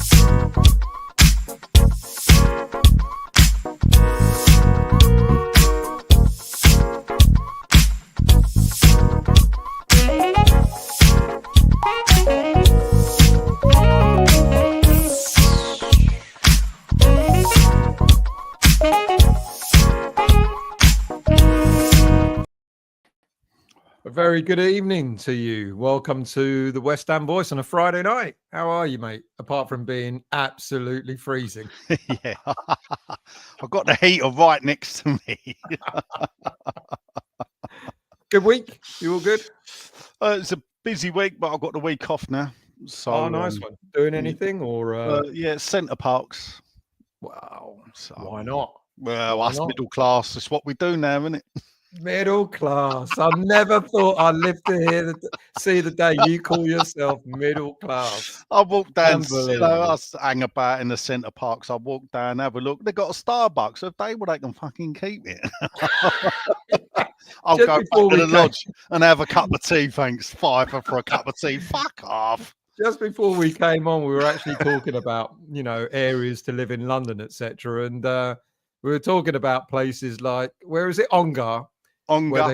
A very good evening to you. Welcome to the West Ham Voice on a Friday night. How are you, mate? Apart from being absolutely freezing. Yeah, I've got the heater right next to me. Good week? You all good? It's a busy week, but I've got the week off now. So, nice one. Doing anything or? Yeah, Centre Parks. Wow. So, why not? Well, us middle class. It's what we do now, isn't it? Middle class. I never thought I'd live to see the day you call yourself middle class. I walk down, I hang about in the Centre Parks. I walk down, have a look. They got a Starbucks. If they would, they can fucking keep it. I'll go back to the lodge and have a cup of tea, thanks. £5 for a cup of tea. Fuck off. Just before we came on, we were actually talking about, areas to live in London, etc. And we were talking about places like, where is it? Ongar. Where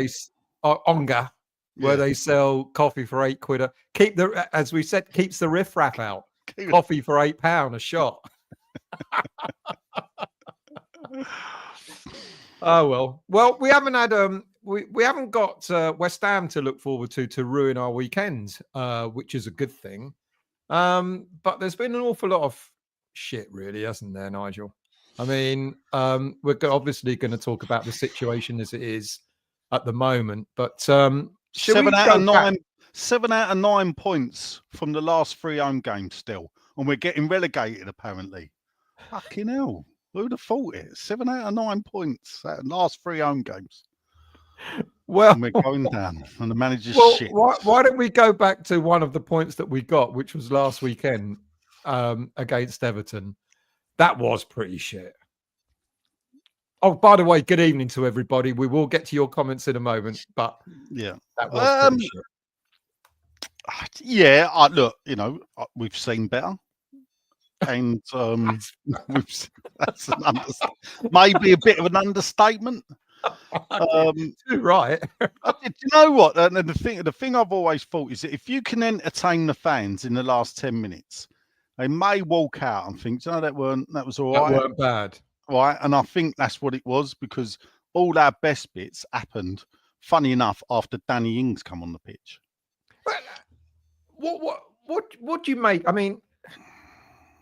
they sell coffee for £8. As we said, keeps the riffraff out. Coffee for £8 a shot. Oh well, we haven't had we haven't got West Ham to look forward to ruin our weekend, which is a good thing. But there's been an awful lot of shit, really, hasn't there, Nigel? I mean, we're obviously going to talk about the situation as it is at the moment, but 7 out of 9 points from the last 3 home games still, and we're getting relegated apparently. Fucking hell, who'd have thought it? 7 out of 9 points at the last 3 home games. Well, and we're going down, and the manager's shit. Why don't we go back to one of the points that we got, which was last weekend against Everton? That was pretty shit. Oh, by the way, good evening to everybody. We will get to your comments in a moment, but yeah, that was pretty shit. Yeah, look, we've seen better, and that's maybe a bit of an understatement. Right. You know what? And the thing I've always thought is that if you can entertain the fans in the last 10 minutes, they may walk out and think, that was all right. That weren't bad. Right, and I think that's what it was, because all our best bits happened, funny enough, after Danny Ings come on the pitch. What do you make? I mean,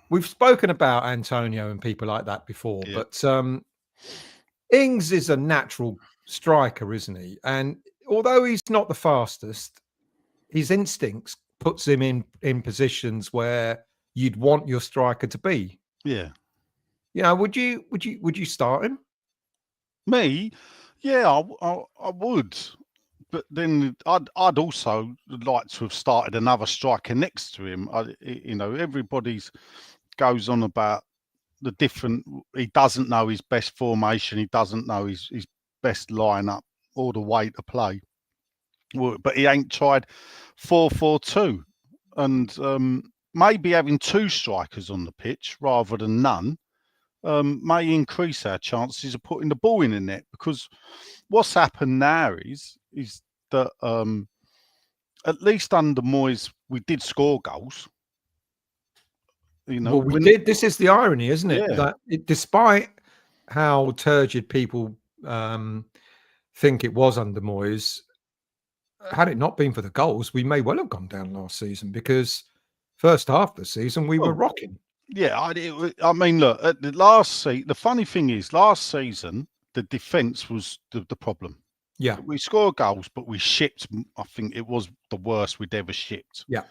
we've spoken about Antonio and people like that before, but Ings is a natural striker, isn't he? And although he's not the fastest, his instincts puts him in positions where you'd want your striker to be. Yeah. Would you start him? Me? Yeah, I would. But then I'd also like to have started another striker next to him. Everybody's goes on about the different. He doesn't know his best formation. He doesn't know his best lineup or the way to play. But he ain't tried 4-4-2, and maybe having 2 strikers on the pitch rather than none may increase our chances of putting the ball in the net, because what's happened now is that at least under Moyes we did score goals. Well, we did. This is the irony, isn't it? Yeah. That despite how turgid people think it was under Moyes, had it not been for the goals, we may well have gone down last season, because first half of the season we were rocking. Yeah, I mean, look, at the funny thing is, last season the defence was the problem. Yeah, we scored goals, but we shipped. I think it was the worst we'd ever shipped. Yeah,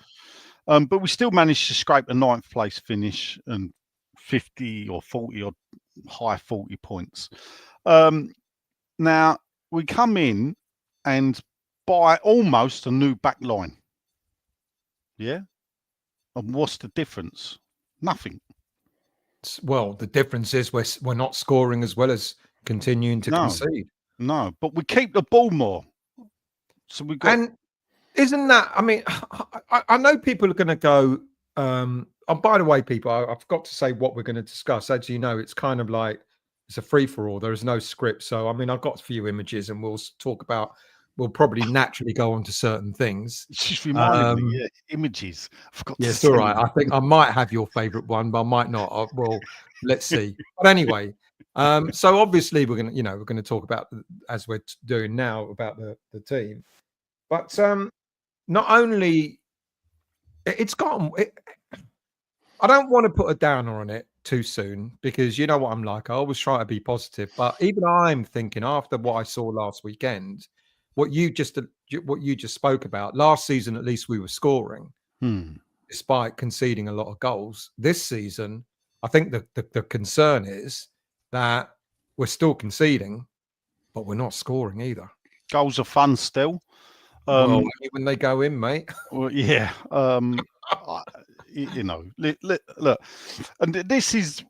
but we still managed to scrape a 9th place finish and 50 or 40 or high 40 points. Now we come in and buy almost a new back line. Yeah, and what's the difference? Nothing. Well, the difference is we're not scoring as well as continuing to concede. No, but we keep the ball more. So and isn't that? I mean, I know people are going to go. Oh, by the way, people, I forgot to say what we're going to discuss. As you know, it's kind of like it's a free for all. There is no script, so I mean, I've got a few images, and we'll talk about. We'll probably naturally go on to certain things. It's just reminded me, yeah, images. I forgot to Yes, all send right. them. I think I might have your favourite one, but I might not. Well, let's see. But anyway, so obviously we're gonna talk about as we're doing now about the team, but not only it's gotten. I don't want to put a downer on it too soon because you know what I'm like. I always try to be positive, but even I'm thinking after what I saw last weekend, what you just spoke about last season. At least we were scoring despite conceding a lot of goals. This season, I think the concern is that we're still conceding, but we're not scoring either. Goals are fun still. Well, only when they go in, mate. Well, yeah. You know, look, and this is,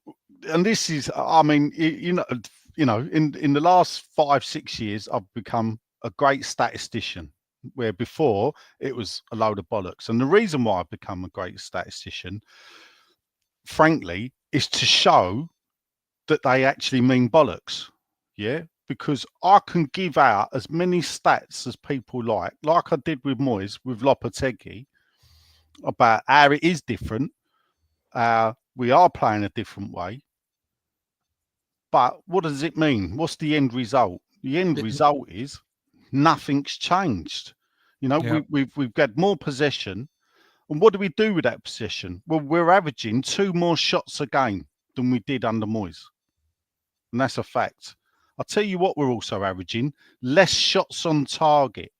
I mean, you know, in the last 5-6 years, I've become a great statistician, where before it was a load of bollocks. And the reason why I've become a great statistician, frankly, is to show that they actually mean bollocks. Yeah. Because I can give out as many stats as people like I did with Moyes, with Lopetegui, about how it is different. We are playing a different way. But what does it mean? What's the end result? The end result is nothing's changed. You know, Yeah. we've got more possession. And what do we do with that possession? Well, we're averaging 2 more shots a game than we did under Moyes. And that's a fact. I'll tell you what, we're also averaging less shots on target.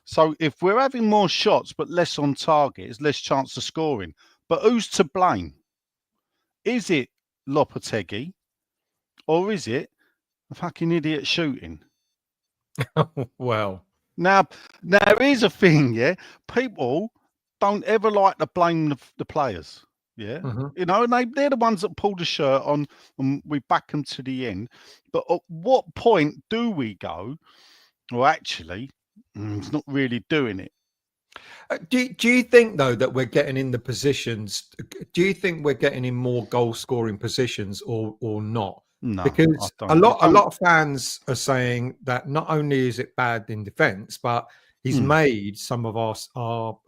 So if we're having more shots but less on target, there's less chance of scoring. But who's to blame? Is it Lopetegui or is it a fucking idiot shooting? Well, now here's a thing, yeah. People don't ever like to blame the players. Yeah, you know, and they're the ones that pull the shirt on, and we back them to the end. But at what point do we go, well, actually, it's not really doing it? do you think though that we're getting in the positions? Do you think we're getting in more goal scoring positions or not? No, Because I don't. a lot of fans are saying that not only is it bad in defence, but he's made some of our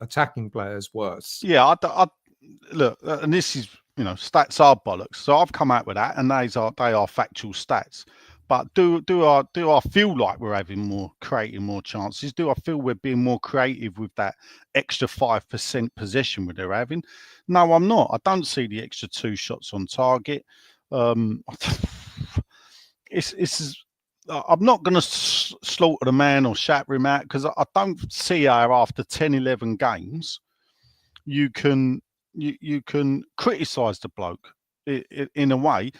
attacking players worse. Yeah, I look, and this is, you know, stats are bollocks. So I've come out with that, and they are factual stats. But do I feel like we're creating more chances? Do I feel we're being more creative with that extra 5% possession they're having? No, I'm not. I don't see the extra 2 shots on target. It's I'm not going to slaughter the man or shatter him out, because I don't see how after 10, 11 games you can criticise the bloke in a way.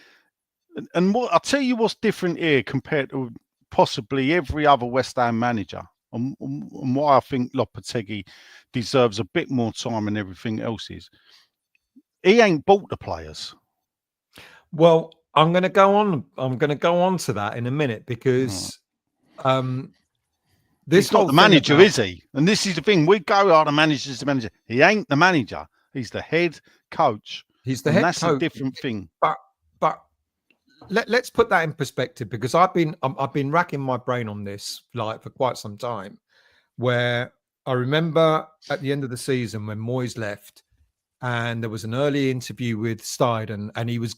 And what I'll tell you what's different here compared to possibly every other West Ham manager, and why I think Lopetegui deserves a bit more time than everything else is, he ain't bought the players. Well, I'm going to go on. I'm going to go on to that in a minute because this he's not the manager, is he? And this is the thing: we go, "Oh, the manager's the manager." He ain't the manager. He's the head coach. He's the head coach. That's a different thing. But let's put that in perspective, because I've been racking my brain on this like for quite some time. Where I remember at the end of the season when Moyes left, and there was an early interview with Steidten, and he was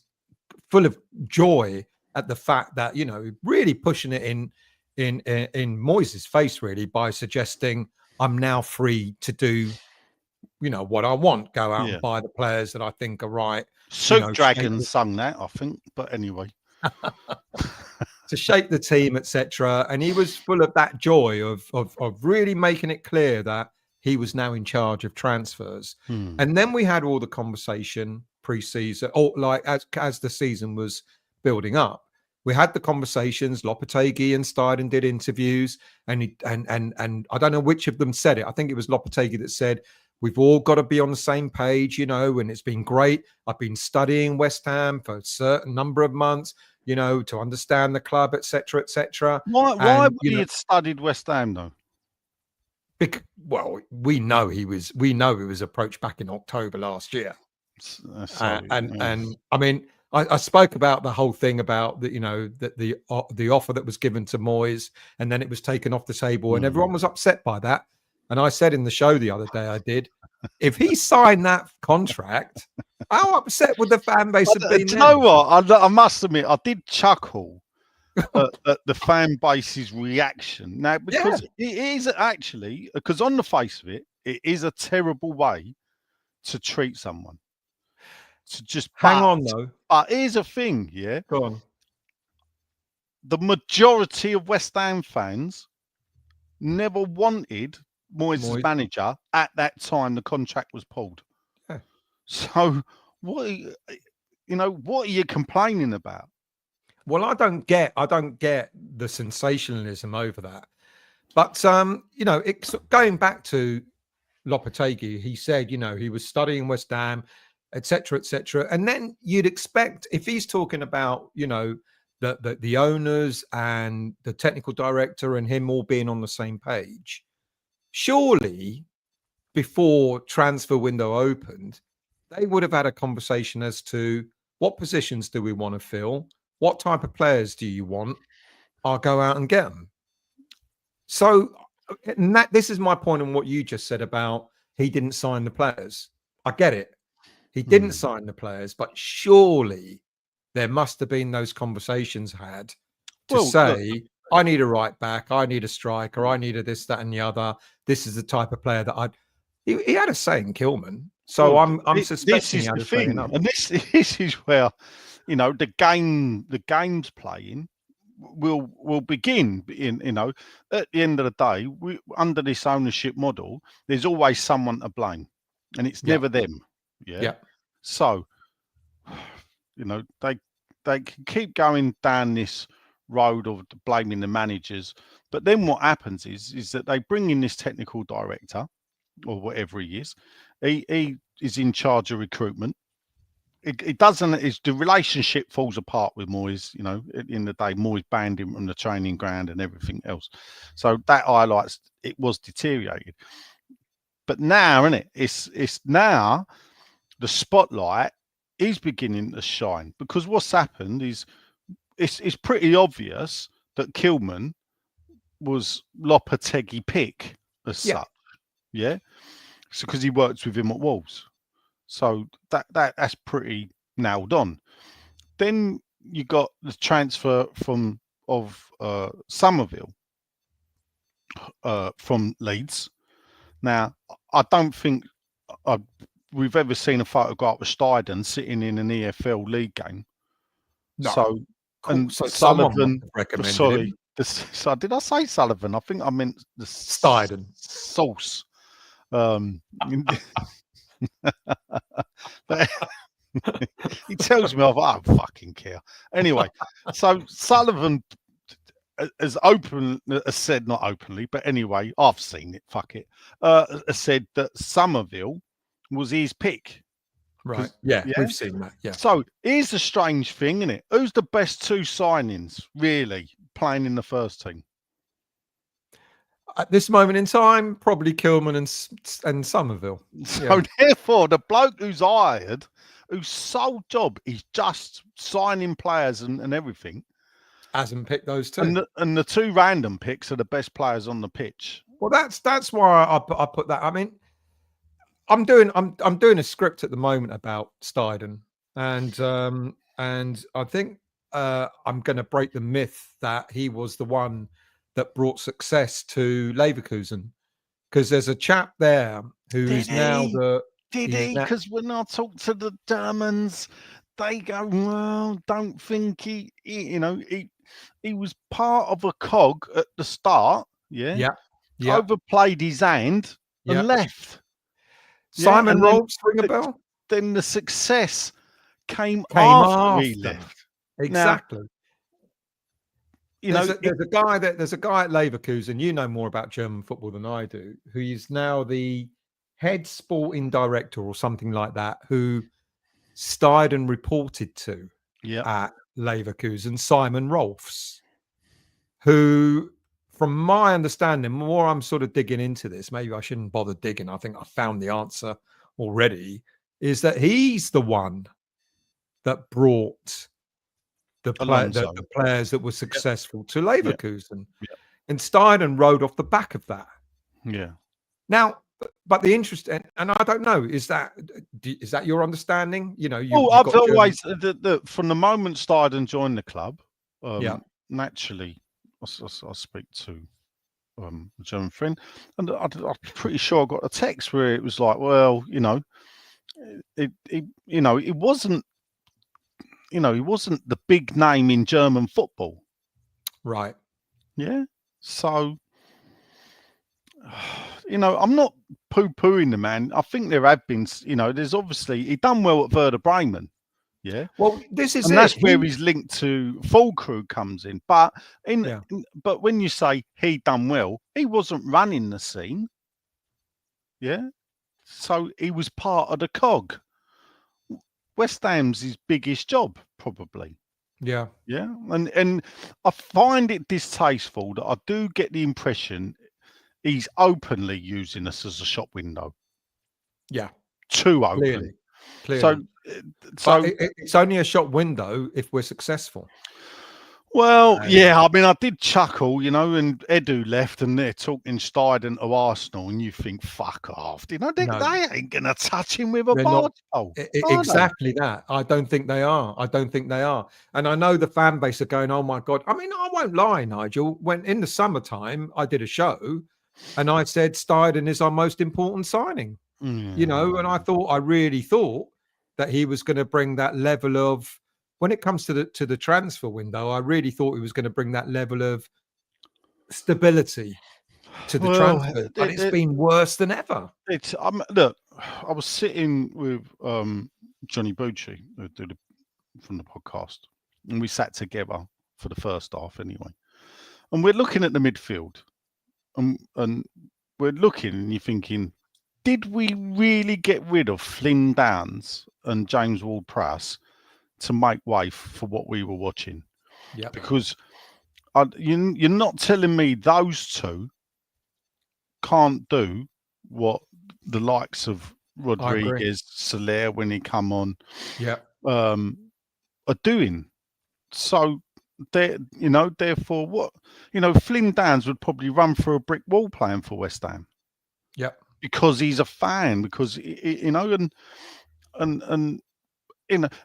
full of joy at the fact that, you know, really pushing it in Moyes' face, really, by suggesting I'm now free to do, you know, what I want, go out and buy the players that I think are right. Soup Dragon sung that, I think, but anyway. To shape the team, etc. And he was full of that joy of really making it clear that he was now in charge of transfers. And then we had all the conversation pre-season, or like as the season was building up, we had the conversations. Lopetegui and Steidten did interviews, and I don't know which of them said it. I think it was Lopetegui that said, "We've all got to be on the same page, you know, and it's been great. I've been studying West Ham for a certain number of months, you know, to understand the club, etc., etc." Why would he have studied West Ham though? Well, we know he was approached back in October last year. And I mean, I spoke about the whole thing about that, that the offer that was given to Moyes, and then it was taken off the table, and everyone was upset by that. And I said in the show the other day, if he signed that contract, how upset would the fan base have been? Do you know what? I must admit, I did chuckle at the fan base's reaction. Now, because it is actually, because on the face of it, it is a terrible way to treat someone. To just hang on though. But here's a thing, Go on. The majority of West Ham fans never wanted Moyes as manager at that time the contract was pulled. Yeah. So what are you complaining about? Well, I don't get the sensationalism over that. But it's going back to Lopetegui, he said, he was studying West Ham, etc., etc. And then you'd expect, if he's talking about, the owners and the technical director and him all being on the same page, surely before transfer window opened, they would have had a conversation as to what positions do we want to fill, what type of players do you want? I'll go out and get them. So this is my point on what you just said about he didn't sign the players. I get it. He didn't sign the players, but surely there must have been those conversations had to say, I need a right back, I need a striker, I need a this, that, and the other. This is the type of player that he had a say in Kilman. So I'm suspecting this is the thing. And this is where, the game's playing will begin at the end of the day, under this ownership model, there's always someone to blame, and it's never them. So they can keep going down this road of blaming the managers, but then what happens is that they bring in this technical director or whatever he is. He is in charge of recruitment. It doesn't. The relationship falls apart with Moyes. At the end of the day, Moyes banned him from the training ground and everything else. So that highlights it was deteriorated. But now, isn't it? It's now the spotlight is beginning to shine, because what's happened is it's pretty obvious that Kilman was Lopetegui pick as such. Yeah. So because he works with him at Wolves. So that's pretty nailed on. Then you got the transfer of Somerville from Leeds. Now, I don't think we've ever seen a photograph of Steidten sitting in an EFL league game. No. So, cool. And so Sullivan recommended him. So did I say Sullivan? I think I meant the Steidten sauce. But he tells me, I don't fucking care. Anyway, so Sullivan has said, not openly, but anyway, I've seen it, fuck it, has said that Somerville was his pick. Right. Yeah, we've seen that. Yeah. So here's the strange thing, isn't it? Who's the best two signings, really, playing in the first team? At this moment in time, probably Kilman and Somerville. So therefore, the bloke who's hired, whose sole job is just signing players and everything, hasn't picked those two. And the two random picks are the best players on the pitch. Well, that's why I put that. I mean, I'm doing a script at the moment about Steidten, and I think I'm going to break the myth that he was the one that brought success to Leverkusen, because there's a chap there who is now the. Did he? Because when I talk to the Germans, they go, "Well, don't think he was part of a cog at the start, overplayed his hand and left." Simon Rolfs, ring a bell? Then the success came after he left. Exactly. Now, there's a guy at Leverkusen. You know more about German football than I do. Who is now the head sporting director or something like that, who Steidten reported to at Leverkusen, Simon Rolfs, who from my understanding, the more I'm sort of digging into this, maybe I shouldn't bother digging. I think I found the answer already. Is that he's the one that brought the Alonso. players that were successful to Yeah. Leverkusen, Yeah. and Steidten rode off the back of that. Yeah. Now, but the interest, and I don't know, is that your understanding? You know, Well, you've I've got German, always from the moment Steidten joined the club, yeah, naturally, I speak to a German friend, and I'm pretty sure I got a text where it was like, well, you know, it wasn't, he wasn't the big name in German football. right. Yeah. So, you know, I'm not poo-pooing the man. I think there have been, you know, there's obviously, he done well at Werder Bremen. Yeah. Well, this is And it. that's where his link to Full Crew comes in. But Yeah. but when you say he done well, he wasn't running the scene. Yeah. So he was part of the cog. West Ham's his biggest job, probably. Yeah. Yeah. And I find it distasteful that I do get the impression he's openly using us as a shop window. Yeah. Too open. Clearly. So it's only a shop window if we're successful. well, yeah, I mean, I did chuckle, you know, and Edu left and they're talking Steidten to Arsenal, and you think, fuck off. You know, they ain't going to touch him with a barge pole. Exactly that. I don't think they are. And I know the fan base are going, oh my God. I mean, I won't lie, Nigel. When in the summertime, I did a show and I said Steidten is our most important signing, you know, and I really thought that he was going to bring that level of, when it comes to the transfer window, I really thought he was going to bring that level of stability to the transfer, but it's been worse than ever. Look, I was sitting with Johnny Bucci, from the podcast, and we sat together for the first half anyway. And we're looking at the midfield, and we're looking, and you're thinking, did we really get rid of Flynn Downs and James Ward-Prowse to make way for what we were watching? Yeah, because you're not telling me those two can't do what the likes of Rodriguez, Soler, when he come on, are doing. So therefore, what, Flynn Downs would probably run through a brick wall playing for West Ham. Yeah, because he's a fan. Because and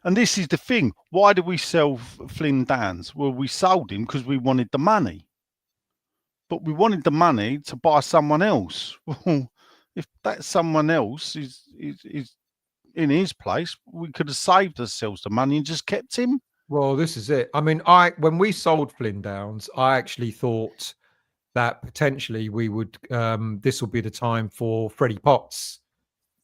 this is the thing. Why did we sell Flynn Downs? Well, we sold him because we wanted the money. But we wanted the money to buy someone else. Well, if that someone else is in his place, we could have saved ourselves the money and just kept him. Well, this is it. I mean, when we sold Flynn Downs, I actually thought that potentially we would. This will be the time for Freddie Potts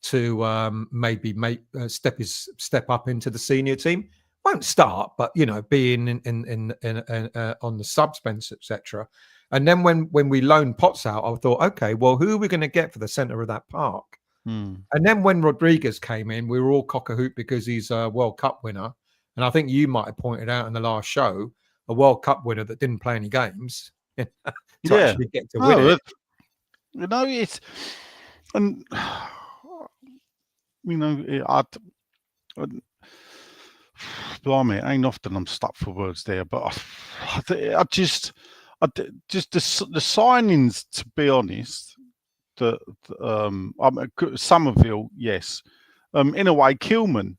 to maybe step up into the senior team. Won't start, but be in on the subs bench, etc. And then when we loaned Potts out, I thought, okay, well, who are we going to get for the centre of that park? And then when Rodriguez came in, we were all cock-a-hoot because he's a World Cup winner. And I think you might have pointed out in the last show, a World Cup winner that didn't play any games to actually get to win it. It's, and blimey, it ain't often I'm stuck for words there, but I just the signings, to be honest, Somerville, yes, in a way, Kilman.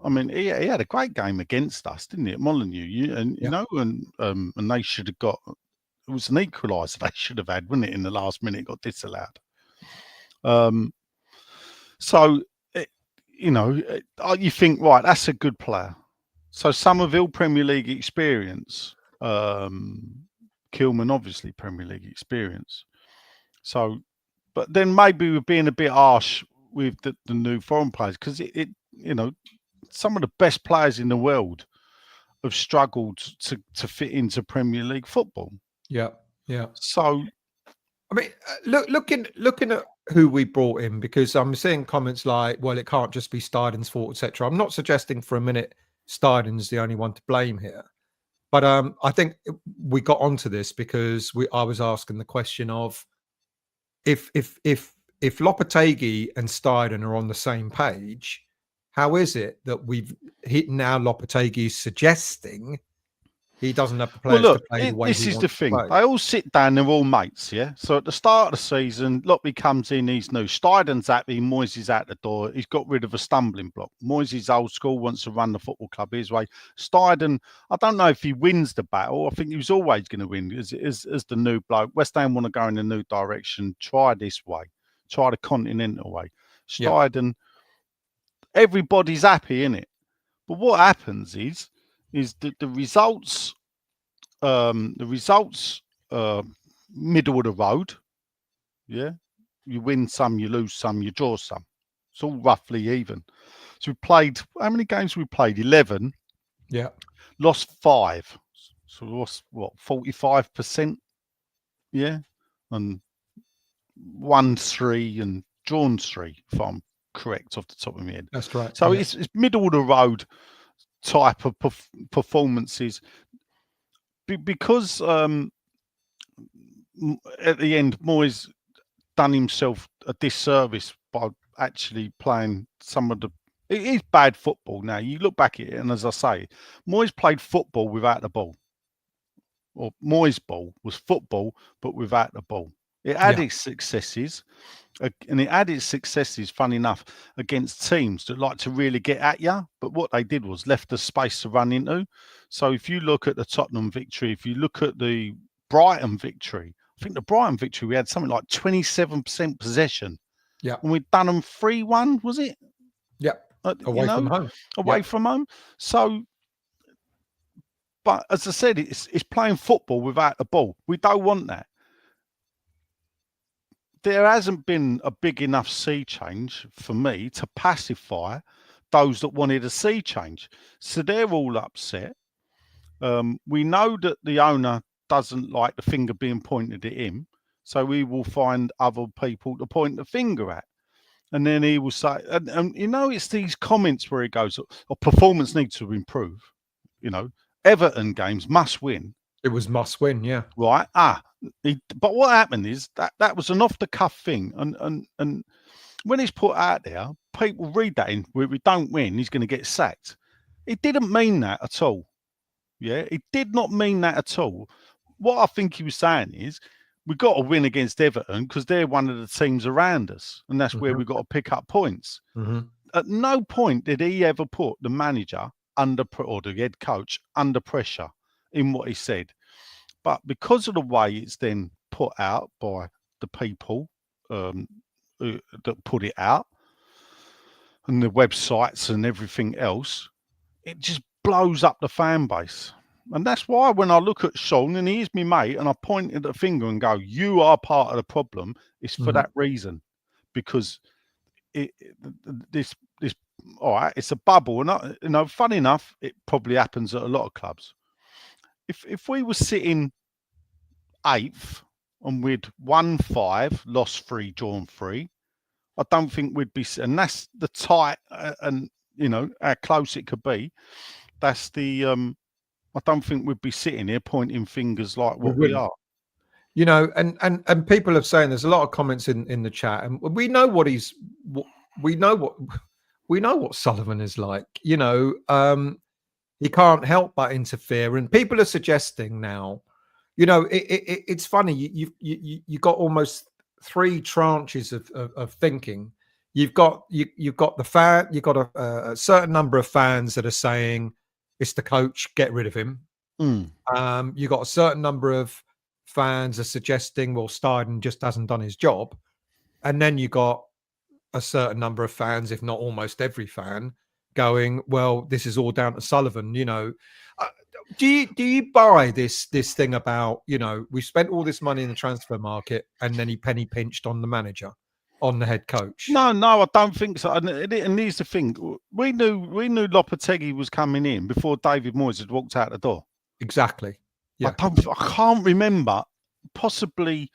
I mean, he had a great game against us, didn't he, at Molineux? And they should have got. It was an equaliser they should have had, wasn't it? In the last minute, got disallowed. So, you think, right, that's a good player. So Somerville, Premier League experience. Kilman, obviously, Premier League experience. So, but then maybe we're being a bit harsh with the new foreign players, because some of the best players in the world have struggled to fit into Premier League football. Yeah. So, I mean, looking at who we brought in, because I'm seeing comments like, well, it can't just be Steidten's fault, etc. I'm not suggesting for a minute Steidten's the only one to blame here, But I think we got onto this because I was asking the question of if Lopetegui and Steidten are on the same page, how is it that we've hit now Lopetegui suggesting he doesn't have the Well, players to look, play the way this he is the wants to thing. play? They all sit down, they're all mates, yeah? So at the start of the season, Loppy comes in, he's new. Steiden's happy, Moyes is out the door. He's got rid of a stumbling block. Moyes is old school, wants to run the football club his way. Steidten, I don't know if he wins the battle. I think he was always going to win as the new bloke. West Ham want to go in a new direction. Try this way. Try the continental way. Yeah. Steidten, everybody's happy in it. But what happens is that the results middle of the road. Yeah, you win some, you lose some, you draw some. It's all roughly even. So we played, how many games we played? 11. Yeah. Lost 5. So we lost what, 45%? Yeah, and won 3 and drawn 3, if I'm correct off the top of my head. That's right. So yeah. it's middle of the road type of performances. Because at the end, Moyes done himself a disservice by actually playing some of the. It is bad football now. You look back at it, and as I say, Moyes played football without the ball. Or Moyes' ball was football, but without the ball. It had its successes, and it had its successes, fun enough, against teams that like to really get at you. But what they did was left the space to run into. So if you look at the Tottenham victory, if you look at the Brighton victory, I think the Brighton victory, we had something like 27% possession. Yeah. And we'd done them 3-1, was it? Yeah. Away from home. Away from home. So, but as I said, it's playing football without the ball. We don't want that. There hasn't been a big enough sea change for me to pacify those that wanted a sea change. So they're all upset. We know that the owner doesn't like the finger being pointed at him. So we will find other people to point the finger at. And then he will say, and you know, it's these comments where he goes, performance needs to improve. You know, Everton games must win. It was must win, yeah. Right. But what happened is that was an off the cuff thing. And when it's put out there, people read that in where we don't win, he's going to get sacked. It didn't mean that at all. Yeah, it did not mean that at all. What I think he was saying is we've got to win against Everton because they're one of the teams around us. And that's where we've got to pick up points. At no point did he ever put the manager or the head coach under pressure in what he said. But because of the way it's then put out by the people that put it out and the websites and everything else, it just blows up the fan base. And that's why when I look at Sean and he is my mate and I point at the finger and go, you are part of the problem, it's for that reason. Because this all right, it's a bubble. And you know, funny enough, it probably happens at a lot of clubs. If we were sitting 8th and we'd won 5, lost 3, drawn 3, I don't think we'd be, and that's the tight and you know how close it could be. That's the I don't think we'd be sitting here pointing fingers like what we are. You know, and people are saying there's a lot of comments in the chat, and we know what we know what Sullivan is like. You know, he can't help but interfere, and people are suggesting now. You know, it's funny. You got almost 3 tranches of thinking. You've got the fan. You've got a certain number of fans that are saying it's the coach, get rid of him. You've got a certain number of fans are suggesting, well, Steidten just hasn't done his job, and then you got a certain number of fans, if not almost every fan, going, well, this is all down to Sullivan. You know, do you buy this thing about, you know, we spent all this money in the transfer market and then he penny pinched on the manager, on the head coach? No, I don't think so. And here's the thing: we knew Lopetegui was coming in before David Moyes had walked out the door. Exactly. Yeah. I can't remember. Possibly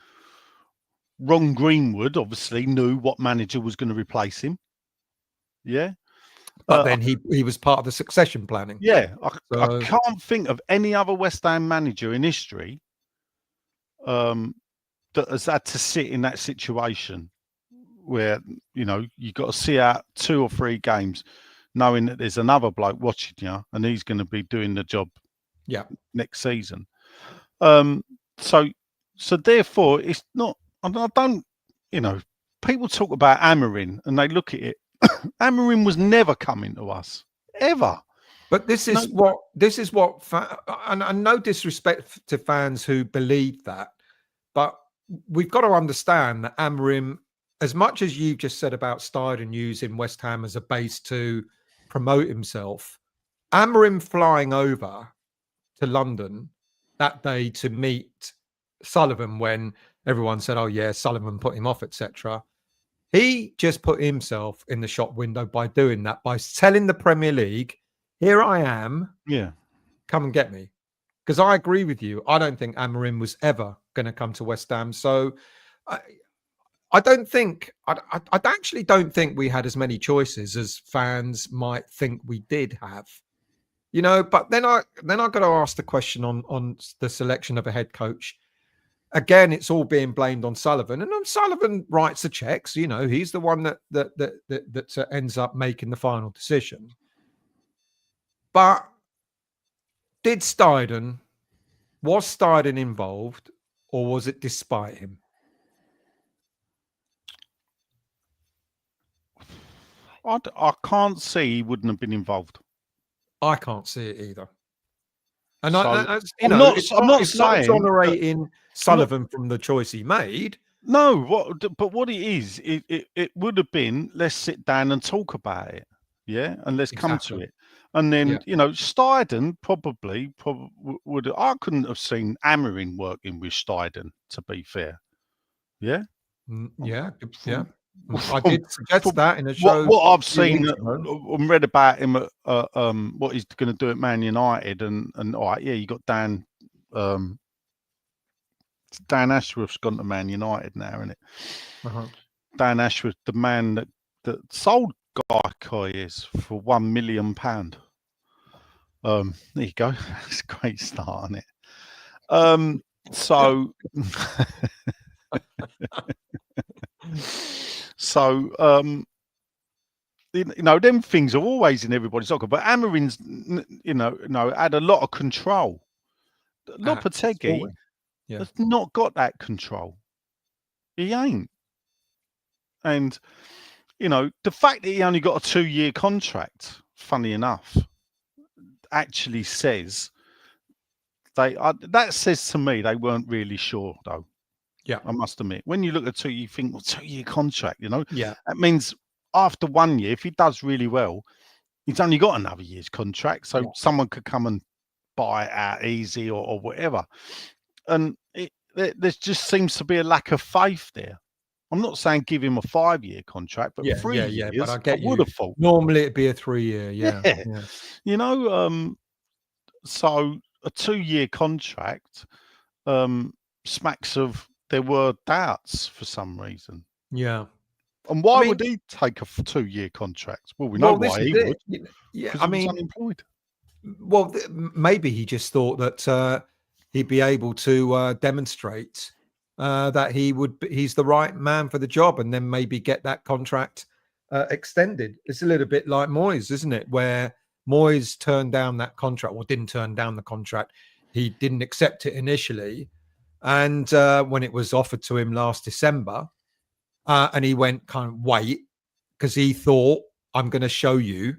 Ron Greenwood obviously knew what manager was going to replace him. Yeah. But then he was part of the succession planning. Yeah, So, I can't think of any other West Ham manager in history that has had to sit in that situation where, you know, you've got to see out 2 or 3 games knowing that there's another bloke watching you and he's going to be doing the job next season. So therefore, it's not, I don't, you know, people talk about Amorim and they look at it. Amorim was never coming to us, ever. But this is and no disrespect to fans who believe that, but we've got to understand that Amorim, as much as you've just said about Steidten using West Ham as a base to promote himself, Amorim flying over to London that day to meet Sullivan when everyone said, "Oh yeah, Sullivan put him off," etc. He just put himself in the shop window by doing that, by telling the Premier League, "Here I am. Yeah, come and get me." Because I agree with you. I don't think Amorim was ever going to come to West Ham. So I don't think, I actually don't think we had as many choices as fans might think we did have. You know, but then I got to ask the question on the selection of a head coach. Again, it's all being blamed on Sullivan, and Sullivan writes the checks. You know, he's the one that ends up making the final decision. But was Steidten involved, or was it despite him? I can't see he wouldn't have been involved. I can't see it either. And So, I'm not exonerating Sullivan from the choice he made. No, but what it is, it would have been, let's sit down and talk about it, yeah, and let's come to it. And then, you know, Steidten probably would. I couldn't have seen Amorim working with Steidten, to be fair. Yeah, yeah. I did suggest that in a show. What I've seen and read about him at what he's going to do at Man United, and all right, yeah, you got Dan Ashworth's gone to Man United now, isn't it? Dan Ashworth, the man that sold Guy is for £1 million. There you go. That's a great start, isn't it? You know, them things are always in everybody's soccer. But Amorim's, you know, had a lot of control. Lopetegui has not got that control. He ain't. And, you know, the fact that he only got a 2-year contract, funny enough, actually says that says to me they weren't really sure, though. Yeah, I must admit. When you look at 2, you think, well, 2-year contract, you know? Yeah. That means after 1 year, if he does really well, he's only got another year's contract. So someone could come and buy it out easy or whatever. And there just seems to be a lack of faith there. I'm not saying give him a 5-year contract, but 3 years, but I would have thought. Normally it'd be a 3-year, yeah. You know, so a 2-year contract smacks of there were doubts for some reason. Yeah. And why would he take a 2-year contract? Well, we know why he would. Yeah, I mean, he was unemployed. Well, maybe he just thought that he'd be able to demonstrate that he's the right man for the job, and then maybe get that contract extended. It's a little bit like Moyes, isn't it? Where Moyes turned down that contract, or didn't turn down the contract. He didn't accept it initially, and when it was offered to him last December, and he went kind of wait, because he thought, I'm going to show you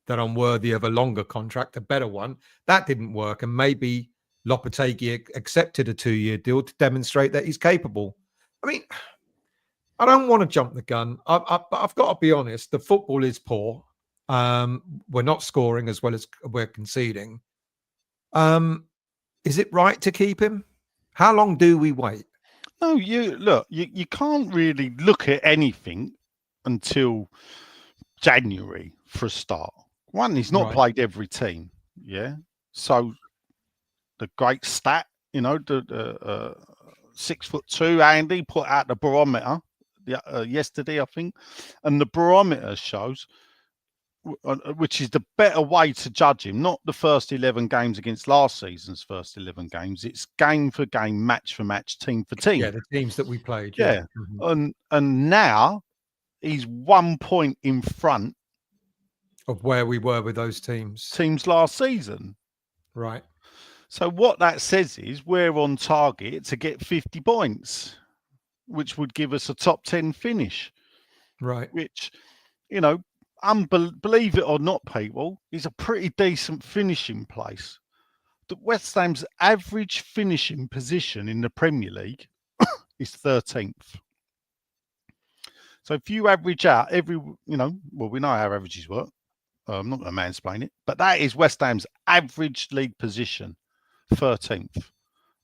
that I'm worthy of a longer contract, a better one. That didn't work, and maybe Lopetegui accepted a 2-year deal to demonstrate that he's capable. I mean, I don't want to jump the gun. I've got to be honest. The football is poor. We're not scoring as well as we're conceding. Is it right to keep him? How long do we wait? No, you can't really look at anything until January for a start. One, he's not played every team. Yeah. So the great stat, you know, the 6'2" Andy put out the barometer yesterday, I think, and the barometer shows which is the better way to judge him, not the first 11 games against last season's first 11 games. It's game for game, match for match, team for team. Yeah, the teams that we played. Yeah. Mm-hmm. And now he's 1 point in front of where we were with those teams last season. Right. So what that says is we're on target to get 50 points, which would give us a top 10 finish. Right. Which, you know, believe it or not, people, is a pretty decent finishing place. The West Ham's average finishing position in the Premier League is 13th. So if you average out we know how averages work. I'm not going to mansplain it, but that is West Ham's average league position, 13th.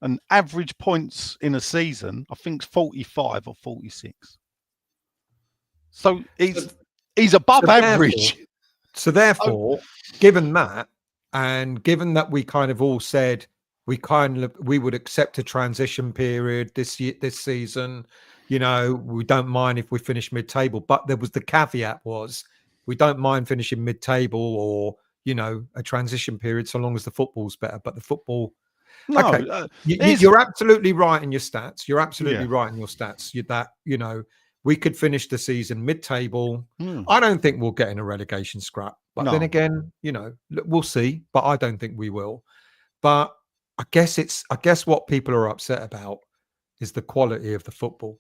And average points in a season, I think, is 45 or 46. So he's above average. So therefore, given that, and given that we kind of all said we would accept a transition period this season, you know, we don't mind if we finish mid-table, but there was the caveat was we don't mind finishing mid-table or, you know, a transition period so long as the football's better. But the football, no, okay, you're absolutely right in your stats. You're absolutely right in your stats. That, you know, we could finish the season mid-table. I don't think we'll get in a relegation scrap. But then again, you know, we'll see. But I don't think we will. But I guess what people are upset about is the quality of the football.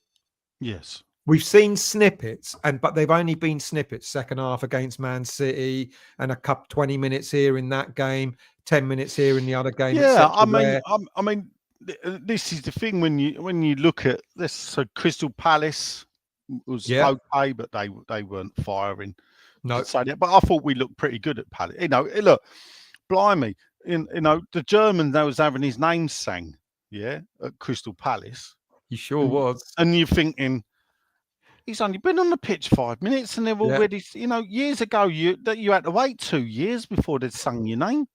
Yes. We've seen snippets, but they've only been snippets. Second half against Man City, and a 20 minutes here in that game, 10 minutes here in the other game. Yeah, I mean, this is the thing when you look at this. So Crystal Palace was okay, but they weren't firing. No, but I thought we looked pretty good at Palace. You know, look, blimey, you know, the German that was having his name sang, at Crystal Palace. He sure was. And you're thinking, he's only been on the pitch 5 minutes, and they've already, you know, years ago you had to wait 2 years before they'd sung your name,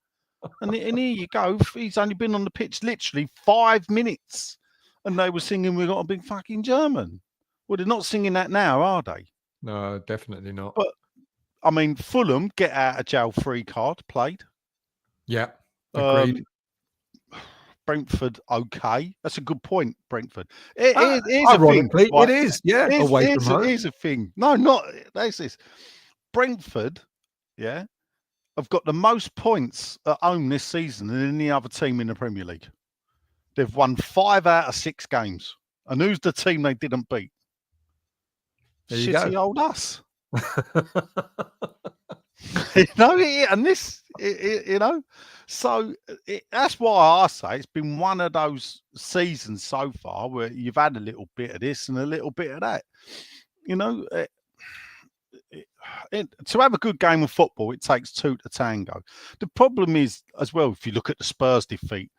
and here you go. He's only been on the pitch literally 5 minutes, and they were singing "We Got a Big Fucking German." Well, they're not singing that now, are they? No, definitely not. But I mean, Fulham get out of jail free card played. Yeah, agreed. Brentford, okay. That's a good point, Brentford. Ironically, it is, away from home. Here's a thing. No, not that's this. Brentford, have got the most points at home this season than any other team in the Premier League. They've won 5 out of 6 games. And who's the team they didn't beat? Shitty old us. You know, and this, you know, so that's why I say it's been one of those seasons so far where you've had a little bit of this and a little bit of that. You know, to have a good game of football, it takes 2 to tango. The problem is, as well, if you look at the Spurs defeat,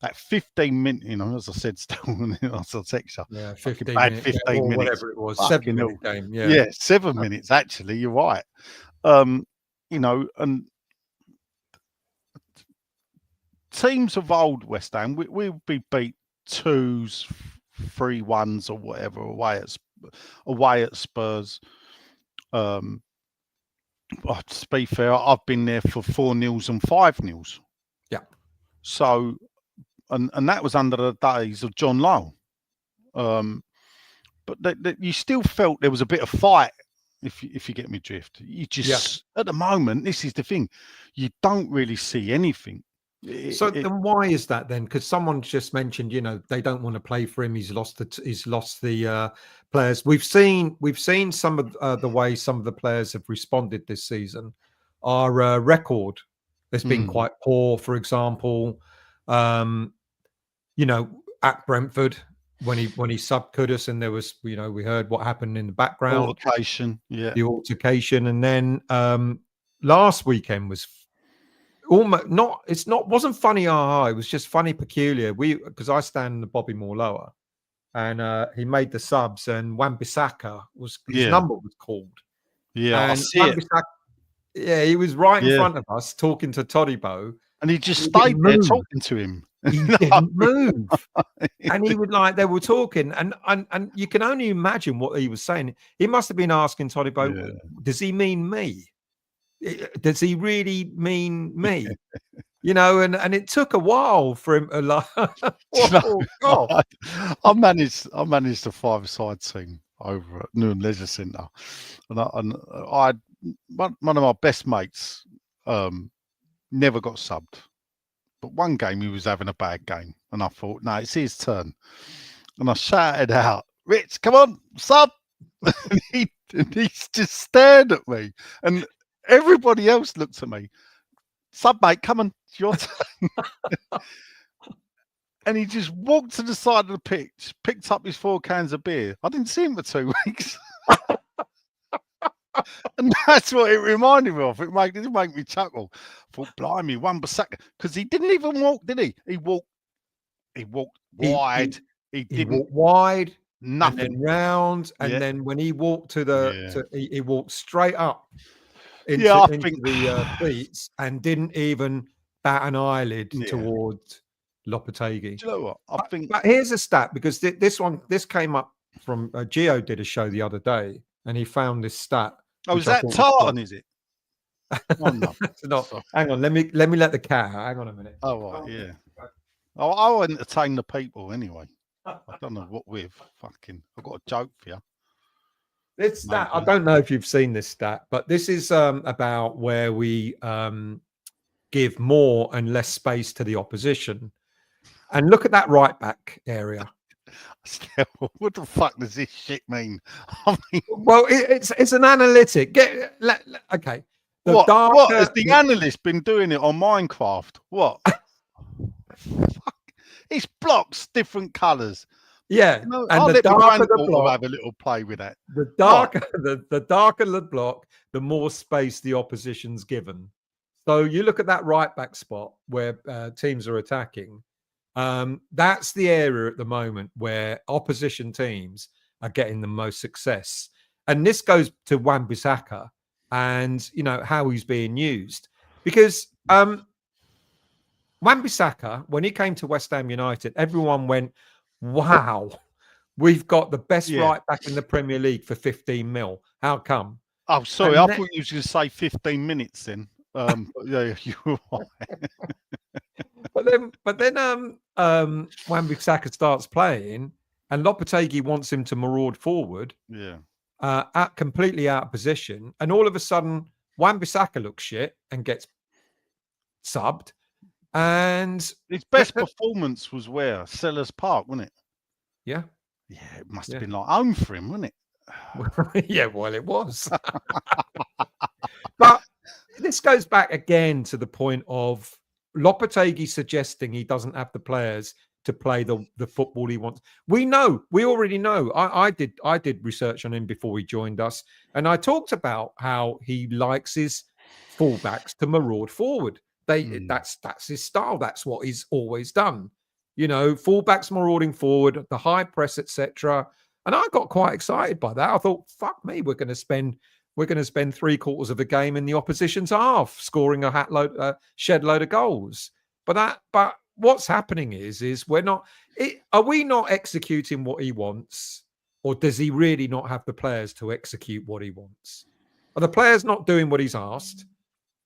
that 15 minutes, you know, as I said, still, I saw text you. Yeah, 15 minutes. 15 minutes. Whatever it was. 7-minute game. Yeah, 7 minutes, actually. You're right. You know, and teams of old West Ham, we'll be beat 2s, 3-1s or whatever away at Spurs. To be fair, I've been there for 4-0s and 5-0s. Yeah. So, and that was under the days of John Lowe. But you still felt there was a bit of fight. If you get me drift, you just at the moment, this is the thing, you don't really see anything. Then why is that then? Because someone just mentioned, you know, they don't want to play for him. He's lost the players. We've seen some of the way some of the players have responded this season. Our record has been quite poor. For example, you know, at Brentford, when he subbed Kudus, and there was, you know, we heard what happened in the background. The altercation. And then last weekend was almost wasn't funny. It was just funny, peculiar. Because I stand in the Bobby Moore lower, and he made the subs, and Wan-Bissaka his number was called. Yeah, and I see it. Yeah, he was right in front of us talking to Todibo. And he just stayed there talking to him. He didn't move. And he would, like, they were talking, and you can only imagine what he was saying. He must have been asking Todibo, does he mean me? Does he really mean me? You know, and it took a while for him to like, whoa, God. I managed a 5-side team over at Newham Leisure Centre, and I one of my best mates never got subbed, but one game he was having a bad game, and I thought, no, it's his turn, and I shouted out, "Rich, come on, sub!" and he's just stared at me, and everybody else looked at me. Sub, mate, come on, it's your turn. And he just walked to the side of the pitch, picked up his 4 cans of beer. I didn't see him for 2 weeks. And that's what it reminded me of. It didn't make me chuckle. I thought, blimey, Wan-Bissaka. Because he didn't even walk, did he? He walked wide. He walked wide, nothing. and then round, and then when he walked he walked straight up into the seats and didn't even bat an eyelid towards Lopetegui. Do you know what? I think. But here's a stat, because this came up from Gio did a show the other day, and he found this stat. Oh, is that tartan? Is it? Oh no, it's not. Sorry. Hang on, let me let the cat out. Hang on a minute. Oh right, yeah. Oh, I'll entertain the people anyway. I don't know what with. Fucking, I've got a joke for you. This stat, I don't know if you've seen this stat, but this is about where we give more and less space to the opposition. And look at that right back area. What the fuck does this shit mean? I mean, well, it's an analytic. Okay. What has the analyst been doing it on Minecraft? What? Fuck. It's blocks, different colours. Yeah, no, and the darker the block, have a little play with that. The darker the darker the block, the more space the opposition's given. So you look at that right back spot where teams are attacking. That's the area at the moment where opposition teams are getting the most success, and this goes to Wan-Bissaka and how he's being used, because Wan-Bissaka, when he came to West Ham United, everyone went, wow, we've got the best right back in the Premier League for 15 mil. How come? Oh, sorry, I thought you were going to say 15 minutes then. Yeah, you were right. But then Wan-Bissaka starts playing, and Lopetegui wants him to maraud forward. Yeah. Completely out of position, and all of a sudden Wan-Bissaka looks shit and gets subbed. And his best performance was where? Sellers Park, wasn't it? Yeah. Yeah, it must have been like home for him, wasn't it? Yeah, well, it was. But this goes back again to the point of Lopetegui suggesting he doesn't have the players to play the football he wants. We already know. I did research on him before he joined us, and I talked about how he likes his fullbacks to maraud forward. That's his style. That's what he's always done. Fullbacks marauding forward, the high press, etc. And I got quite excited by that. I thought, fuck me, we're going to spend 3/4 of the game in the opposition's half, scoring a shed load of goals. But what's happening is we're not. Are we not executing what he wants, or does he really not have the players to execute what he wants? Are the players not doing what he's asked?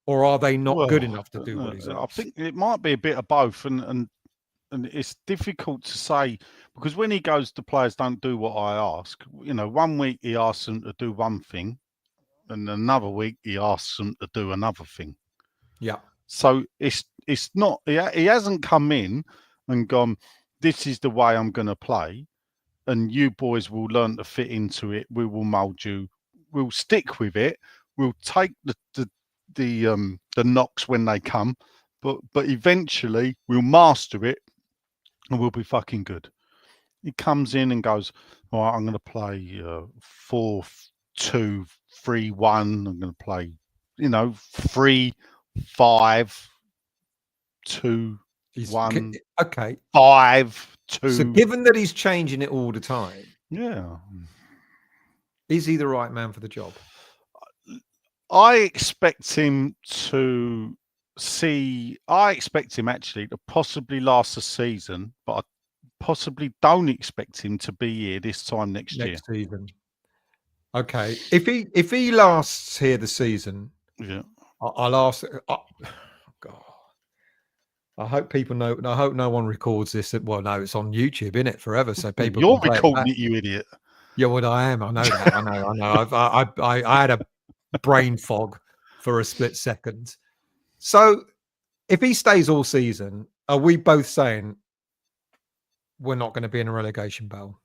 Or are they not good enough to do what he's asked? I think it might be a bit of both, and it's difficult to say, because when he goes, the players don't do what I ask. 1 week he asks them to do one thing, and another week he asks them to do another thing. Yeah. So it's not. He hasn't come in and gone, this is the way I'm going to play, and you boys will learn to fit into it. We will mould you. We'll stick with it. We'll take the knocks when they come, but eventually we'll master it and we'll be fucking good. He comes in and goes, all right, I'm going to play 4-2-3-1. I'm going to play 3-5-2-1. Okay. 5-2. So given that he's changing it all the time, yeah, is he the right man for the job? I expect him actually to possibly last the season, but I possibly don't expect him to be here this time next season. Okay. If he lasts here the season, yeah, I'll ask. God, I hope people know. I hope no one records this. Well, no, it's on YouTube, isn't it? Forever, so people You're can play recording it, it, you idiot. Yeah, well, I am. I know that. I know. I had a brain fog for a split second. So, if he stays all season, are we both saying we're not going to be in a relegation battle?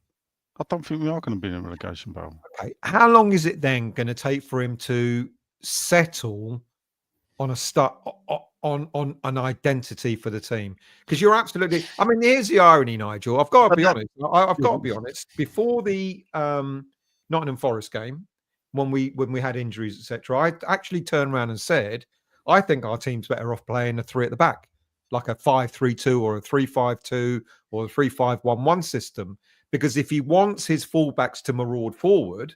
I don't think we are going to be in a relegation battle. Okay. How long is it then going to take for him to settle on on an identity for the team? Because you're absolutely. I mean, here's the irony, Nigel. I've got to be honest. I've got to be honest. Before the Nottingham Forest game, when we had injuries, etc., I actually turned around and said, I think our team's better off playing a 3 at the back, like a 5-3-2 or a 3-5-2 or a 3-5-1-1 system. Because if he wants his fullbacks to maraud forward,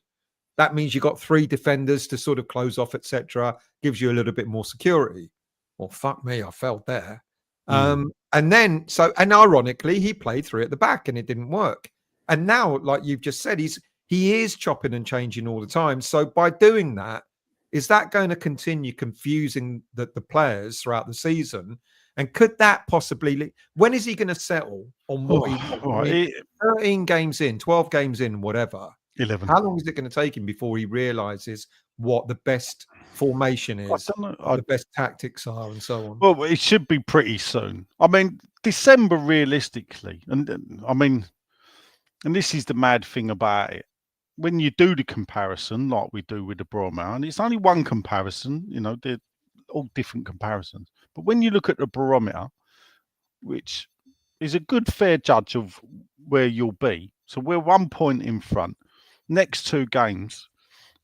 that means you've got 3 defenders to sort of close off, etc. Gives you a little bit more security. Well, fuck me, I felt there. And then, and ironically, he played 3 at the back and it didn't work. And now, like you've just said, he is chopping and changing all the time. So by doing that, is that going to continue confusing the players throughout the season? And could that possibly, when is he going to settle on what he wants? 13 games in, 12 games in, whatever. 11. How long is it going to take him before he realizes what the best formation is, the best tactics are, and so on? Well, it should be pretty soon. I mean, December realistically, and I mean, and this is the mad thing about it. When you do the comparison, like we do with the barometer, and it's only one comparison, you know, they're all different comparisons. But when you look at the barometer, which is a good fair judge of where you'll be, so we're 1 point in front. Next 2 games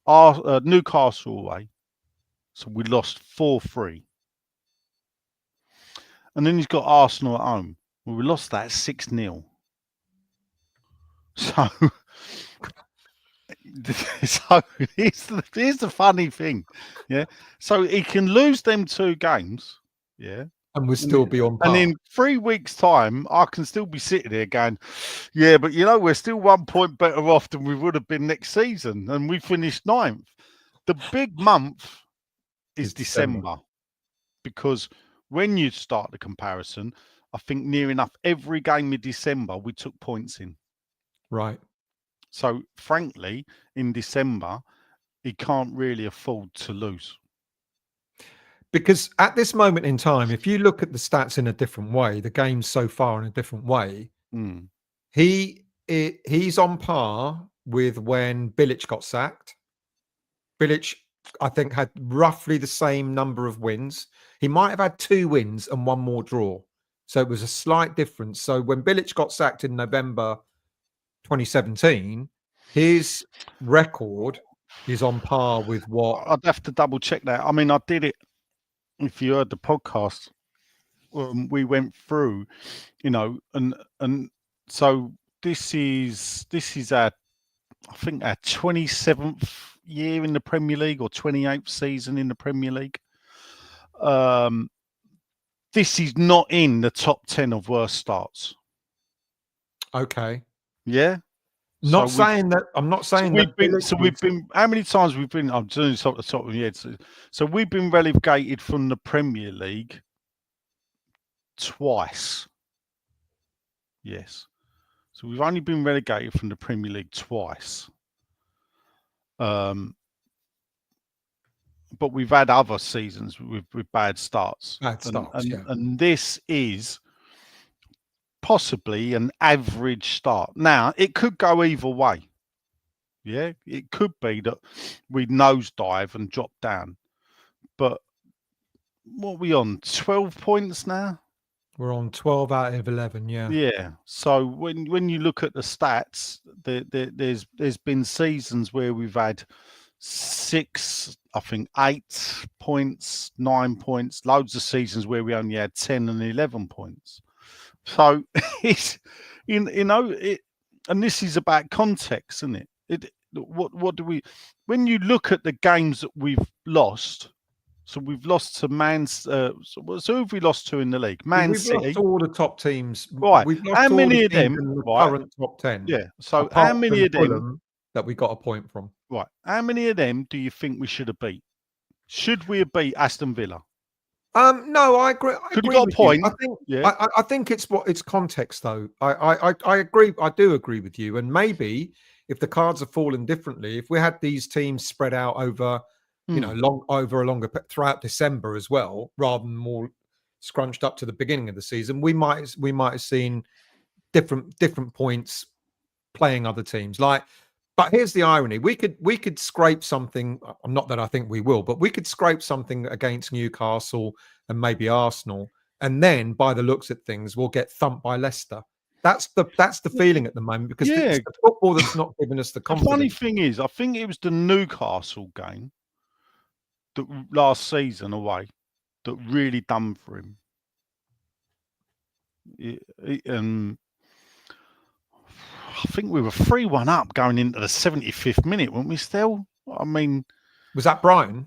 are Newcastle away, so we lost 4-3, and then he's got Arsenal at home. Well, we lost that 6-0. So. So here's the funny thing, yeah. So he can lose them 2 games, yeah, and we'll still be on par. And in 3 weeks' time, I can still be sitting there going, yeah, but you know, we're still 1 point better off than we would have been next season, and we finished 9th. The big month is December, because when you start the comparison, I think near enough every game in December we took points in. Right. So, frankly, in December, he can't really afford to lose. Because at this moment in time, if you look at the stats in a different way, the games so far in a different way, he's on par with when Bilic got sacked. Bilic, I think, had roughly the same number of wins. He might have had 2 wins and 1 more draw. So it was a slight difference. So when Bilic got sacked in November 2017, his record is on par with what. I'd have to double check that. I mean, I did it. If you heard the podcast, we went through, you know, and so this is our, I think, our 27th year in the Premier League or 28th season in the Premier League. This is not in the top 10 of worst starts. Okay. Yeah. Not saying that. I'm not saying that. We've been. How many times we've been? I'm doing this off the top of my head. So we've been relegated from the Premier League twice. Yes. So we've only been relegated from the Premier League twice. But we've had other seasons with bad starts. And this is possibly an average start. Now, it could go either way. Yeah, it could be that we nosedive and drop down. But what are we on? 12 points now? We're on 12 out of 11, yeah. Yeah. So when you look at the stats, there's been seasons where we've had 6, I think 8 points, 9 points, loads of seasons where we only had 10 and 11 points. So it's, you know, and this is about context, isn't it? What do we, when you look at the games that we've lost? So we've lost to so who have we lost to in the league? Man City. We've lost all the top teams. Right. We've lost how many of them? In the right. Current top 10. Yeah. So how many of them that we got a point from? Right. How many of them do you think we should have beat? Should we have beat Aston Villa? No, I agree. I Could have agree got a with point. you. I think. Yeah. I think it's context, though. I agree. I do agree with you. And maybe if the cards are falling differently, if we had these teams spread out over, over a longer throughout December as well, rather than more scrunched up to the beginning of the season, we might have seen different points playing other teams. But here's the irony: we could scrape something. Not that I think we will, but we could scrape something against Newcastle and maybe Arsenal, and then by the looks of things, we'll get thumped by Leicester. That's the feeling at the moment because it's the football that's not giving us the confidence. The funny thing is, I think it was the Newcastle game that last season away that really done for him. I think we were 3-1 up going into the 75th minute, weren't we still? I mean... Was that Brighton?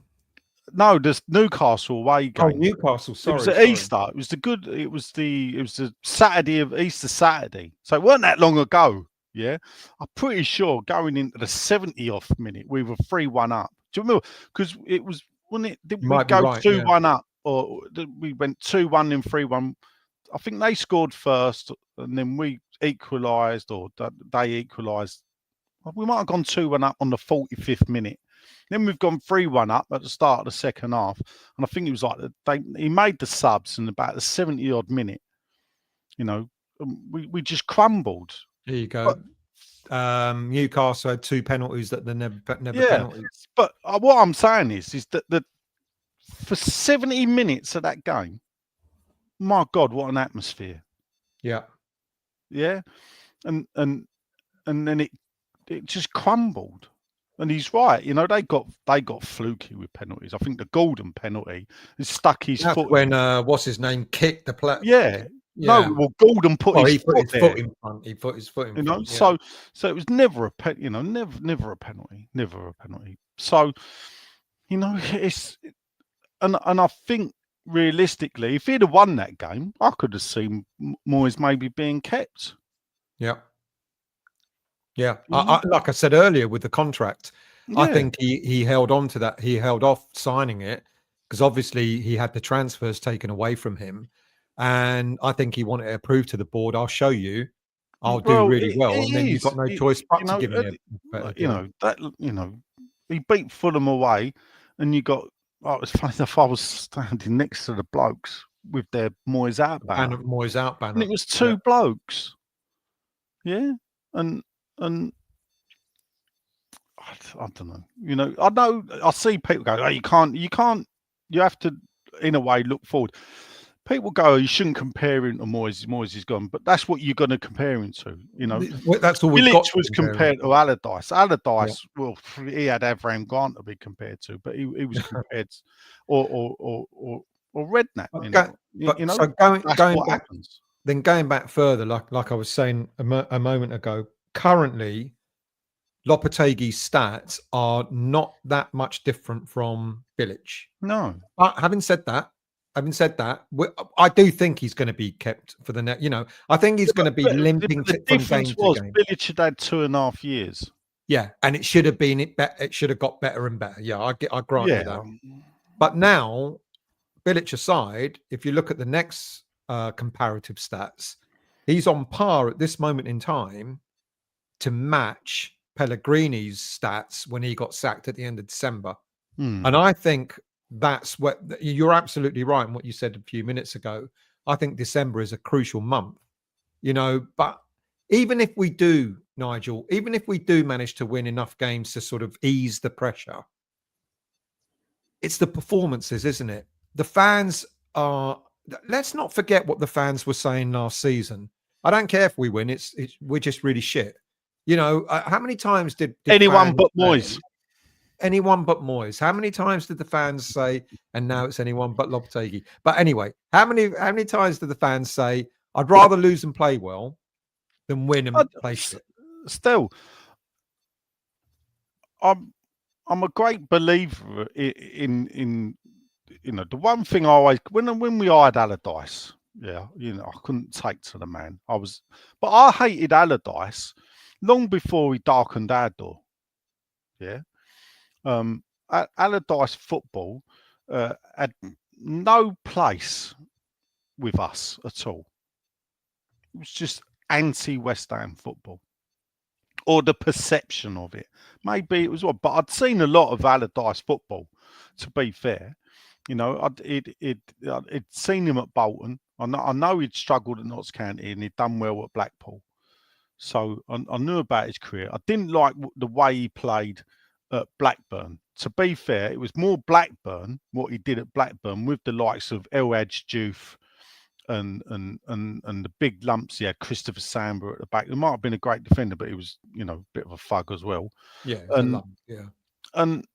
No, this Newcastle away game. Oh, Newcastle, sorry. It was at Easter. It was the Saturday of Easter Saturday. So it wasn't that long ago, yeah? I'm pretty sure going into the 70th minute, we were 3-1 up. Do you remember? Because it was, wasn't it, did we go 2-1 up? Or we went 2-1 and 3-1? I think they scored first and then we equalised, or they equalised. We might have gone 2-1 up on the 45th minute. Then we've gone 3-1 up at the start of the second half. And I think it was like he made the subs in about the 70-odd minute. We just crumbled. There you go. Newcastle had 2 penalties that they're never penalties. But what I'm saying is that for 70 minutes of that game, my God, what an atmosphere. Yeah. Yeah. And then it just crumbled. And he's right. They got fluky with penalties. I think the Gordon penalty has stuck his foot. When what's his name kicked the player. Yeah. No, well, Gordon put his foot in front. He put his foot in front. So it was never a never a penalty. Never a penalty. So, it's and I think realistically, if he'd have won that game, I could have seen Moyes maybe being kept. Yeah. Yeah. Like I said earlier with the contract, I think he held on to that. He held off signing it because obviously he had the transfers taken away from him. And I think he wanted to prove to the board, I'll show you, I'll do really well. And then you've got no choice but to give me a he beat Fulham away and you got, it was funny enough, I was standing next to the blokes with their Moyes out banner. Moyes out banner. And it was 2 blokes. Yeah. And I don't know. I know I see people go, oh, you have to in a way look forward. People go, you shouldn't compare him to Moyes. Moyes is gone, but that's what you're going to compare him to. That's all we've got. was compared to Allardyce. Allardyce, well, he had Avram Grant to be compared to, but he was compared to, or Redknapp. So going back further, like I was saying a moment ago, currently Lopetegui's stats are not that much different from Bilic. No. But having said that, I do think he's going to be kept for the next. I think he's going to be limping the from game to game. Bilic had had 2.5 years. Yeah, and it should have been it should have got better and better. Yeah, I grant you that. But now, Bilic aside, if you look at the next comparative stats, he's on par at this moment in time to match Pellegrini's stats when he got sacked at the end of December. And I think that's what you're absolutely right in what you said a few minutes ago. I think December is a crucial month, but even if we do, Nigel, even if we do manage to win enough games to sort of ease the pressure, it's the performances, isn't it? The fans are, let's not forget what the fans were saying last season. I don't care if we win. We're just really shit. How many times did anyone but Moyes? Anyone but Moyes. How many times did the fans say, and now it's anyone but Lopetegui? But anyway, how many times did the fans say, I'd rather lose and play well than win and play shit? Still, I'm a great believer in the one thing I always, when we hired Allardyce, I couldn't take to the man. But I hated Allardyce long before he darkened our door. Yeah. And Allardyce football had no place with us at all. It was just anti-West Ham football, or the perception of it. Maybe it was what, but I'd seen a lot of Allardyce football. To be fair, you know, I'd seen him at Bolton. I know he'd struggled at Notts County and he'd done well at Blackpool. So I knew about his career. I didn't like the way he played at Blackburn. To be fair, it was more Blackburn, what he did at Blackburn with the likes of El Hadj Diouf and the big lumps he had, Christopher Samba at the back. He might have been a great defender, but he was, you know, a bit of a thug as well. Yeah, it's a lump, yeah. And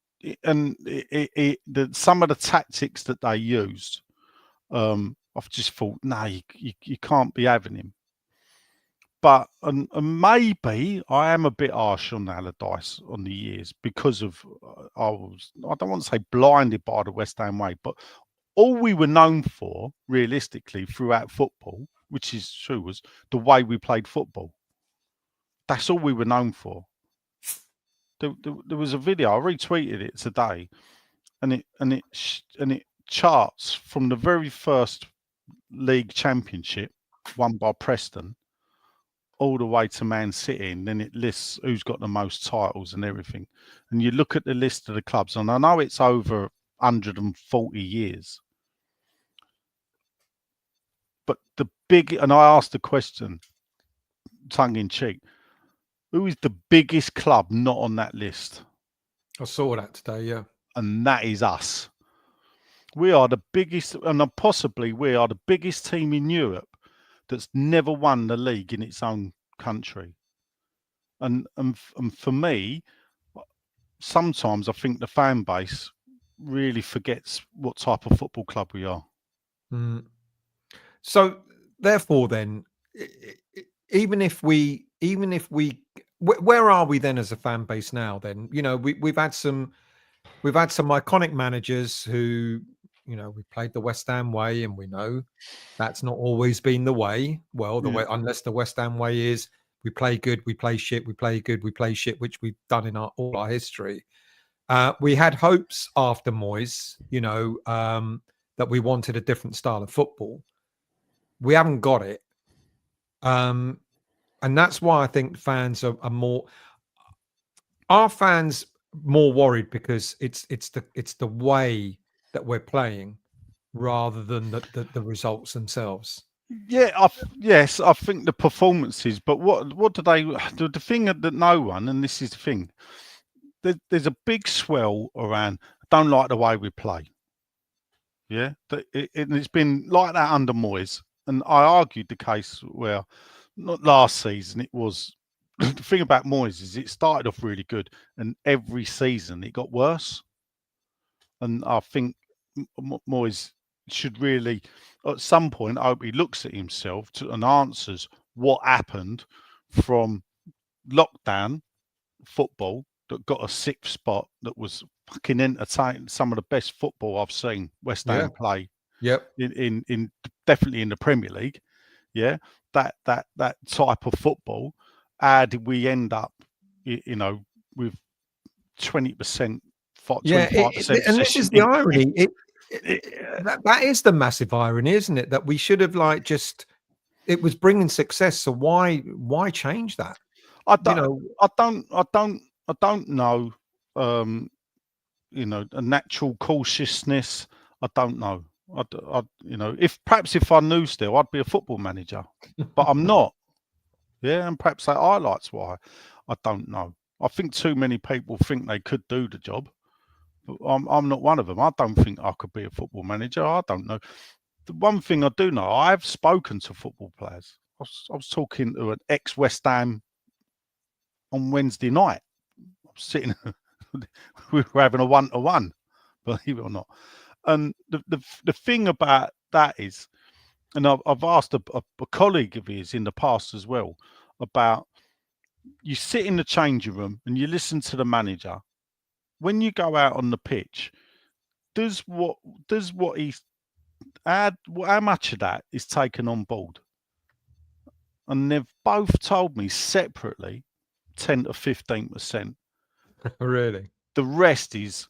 some of the tactics that they used, I've just thought, no, you can't be having him. But and maybe I am a bit harsh on Allardyce on the years because of I don't want to say blinded by the West Ham way, but all we were known for realistically throughout football, which is true, was the way we played football. That's all we were known for. There was a video, I retweeted it today, and it charts from the very first league championship won by Preston all the way to Man City, and then it lists who's got the most titles and everything. And you look at the list of the clubs, and I know it's over 140 years. But and I asked the question, tongue in cheek, who is the biggest club not on that list? I saw that today, yeah. And that is us. We are the biggest, and possibly we are the biggest team in Europe that's never won the league in its own country. And for me, sometimes I think the fan base really forgets what type of football club we are. Mm. So therefore then, even if we where are we then as a fan base now then? You know, we've had some iconic managers who, you know, we played the West Ham way, and we know that's not always been the way. Well, the way, unless the West Ham way is we play good, we play shit, we play good, we play shit, which we've done in all our history. We had hopes after Moyes, you know, that we wanted a different style of football. We haven't got it. And that's why I think fans are more. Are fans more worried because it's the way that we're playing rather than the results themselves? Yeah, yes, I think the performances. But what do they? The thing that no one, and this is the thing, there's a big swell around. Don't like the way we play. Yeah, it's been like that under Moyes, and I argued the case where not last season it was. The thing about Moyes is it started off really good, and every season it got worse. And I think Moyes should really, at some point, I hope he looks at himself and answers what happened from lockdown football that got a sixth spot that was fucking entertaining, some of the best football I've seen West Ham play. Yep. In definitely in the Premier League. Yeah. That type of football. How did we end up, you know, with 20%, 25%? And this is the irony. That is the massive irony, isn't it? That we should have it was bringing success. So why change that? I don't know. You know, a natural cautiousness. I don't know. You know, if I knew still, I'd be a football manager, but I'm not. Yeah, and perhaps that highlights why. I don't know. I think too many people think they could do the job. But I'm not one of them. I don't think I could be a football manager. I don't know. The one thing I do know, I have spoken to football players. I was talking to an ex-West Ham on Wednesday night. I was sitting, we were having a one-to-one, believe it or not. And the thing about that is, and I've asked a colleague of his in the past as well about, you sit in the changing room and you listen to the manager. When you go out on the pitch, how much of that is taken on board? And they've both told me separately 10 to 15%. Really? The rest is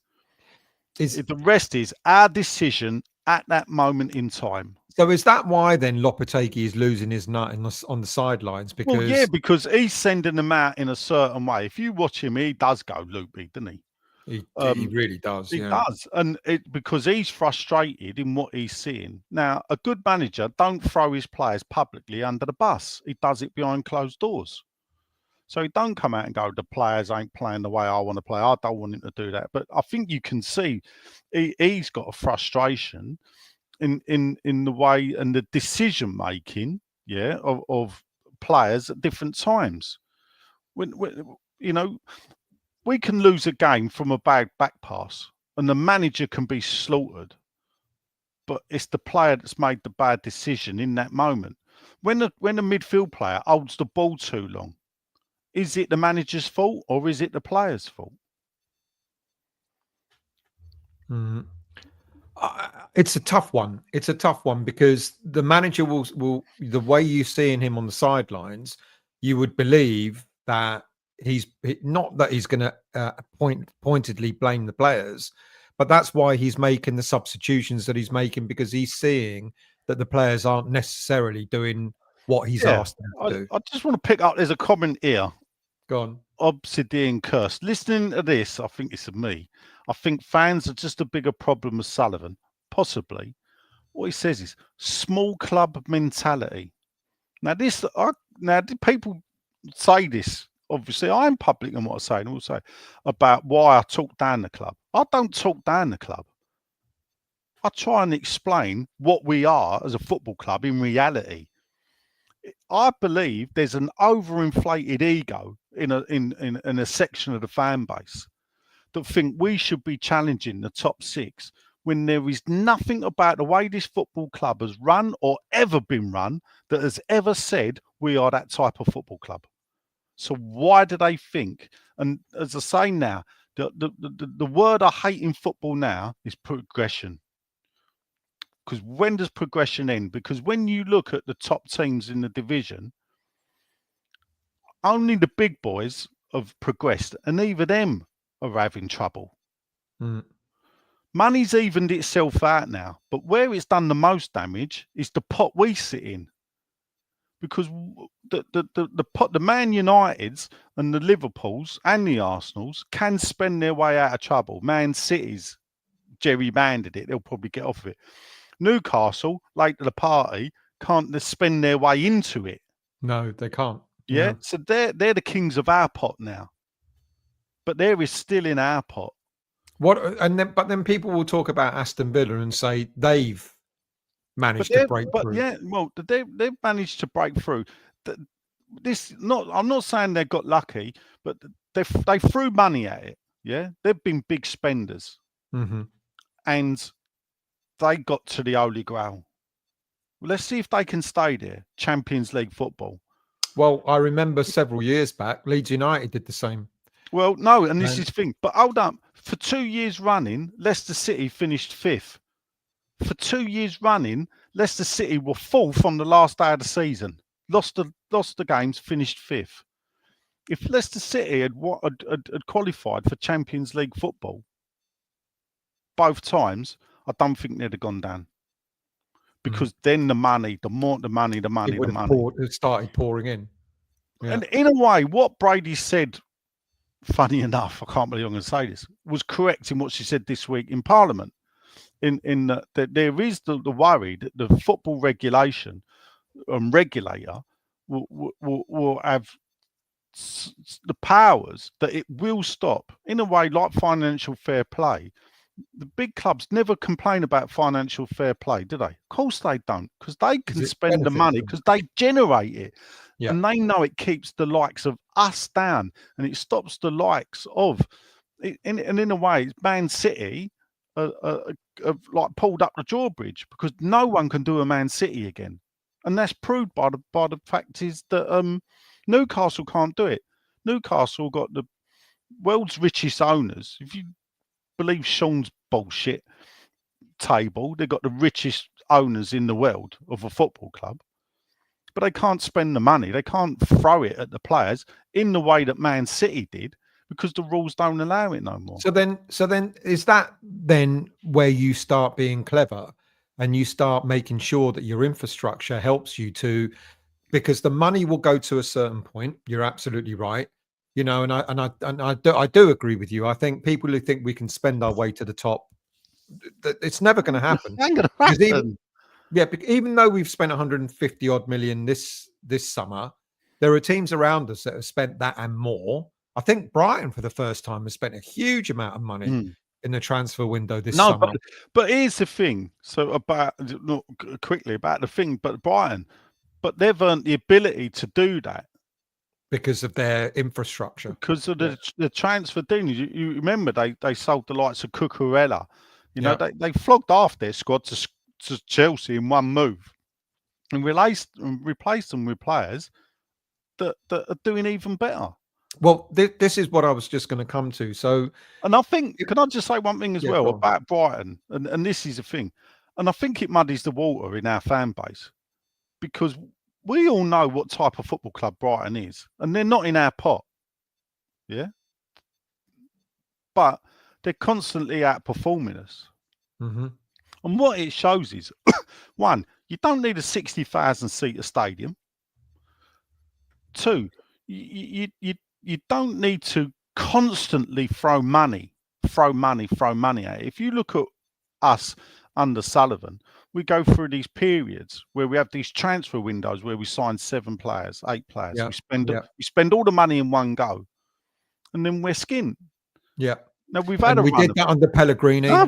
The rest is our decision at that moment in time. So is that why then Lopetegui is losing his nut on the sidelines? Well, yeah, Because because he's sending them out in a certain way. If you watch him, he does go loopy, doesn't he? he really does. He Yeah. does, and because he's frustrated in what he's seeing. Now, a good manager don't throw his players publicly under the bus. He does it behind closed doors. So he don't come out and go, the players ain't playing the way I want to play. I don't want him to do that. But I think you can see he's got a frustration in the way and the decision making, yeah, of players at different times. When you know, we can lose a game from a bad back pass, and the manager can be slaughtered, but it's the player that's made the bad decision in that moment. When the midfield player holds the ball too long, is it the manager's fault or is it the player's fault? It's a tough one. It's a tough one because the manager will the way you seeing him on the sidelines, you would believe that he's not that he's going to pointedly blame the players, but that's why he's making the substitutions that he's making, because he's seeing that the players aren't necessarily doing what he's asked them to do. I just want to pick up. There's a comment here. Go on. Obsidian Curse. Listening to this, I think it's me. I think fans are just a bigger problem with Sullivan. Possibly. What he says is small club mentality. Now, people say this. Obviously, I'm public in what I say, and also about why I talk down the club. I don't talk down the club. I try and explain what we are as a football club in reality. I believe there's an overinflated ego in a section of the fan base that think we should be challenging the top six when there is nothing about the way this football club has run or ever been run that has ever said we are that type of football club. So why do they think? And as I say now, the word I hate in football now is progression. Because when does progression end? Because when you look at the top teams in the division, only the big boys have progressed, and even them are having trouble. Money's evened itself out now, but where it's done the most damage is the pot we sit in. Because the Man Uniteds and the Liverpools and the Arsenals can spend their way out of trouble. Man City's gerrymandered it; they'll probably get off of it. Newcastle, late to the party, can't spend their way into it. No, they can't. Yeah. So they're the kings of our pot now. But there is still in our pot. But then people will talk about Aston Villa and say they've managed to break through. Yeah, well, they've managed to break through. I'm not saying they got lucky, but they threw money at it. Yeah, they've been big spenders, and they got to the Holy Grail. Well, let's see if they can stay there. Champions League football. Well, I remember several years back, Leeds United did the same. Well, no, and this is the thing. But hold up, for 2 years running, Leicester City finished 5th. For 2 years running, Leicester City were 4th on the last day of the season. Lost the games, finished 5th. If Leicester City had qualified for Champions League football both times, I don't think they'd have gone down. Because then the money It started pouring in. Yeah. And in a way, what Brady said, funny enough, I can't believe I'm going to say this, was correct in what she said this week in Parliament. In that there is the worry that the football regulation and regulator will have the powers that it will stop, in a way like financial fair play. The big clubs never complain about financial fair play, do they? Of course they don't, because they can spend the money because they generate it. Yeah. And they know it keeps the likes of us down, and it stops the likes of, and in a way, Man City have like pulled up the drawbridge, because no one can do a Man City again. And that's proved by the fact is that Newcastle can't do it. Newcastle got the world's richest owners. If you believe Sean's bullshit table, they've got the richest owners in the world of a football club, but they can't spend the money. They can't throw it at the players in the way that Man City did, because the rules don't allow it no more. So then is that then where you start being clever and you start making sure that your infrastructure helps you to, because the money will go to a certain point. You're absolutely right. You know, and I do agree with you. I think people who think we can spend our way to the top, it's never going to happen. Ain't gonna Because happen. even though we've spent 150 odd million this summer, there are teams around us that have spent that and more. I think Brighton, for the first time, has spent a huge amount of money in the transfer window this summer. But here's the thing. So about not quickly about the thing, but Brighton, but they've earned the ability to do that because of their infrastructure, because of the transfer deal. You remember they sold the likes of Cucurella. You know, they flogged half their squad to Chelsea in one move, and replaced them with players that are doing even better. Well, this is what I was just going to come to. So, and I think, can I just say one thing as well about Brighton? And this is a thing, and I think it muddies the water in our fan base, because we all know what type of football club Brighton is, and they're not in our pot. Yeah. But they're constantly outperforming us. Mm-hmm. And what it shows is, one, you don't need a 60,000 seater stadium. Two, you don't need to constantly throw money at it. If you look at us under Sullivan, we go through these periods where we have these transfer windows where we sign 7 players, 8 players. We spend all the money in one go, and then we're skinned. Yeah. Now we've had we did that under Pellegrini. No,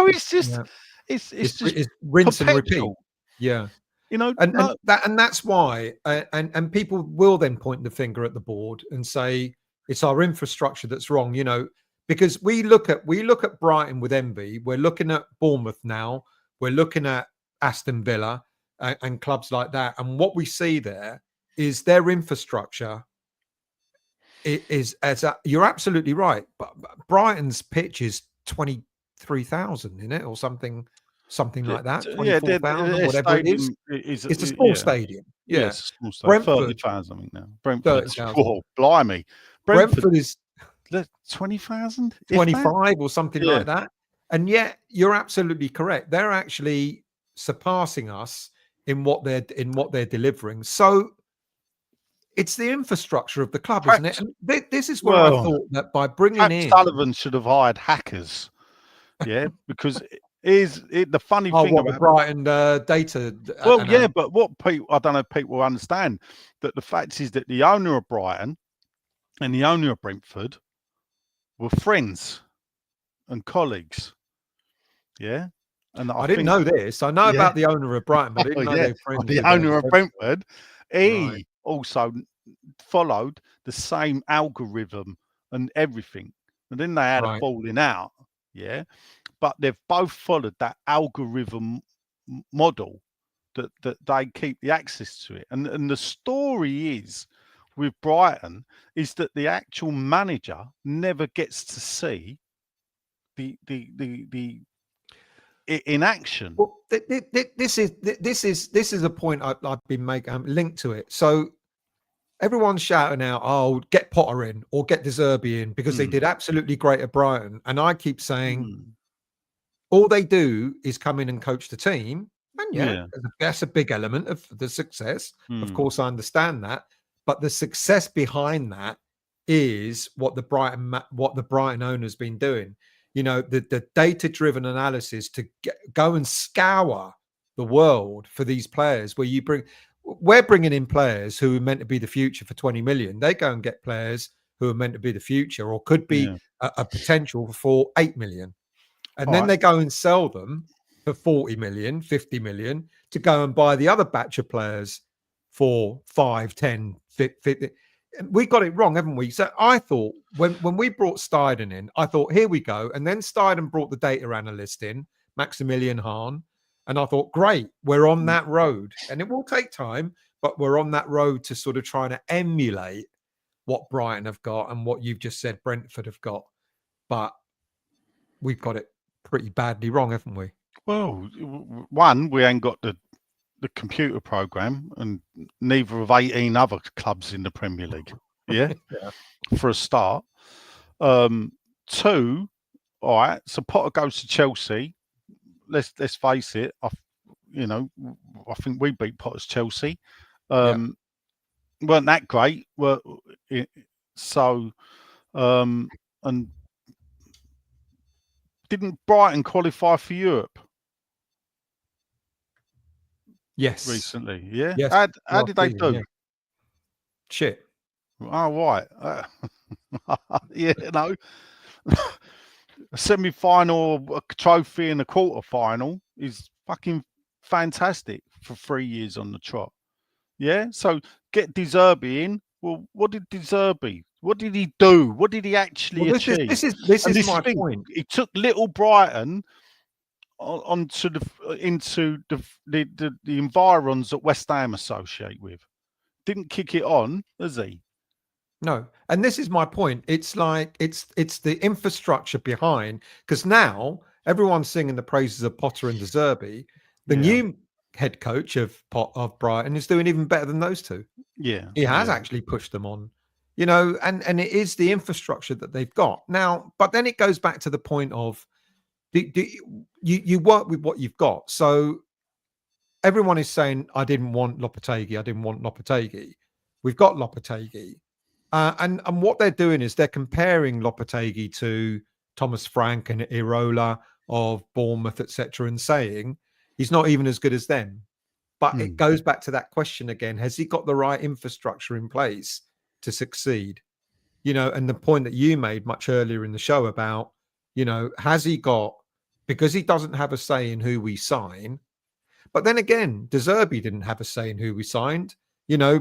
it's just it's just rinse and repeat. Yeah. You know, and that's why, and people will then point the finger at the board and say it's our infrastructure that's wrong. You know, because we look at Brighton with envy. We're looking at Bournemouth now. We're looking at Aston Villa and clubs like that. And what we see there is their infrastructure is you're absolutely right. But Brighton's pitch is 23,000 in it or something like that. 24,000, whatever it is. It's a small stadium. Yeah, it's a small stadium. 30,000, I think now. Brentford, blimey. Brentford is 20,000, 25 or something like that. And yet, you're absolutely correct. They're actually surpassing us in what they're delivering. So it's the infrastructure of the club, isn't it? And this is where I thought that by bringing in Sullivan should have hired hackers. Yeah, because the funny thing about the Brighton data. Well, but what people, I don't know if people understand that the fact is that the owner of Brighton and the owner of Brentford were friends and colleagues. Yeah. And I didn't know this. I know about the owner of Brighton, but I didn't know they were friends. The owner of Brentford, he also followed the same algorithm and everything. And then they had a falling out. Yeah. But they've both followed that algorithm model that they keep the access to it. And the story is with Brighton is that the actual manager never gets to see the in action. Well, this is a point I've been making linked to it. So everyone's shouting out, "Oh, get Potter in or get De Zerbi in," because they did absolutely great at Brighton. And I keep saying, all they do is come in and coach the team. And that's a big element of the success. Of course, I understand that. But the success behind that is what the Brighton owner's been doing. You know, the data-driven analysis to go and scour the world for these players, where we're bringing in players who are meant to be the future for 20 million. They go and get players who are meant to be the future or could be a potential for 8 million. And then they go and sell them for 40 million, 50 million to go and buy the other batch of players for 5, 10, 50. We got it wrong, haven't we? So I thought when we brought Steidten in, I thought, here we go. And then Steidten brought the data analyst in, Maximilian Hahn. And I thought, great, we're on that road. And it will take time, but we're on that road to sort of trying to emulate what Brighton have got and what you've just said Brentford have got. But we've got it pretty badly wrong, haven't we? Well, one, we ain't got the computer program, and neither of 18 other clubs in the Premier League. Yeah, for a start. 2, all right. So Potter goes to Chelsea. Let's face it. I think we beat Potter's Chelsea. Weren't that great? So, and didn't Brighton qualify for Europe? Yes. Recently, yeah. Yes. How did they do? Yeah. Shit. Oh, right. Yeah, a semi-final, a trophy, and a quarter-final is fucking fantastic for 3 years on the trot. Yeah. So get De Zerbi in. Well, what did De Zerbi? What did he do? What did he actually achieve? This And is my point. He took little Brighton onto into the environs that West Ham associate with. Didn't kick it on, has he? No, and this is my point. It's like it's the infrastructure behind, because now everyone's singing the praises of Potter and De Zerbi. The new head coach of Brighton is doing even better than those two. Yeah, he has actually pushed them on, and it is the infrastructure that they've got now. But then it goes back to the point of you work with what you've got. So everyone is saying, I didn't want Lopetegui. We've got Lopetegui. And what they're doing is they're comparing Lopetegui to Thomas Frank and Irola of Bournemouth, etc., and saying he's not even as good as them. But it goes back to that question again: has he got the right infrastructure in place to succeed? And the point that you made much earlier in the show about, has he got? Because he doesn't have a say in who we sign. But then again, De Zerbi didn't have a say in who we signed. I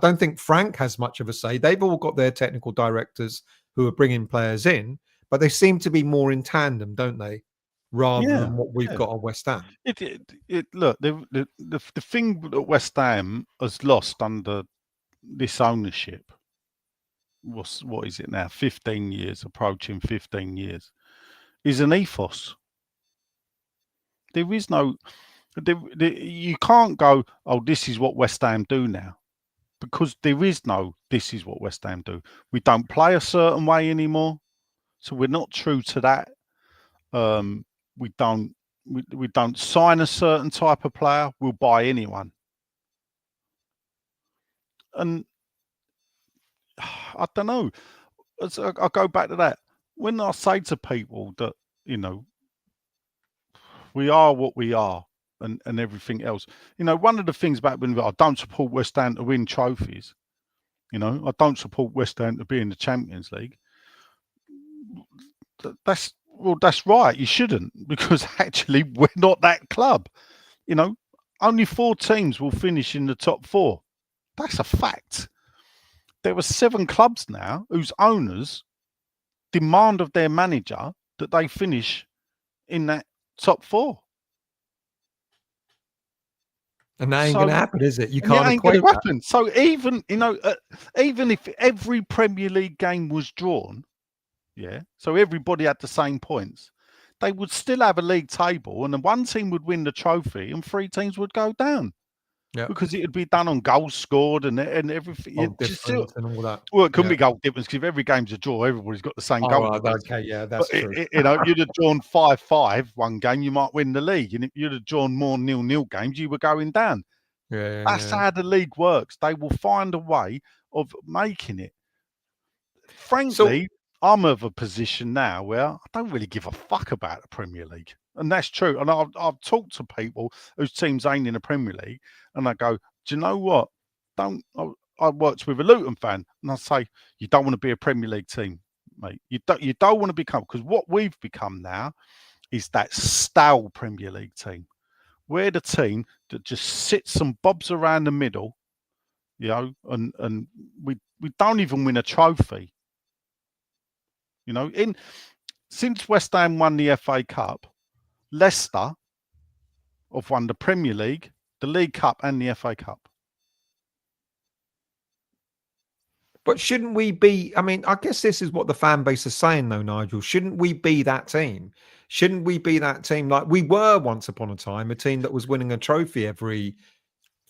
don't think Frank has much of a say. They've all got their technical directors who are bringing players in, but they seem to be more in tandem, don't they? Rather than what we've got at West Ham. Look, the thing that West Ham has lost under this ownership was, what is it now? 15 years, approaching 15 years, is an ethos. There is no. You can't go, oh, this is what West Ham do now, because there is no, this is what West Ham do. We don't play a certain way anymore, so we're not true to that. We don't sign a certain type of player. We'll buy anyone, and I don't know. I go back to that when I say to people that we are what we are. And everything else. One of the things about when I don't support West Ham to win trophies, I don't support West Ham to be in the Champions League. That's right. You shouldn't, because actually we're not that club. Only 4 teams will finish in the top 4. That's a fact. There are 7 clubs now whose owners demand of their manager that they finish in that top 4. And that ain't going to happen, is it? You can't equate that. So even if every Premier League game was drawn, so everybody had the same points, they would still have a league table, and then one team would win the trophy and 3 teams would go down. Yeah, because it would be done on goals scored and everything. Goal difference and all that. Well, it couldn't be goal difference, because if every game's a draw, everybody's got the same goal. Okay, yeah, that's true. You'd have drawn 5-5 one game, you might win the league, and if you'd have drawn more 0-0 games, you were going down. That's how the league works. They will find a way of making it. Frankly, I'm of a position now where I don't really give a fuck about the Premier League. And that's true. And I've talked to people whose teams ain't in the Premier League, and I go, do you know what? I worked with a Luton fan, and I say, you don't want to be a Premier League team, mate. You don't want to become, because what we've become now is that stale Premier League team. We're the team that just sits and bobs around the middle, and we don't even win a trophy. Since West Ham won the FA Cup, Leicester have won the Premier League, the League Cup, and the FA Cup. But shouldn't we be? I mean, I guess this is what the fan base is saying, though, Nigel. Shouldn't we be that team? Shouldn't we be that team like we were once upon a time, a team that was winning a trophy every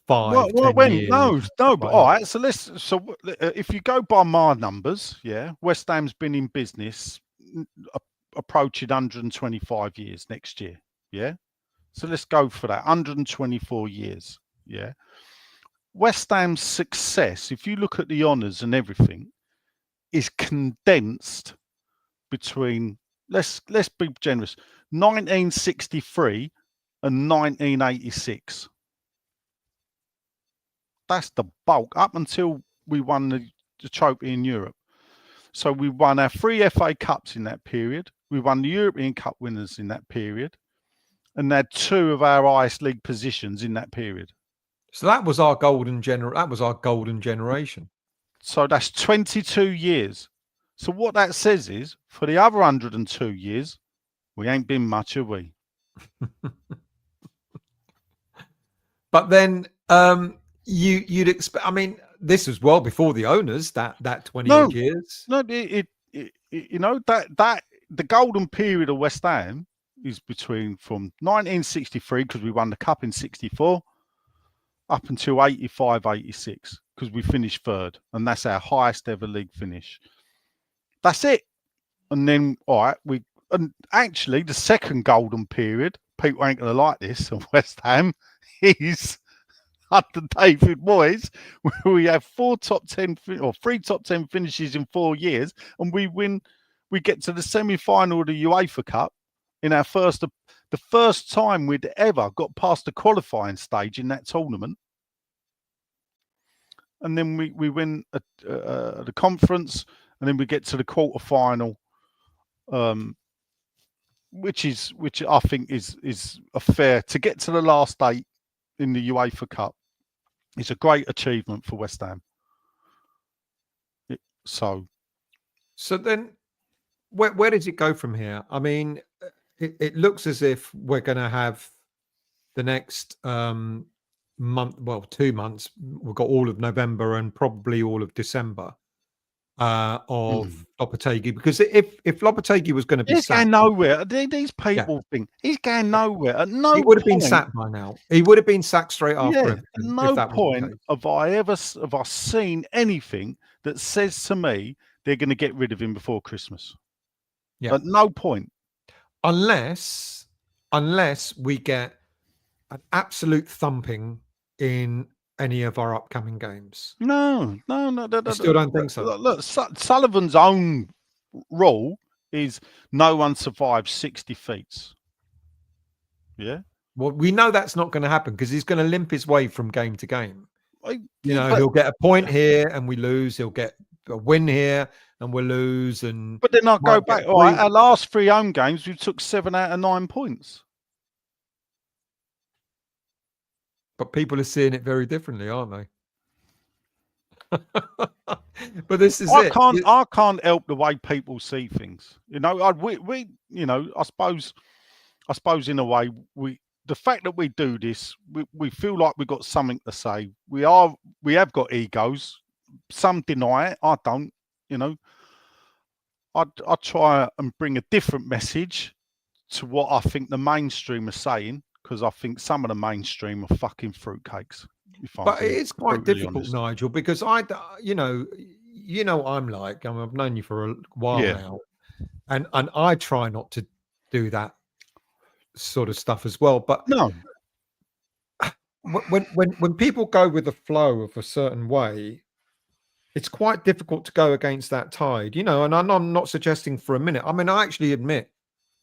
5, Well, 10 years. no. Like But all that. right. So if you go by my numbers, yeah, West Ham's been in business approaching 125 years next year. Yeah. So let's go for that. 124 years. Yeah. West Ham's success, if you look at the honours and everything, is condensed between let's be generous, 1963 and 1986. That's the bulk up until we won the trophy in Europe. So we won our 3 FA Cups in that period. We won the European Cup winners in that period, and had 2 of our highest league positions in that period. So that was our golden generation. So that's 22 years. So what that says is, for the other 102 years, we ain't been much, have we? But then you'd expect. I mean, this was well before the owners. That 20 odd years. No, you know that the golden period of West Ham is from 1963, because we won the cup in 64, up until 85, 86, because we finished 3rd, and that's our highest ever league finish. That's it. And then, all right, and actually the second golden period, people ain't gonna like this, of West Ham, is under David Moyes, where we have 3 top 10 finishes in 4 years, and we get to the semi-final of the UEFA Cup in the first time we'd ever got past the qualifying stage in that tournament. And then we win the conference, and then we get to the quarter-final, which I think is a fair to get to the last 8 in the UEFA Cup. It's a great achievement for West Ham. So then, where does it go from here? I mean, it looks as if we're going to have the next month, 2 months. We've got all of November and probably all of December of Lopetegui, because if Lopetegui was going to be he's sacked, going nowhere. These people think he's going nowhere. At no he would have point, been sacked by now. He would have been sacked straight after. At Everton, no if that point was the case. have I seen anything that says to me they're going to get rid of him before Christmas. Yeah. At no point. Unless we get an absolute thumping in any of our upcoming games. No. I still don't think so. Look, Sullivan's own rule is no one survives 60 feet. Yeah. Well, we know that's not going to happen, because he's going to limp his way from game to game. Yeah, he'll get a point here and we lose. He'll get a win here and we'll lose. But then I'll go back. All right, our last 3 home games, we took 7 out of 9 points. But people are seeing it very differently, aren't they? But this is it. I can't help the way people see things. You know, I suppose in a way the fact that we do this, we feel like we've got something to say. We have got egos. Some deny it. I don't. You know, I try and bring a different message to what I think the mainstream are saying, because I think some of the mainstream are fucking fruitcakes. But it's quite difficult, honest. Nigel, because I'm like, I've known you for a while now, and I try not to do that sort of stuff as well. But no, when people go with the flow of a certain way, it's quite difficult to go against that tide, and I'm not suggesting for a minute. I mean, I actually admit,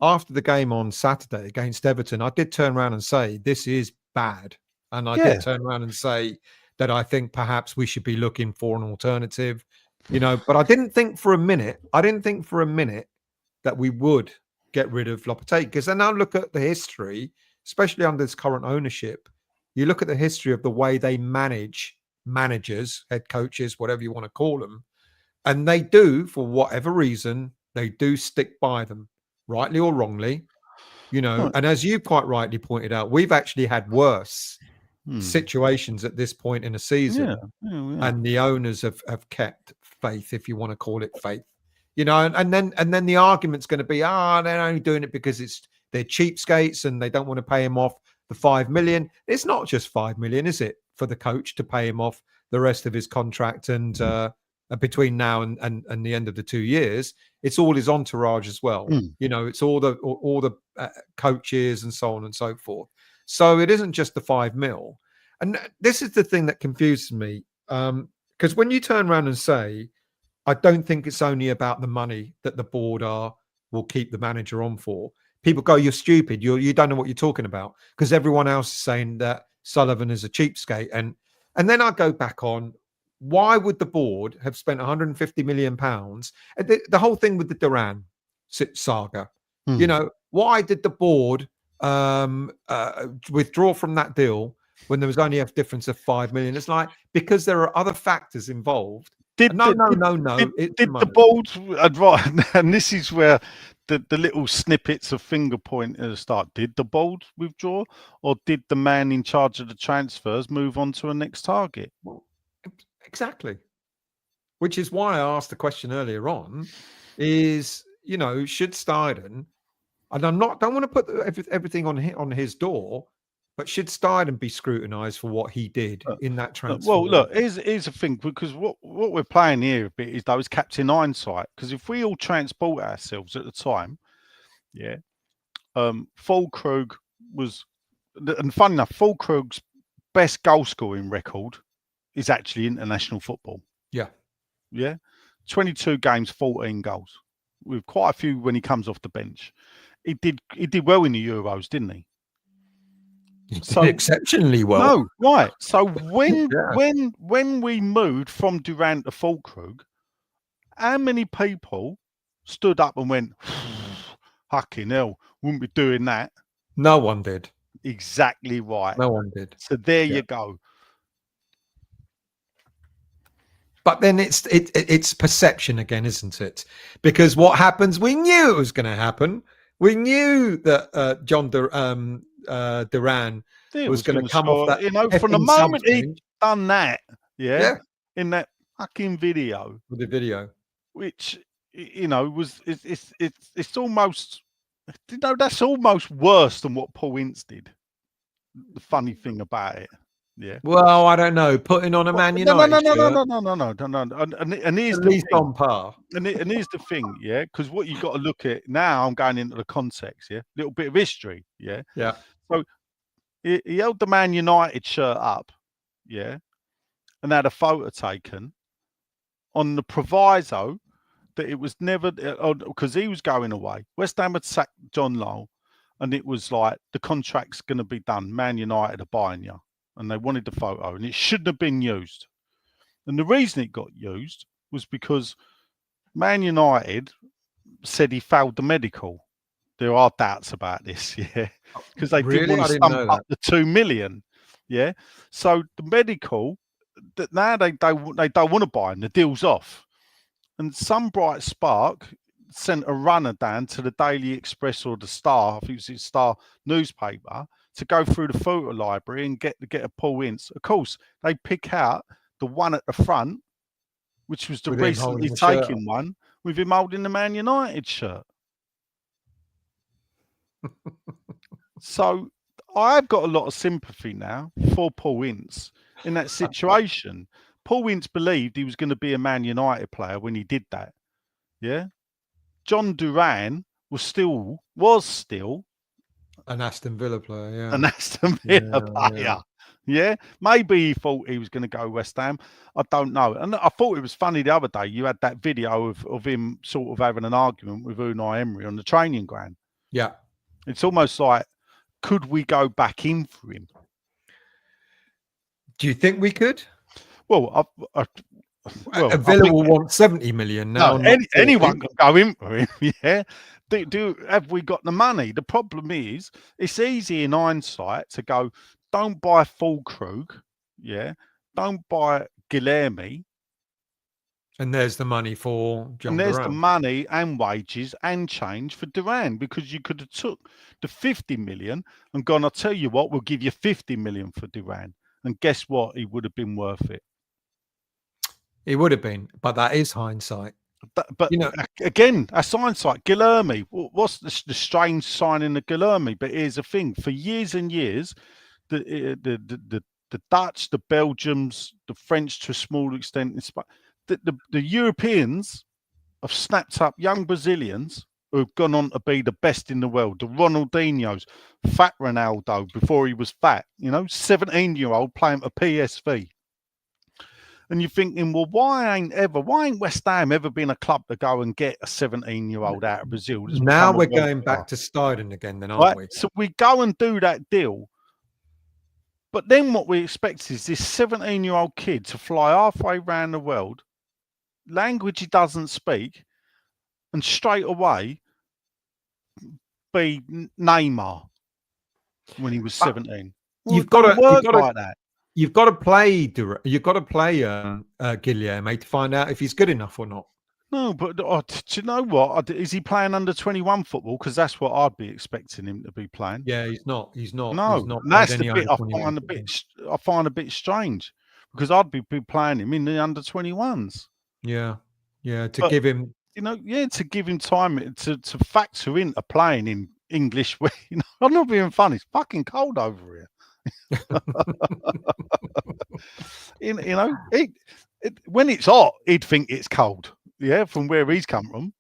after the game on Saturday against Everton, I did turn around and say, this is bad. And I did turn around and say that I think perhaps we should be looking for an alternative, but I didn't think for a minute that we would get rid of Lopetegui, because then I look at the history, especially under this current ownership. You look at the history of the way they manage managers, head coaches, whatever you want to call them, and they do, for whatever reason, they do stick by them, rightly or wrongly, and as you quite rightly pointed out, we've actually had worse situations at this point in a season, and the owners have kept faith, if you want to call it faith, and then the argument's going to be, they're only doing it because they're cheapskates and they don't want to pay him off the 5 million. It's not just 5 million, is it? for the coach to pay him off the rest of his contract, and between now and the end of the 2 years, it's all his entourage as well. You know, it's all the coaches and so on and so forth. So it isn't just the 5 mil. And this is the thing that confuses me, because when you turn around and say, I don't think it's only about the money that the board will keep the manager on for. People go, you're stupid. You don't know what you're talking about, because everyone else is saying that Sullivan is a cheapskate. And then I go back on, why would the board have spent 150 million pounds? The whole thing with the Duran saga, you know, why did the board withdraw from that deal when there was only a difference of 5 million? It's like, because there are other factors involved. Did the board advise? And this is where the little snippets of finger pointers start. Did the board withdraw, or did the man in charge of the transfers move on to a next target? Well, exactly. Which is why I asked the question earlier on: is, you know, should Steidten, and don't want to put everything on his door, but should Steidten be scrutinised for what he did in that transfer? Well, look, here's the thing, because what we're playing here a bit is those captain hindsight. Because if we all transport ourselves at the time, yeah, Fulkrug was, and fun enough, Fulkrug's best goal scoring record is actually international football. Yeah, 22 games, 14 goals, with quite a few when he comes off the bench. He did well in the Euros, didn't he? So exceptionally well. No, right. So when we moved from Duran to Fulkrug, how many people stood up and went, "Fucking hell, wouldn't be doing that"? No one did. Exactly right. No one did. So there you go. But then it's perception again, isn't it? Because what happens? We knew it was going to happen. We knew that John Duran was going to come off that. You know, from the moment he'd done that, in that fucking video, with the video, which, you know, it's almost, you know, that's almost worse than what Paul Ince did. The funny thing about it. Yeah. Well, I don't know. Putting on a Man United no. And here's at least on par. And here's the thing, yeah, because what you got to look at now, I'm going into the context, yeah, little bit of history, yeah. So he held the Man United shirt up, yeah, and had a photo taken on the proviso that it was never, because he was going away. West Ham had sacked John Lowell, and it was like, the contract's going to be done. Man United are buying you. And they wanted the photo, and it shouldn't have been used. And the reason it got used was because Man United said he failed the medical. There are doubts about this, yeah, because they didn't want to stump up the 2 million, yeah. So the medical, that now they don't want to buy him. The deal's off, and some bright spark sent a runner down to the Daily Express or the Star, I think it was the Star newspaper, to go through the photo library and get a Paul Ince. Of course, they pick out the one at the front, which was the recently taken one, with him holding the Man United shirt. So I've got a lot of sympathy now for Paul Ince in that situation. Paul Ince believed he was going to be a Man United player when he did that. Yeah. John Duran was still an Aston Villa player, yeah. An Aston Villa player. Yeah. Maybe he thought he was going to go West Ham. I don't know. And I thought it was funny the other day. You had that video of him sort of having an argument with Unai Emery on the training ground. Yeah. It's almost like, could we go back in for him? Do you think we could? Well, Villa will want 70 million now. No, anyone can go in for him, yeah. Have we got the money? The problem is, it's easy in hindsight to go, don't buy Fulkrug, yeah, don't buy Guilherme. And there's the money for John And there's Duran. the money and wages and change for Duran, because you could have took the 50 million and gone, I'll tell you what, we'll give you 50 million for Duran. And guess what? He would have been worth it. He would have been, but that is hindsight. But you know, again, that's hindsight. Guilherme, what's the strange signing of Guilherme? But here's the thing: for years and years, the the Dutch, the Belgians, the French to a small extent. The Europeans have snapped up young Brazilians who have gone on to be the best in the world. The Ronaldinhos, fat Ronaldo before he was fat, 17-year-old playing for PSV. And you're thinking, well, why ain't West Ham ever been a club to go and get a 17-year-old out of Brazil? Now we're going back to Steidten again, then, aren't we? So we go and do that deal. But then what we expect is this 17-year-old kid to fly halfway around the world, language he doesn't speak, and straight away be Neymar when he was 17. Well, you've got to play Guilherme to find out if he's good enough or not. No, but do you know what? Is he playing under 21 football? Because that's what I'd be expecting him to be playing. Yeah, he's not. No, he's not that's the bit I find a bit strange, because I'd be playing him in the under 21s. Yeah, to give him time to factor into playing in English. I'm not being funny. It's fucking cold over here. When it's hot, he'd think it's cold. Yeah, from where he's come from.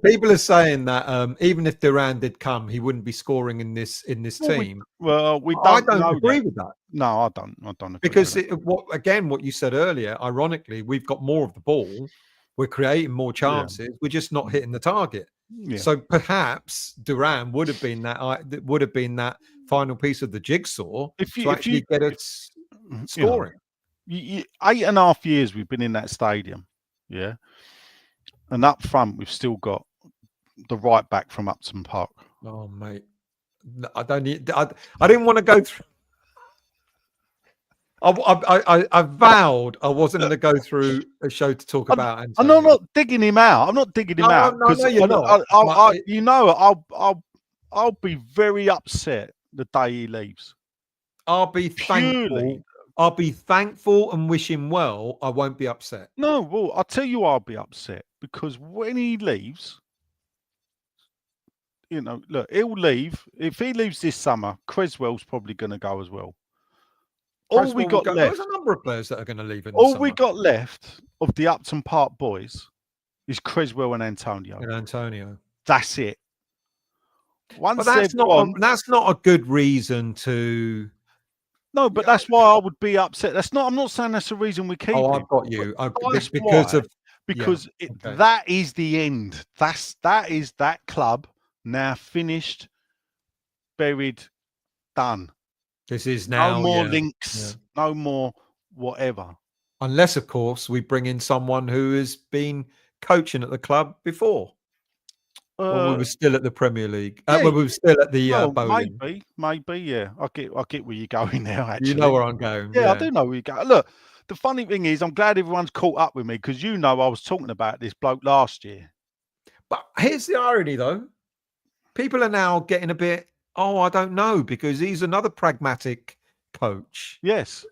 People are saying that even if Duran did come, he wouldn't be scoring in this team. I don't agree with that. No, I don't agree because what you said earlier, ironically, we've got more of the ball, we're creating more chances, we're just not hitting the target. Yeah. So perhaps Duran would have been that final piece of the jigsaw to actually get us scoring. 8.5 years we've been in that stadium, yeah, and up front we've still got the right back from Upton Park. Oh mate, I didn't want to go through. I vowed I wasn't going to go through a show to talk about Antonio. I'm not digging him out. I'm not digging him out because I'll be very upset the day he leaves. I'll be thankful. I'll be thankful and wish him well. I won't be upset. No, well, I'll tell you I'll be upset, because when he leaves, look, he'll leave. If he leaves this summer, Creswell's probably going to go as well. All we got left. There's a number of players that are going to leave in the all summer. We got left of the Upton Park boys is Creswell and Antonio. That's it. But that's not a good reason to. No, but that's why I would be upset. I'm not saying that's the reason we keep. I've got you. That is the end. That is that club now finished, buried, done. This is now no more links, no more whatever. Unless, of course, we bring in someone who has been coaching at the club before. When we were still at the Premier League. When we were still at the bowling. Maybe, yeah. I get where you're going now, actually. You know where I'm going. Yeah, I do know where you're going. Look, the funny thing is, I'm glad everyone's caught up with me, because I was talking about this bloke last year. But here's the irony, though. People are now getting a bit, I don't know, because he's another pragmatic coach. Yes.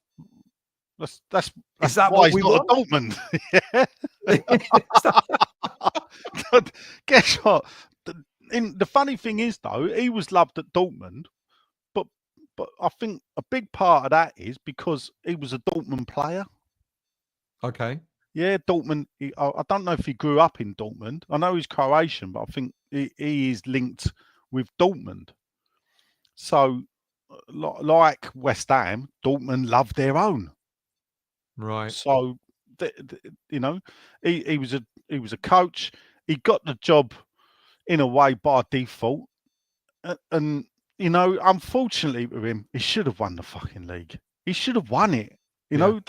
That's is that why what we want? Dortmund? But guess what? The funny thing is, though, he was loved at Dortmund, but I think a big part of that is because he was a Dortmund player. Okay. Yeah, Dortmund. I don't know if he grew up in Dortmund. I know he's Croatian, but I think he is linked with Dortmund. So, like West Ham, Dortmund love their own. Right. So, he was a coach. He got the job in a way by default, and unfortunately for him, he should have won the fucking league. He should have won it. I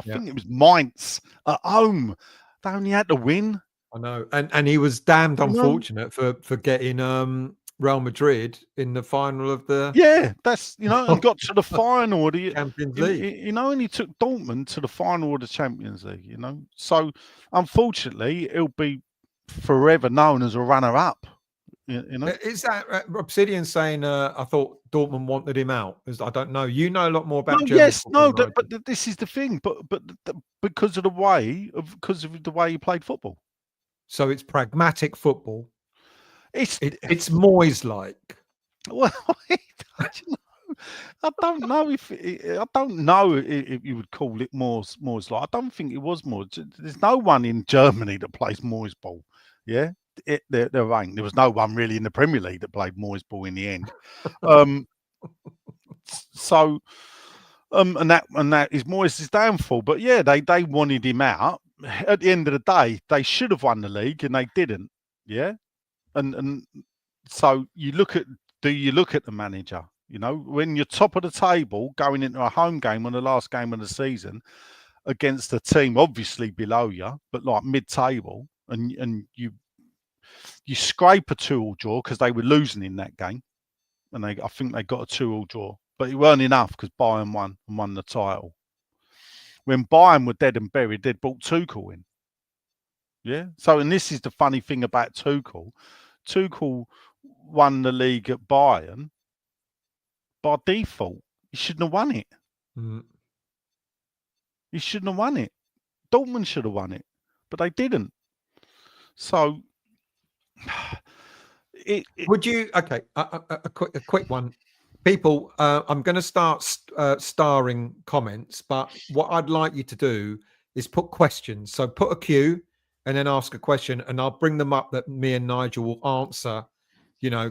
think it was Mainz at home. They only had to win. I know, and he was damned unfortunate for getting Real Madrid in the final of the and got to the final of the Champions League. And he took Dortmund to the final of the Champions League. So unfortunately, he'll be forever known as a runner-up. Is that Obsidian saying? I thought Dortmund wanted him out. I don't know. You know a lot more about. But this is the thing. But because of the way he played football. So it's pragmatic football. It's Moyes like. Well, don't know if I don't know if you would call it Moore's like. I don't think it was Moore. There's no one in Germany that plays Moore's ball. Yeah, there ain't. There was no one really in the Premier League that played Moore's ball in the end. So, and that is Moyes' downfall. But yeah, they wanted him out. At the end of the day, they should have won the league and they didn't. Yeah, and so you look at the manager? You know, when you're top of the table going into a home game on the last game of the season against a team obviously below you, but like mid-table, and you scrape a 2-2 draw because they were losing in that game, and I think they got a 2-2 draw, but it weren't enough because Bayern won the title. When Bayern were dead and buried, they'd brought Tuchel in. Yeah. So, and this is the funny thing about Tuchel. Tuchel won the league at Bayern by default. He shouldn't have won it. He shouldn't have won it. Dortmund should have won it, but they didn't. So, would you? Okay, a quick one. People, I'm going to start starring comments, but what I'd like you to do is put questions. So put a queue and then ask a question, and I'll bring them up that me and Nigel will answer,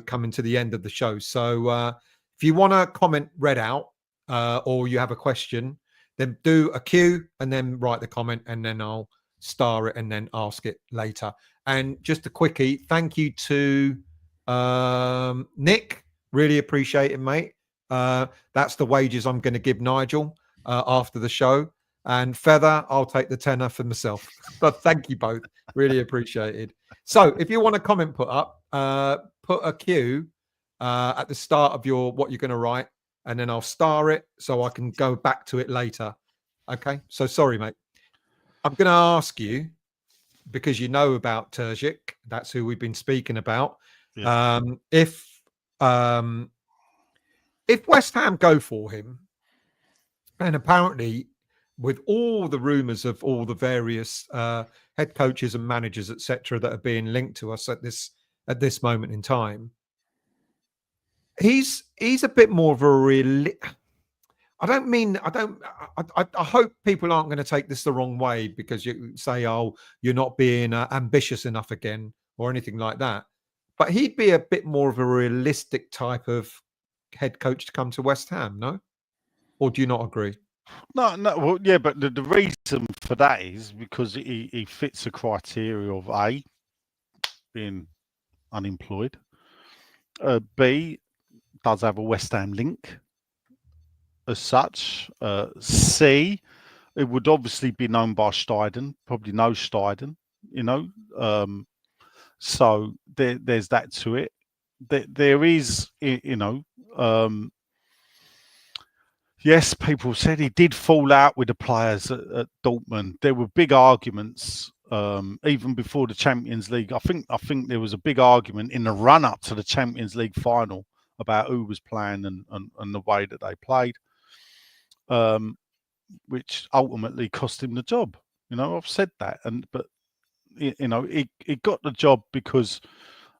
coming to the end of the show. So if you want a comment read out or you have a question, then do a queue and then write the comment, and then I'll star it and then ask it later. And just a quickie, thank you to Nick. Really appreciate it, mate. That's the wages I'm going to give Nigel after the show. And Feather, I'll take the tenner for myself. But thank you both. Really appreciated. So if you want a comment put up, put a Q at the start of what you're going to write, and then I'll star it so I can go back to it later. Okay? So sorry, mate. I'm going to ask you, because you know about Terzic, that's who we've been speaking about. Yeah. If West Ham go for him, and apparently with all the rumours of all the various head coaches and managers, etc., that are being linked to us at this moment in time, he's a bit more of a real. I hope people aren't going to take this the wrong way because you say, "Oh, you're not being ambitious enough again," or anything like that. But he'd be a bit more of a realistic type of head coach to come to West Ham, no? Or do you not agree? No. Well, yeah, but the reason for that is because he fits the criteria of A, being unemployed, B, does have a West Ham link as such, C, it would obviously be known by Steidten, probably knows Steidten, so there's that to it. There is, yes, people said he did fall out with the players at Dortmund. There were big arguments even before the Champions League. I think there was a big argument in the run-up to the Champions League final about who was playing and the way that they played, which ultimately cost him the job. I've said that, but he got the job because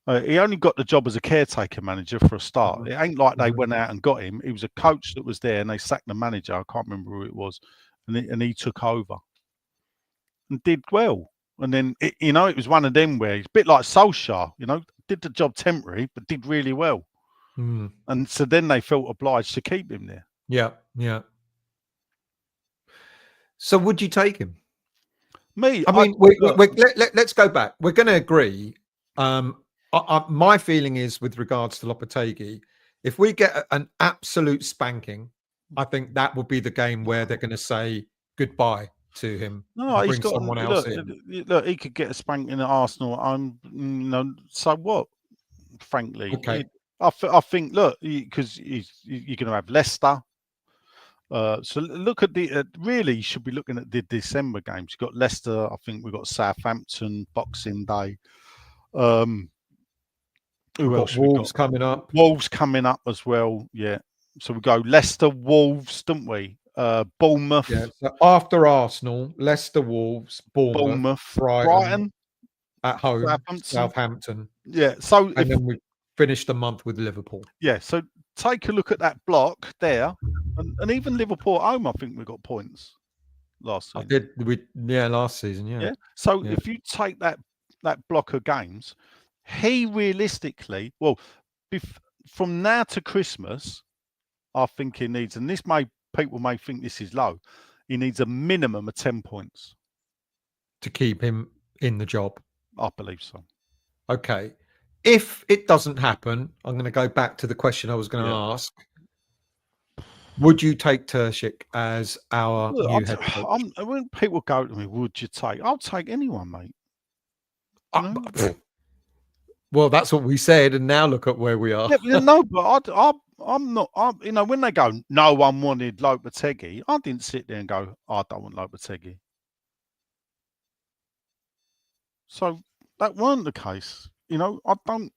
he only got the job as a caretaker manager for a start. It ain't like they went out and got him. He was a coach that was there, and they sacked the manager. I can't remember who it was, and he took over and did well. And then it was one of them where he's a bit like Solskjaer. Did the job temporary, but did really well. And so then they felt obliged to keep him there. Yeah. So would you take him? Me? I mean, let's go back. We're going to agree. My feeling is with regards to Lopetegui, if we get an absolute spanking, I think that will be the game where they're going to say goodbye to him. No, he's got someone else in. Look, he could get a spanking at Arsenal. So what? Frankly, okay. I think, look, because you're going to have Leicester. So look at really, you should be looking at the December games. You've got Leicester. I think we've got Southampton, Boxing Day. Who else? Wolves coming up. Wolves coming up as well. Yeah. So we go Leicester, Wolves, don't we? Bournemouth. Yeah. So after Arsenal, Leicester, Wolves, Bournemouth, Brighton at home, Southampton. Yeah. So then we finished the month with Liverpool. Yeah. So take a look at that block there, and even Liverpool at home, I think we got points last season. Last season, Yeah. So Yeah. if you take that block of games, he realistically, well, from now to Christmas, I think he needs, and people may think this is low, he needs a minimum of 10 points to keep him in the job. I believe so. Okay. If it doesn't happen, I'm going to go back to the question I was going to ask. Would you take Terzic as our new head coach? When people go to me, would you take? I'll take anyone, mate. You know? Well, that's what we said, and now look at where we are. Yeah, no, but I'm not. You know, when they go, no one wanted Lopetegui, I didn't sit there and go, I don't want Lopetegui. So that weren't the case. You know, I don't.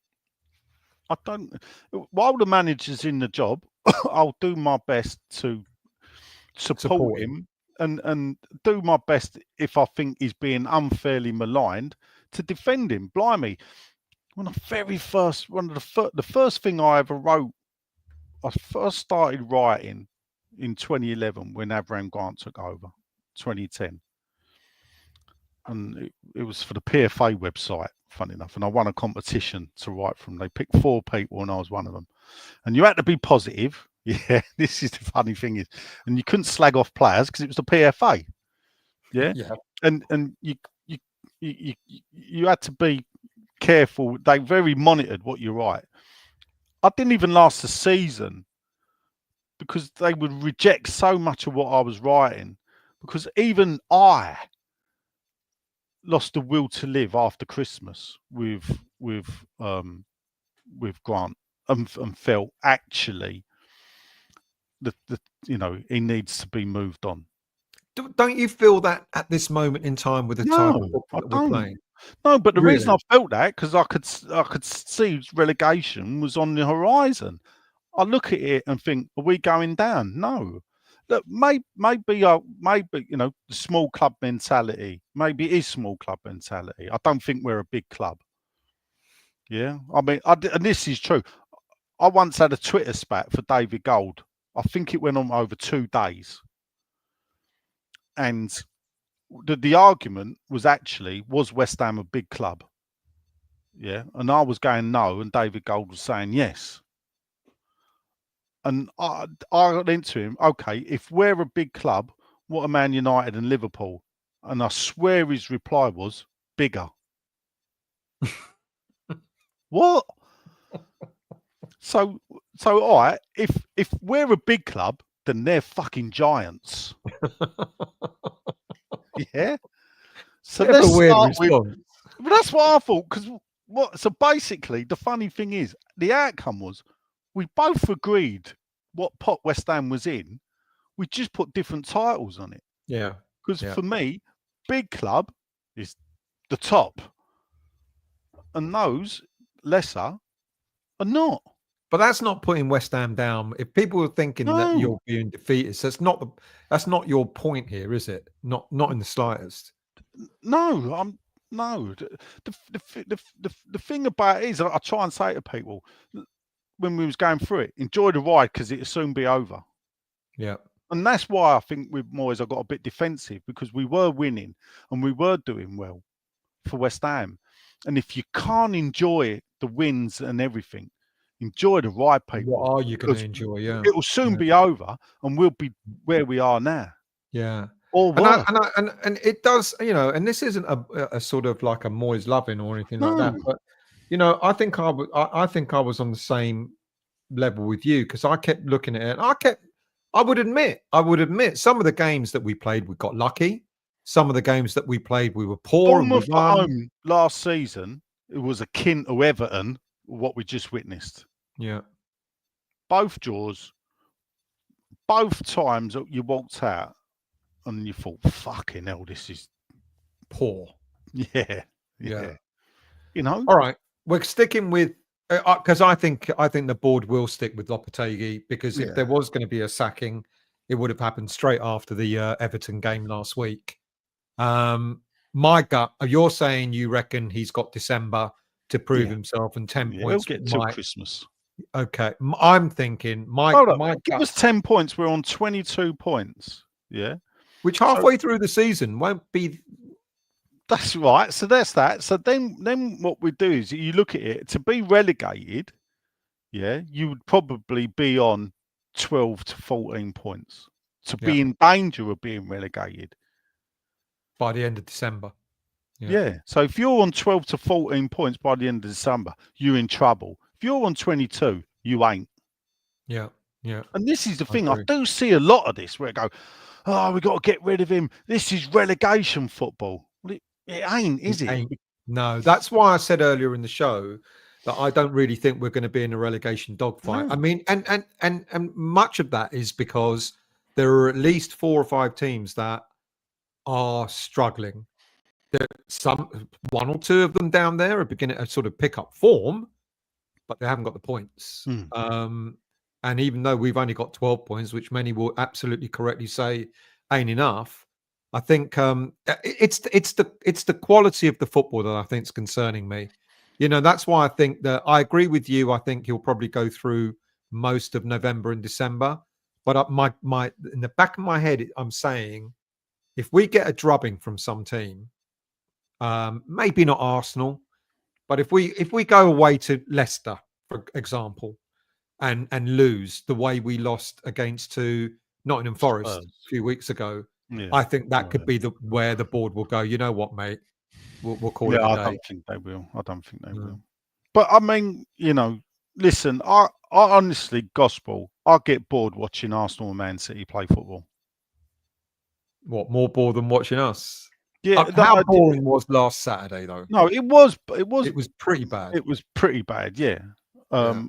While the manager's in the job, I'll do my best to support him and do my best if I think he's being unfairly maligned to defend him. Blimey, the first thing I ever wrote, I first started writing in 2011 when Avram Grant took over, 2010. And it was for the PFA website, funny enough. And I won a competition to write from. They picked 4 people and I was one of them. And you had to be positive. Yeah, this is the funny thing is, and you couldn't slag off players because it was the PFA. Yeah. And you had to be careful. They very monitored what you write. I didn't even last the season because they would reject so much of what I was writing, because even I lost the will to live after Christmas with Grant and felt actually that he needs to be moved on. Don't you feel that at this moment in time with the type of football that we're playing? No, but the reason I felt that because I could see relegation was on the horizon. I look at it and think, are we going down? No. Look, maybe the small club mentality. Maybe it is small club mentality. I don't think we're a big club. Yeah, I mean, and this is true. I once had a Twitter spat for David Gold. I think it went on over 2 days, and the argument was actually, was West Ham a big club? Yeah, and I was going no, and David Gold was saying yes. And I got into him, okay, if we're a big club, what are Man United and Liverpool? And I swear his reply was, bigger. What? So all right, if we're a big club, then they're fucking giants. Yeah. So let's start with, but that's what I thought, because so basically the funny thing is the outcome was we both agreed what pot West Ham was in. We just put different titles on it. Yeah. Because for me, big club is the top, and those lesser are not. But that's not putting West Ham down. If people are thinking that you're being defeated, that's not your point here, is it? Not in the slightest. No, no. The thing about it is, I try and say to people when we was going through it, enjoy the ride because it'll soon be over. Yeah. And that's why I think with Moyes I got a bit defensive, because we were winning and we were doing well for West Ham. And if you can't enjoy the wins and everything, enjoy the ride, people. What are you going to enjoy? Yeah. It will soon be over and we'll be where we are now. Yeah. Or worse. And it does, and this isn't a sort of like a Moyes loving or anything like that. But I think I was on the same level with you, because I kept looking at it. And I would admit some of the games that we played, we got lucky. Some of the games that we played, we were poor. Bournemouth at home last season, it was akin to Everton, what we just witnessed. Yeah. Both draws, both times that you walked out and you thought, fucking hell, this is poor. Yeah. All right, we're sticking with, because I think the board will stick with Lopetegui, because if there was going to be a sacking, it would have happened straight after the Everton game last week. My gut, you're saying you reckon he's got December to prove himself, and 10 points. He'll get till Christmas. Okay, I'm thinking Hold up, my give gut, us 10 points. We're on 22 points. Yeah. which So halfway through the season won't be. that's right. So that's that. So then what we do is you look at it to be relegated. Yeah, you would probably be on 12 to 14 points to Yeah, be in danger of being relegated. by the end of December. Yeah. So if you're on 12 to 14 points by the end of December, you're in trouble. If you're on 22, you ain't. Yeah, yeah. And this is the I thing. I agree. do see a lot of this where it go, oh, we got to get rid of him. This is relegation football. Well, it ain't, is It it? ain't. No, that's why I said earlier in the show that I don't really think we're going to be in a relegation dogfight. I No. mean, and much of that is because there are at least 4 or 5 teams that are struggling. One or two of them down there are beginning to sort of pick up form, but they haven't got the points. And even though we've only got 12 points, which many will absolutely correctly say ain't enough, I think it's the quality of the football that I think is concerning me. That's why I think that I agree with you. I think he'll probably go through most of November and December. But my in the back of my head, I'm saying if we get a drubbing from some team, maybe not Arsenal, but if we go away to Leicester, for example, and lose the way we lost against to Nottingham Forest a few weeks ago, Yeah. I think that Well, could be where the board will go. You know what, mate? We'll call yeah, it a I day. don't think they will. I don't think they No. will. But I mean, listen, I honestly, gospel, I get bored watching Arsenal and Man City play football. What, more bored than watching us? Yeah, How boring was last Saturday though? no, it was It was pretty bad. it was pretty bad. Yeah. Yeah.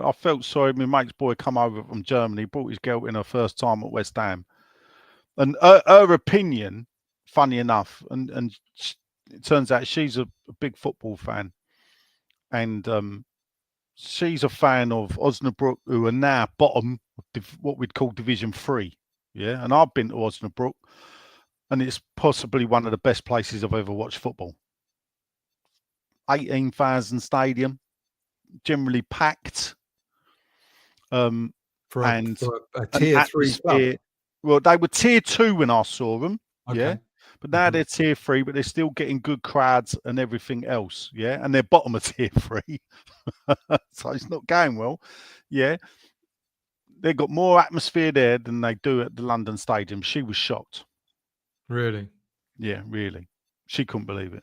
I felt sorry. My mate's boy come over from Germany, brought his girl in her first time at West Ham, and her opinion, funny enough, and it turns out she's a big football fan, and she's a fan of Osnabrück, who are now bottom of what we'd call Division 3. Yeah, and I've been to Osnabrück, and it's possibly one of the best places I've ever watched football. 18,000 stadium, generally packed. For And a an tier 3 club. atmosphere. Well, they were tier 2 when I saw them, yeah, Okay. but now they're tier 3, but they're still getting good crowds and everything else, yeah, and they're bottom of tier 3, so it's not going well, yeah. They've got more atmosphere there than they do at the London Stadium. She was shocked. Really? Yeah, really. She couldn't believe it.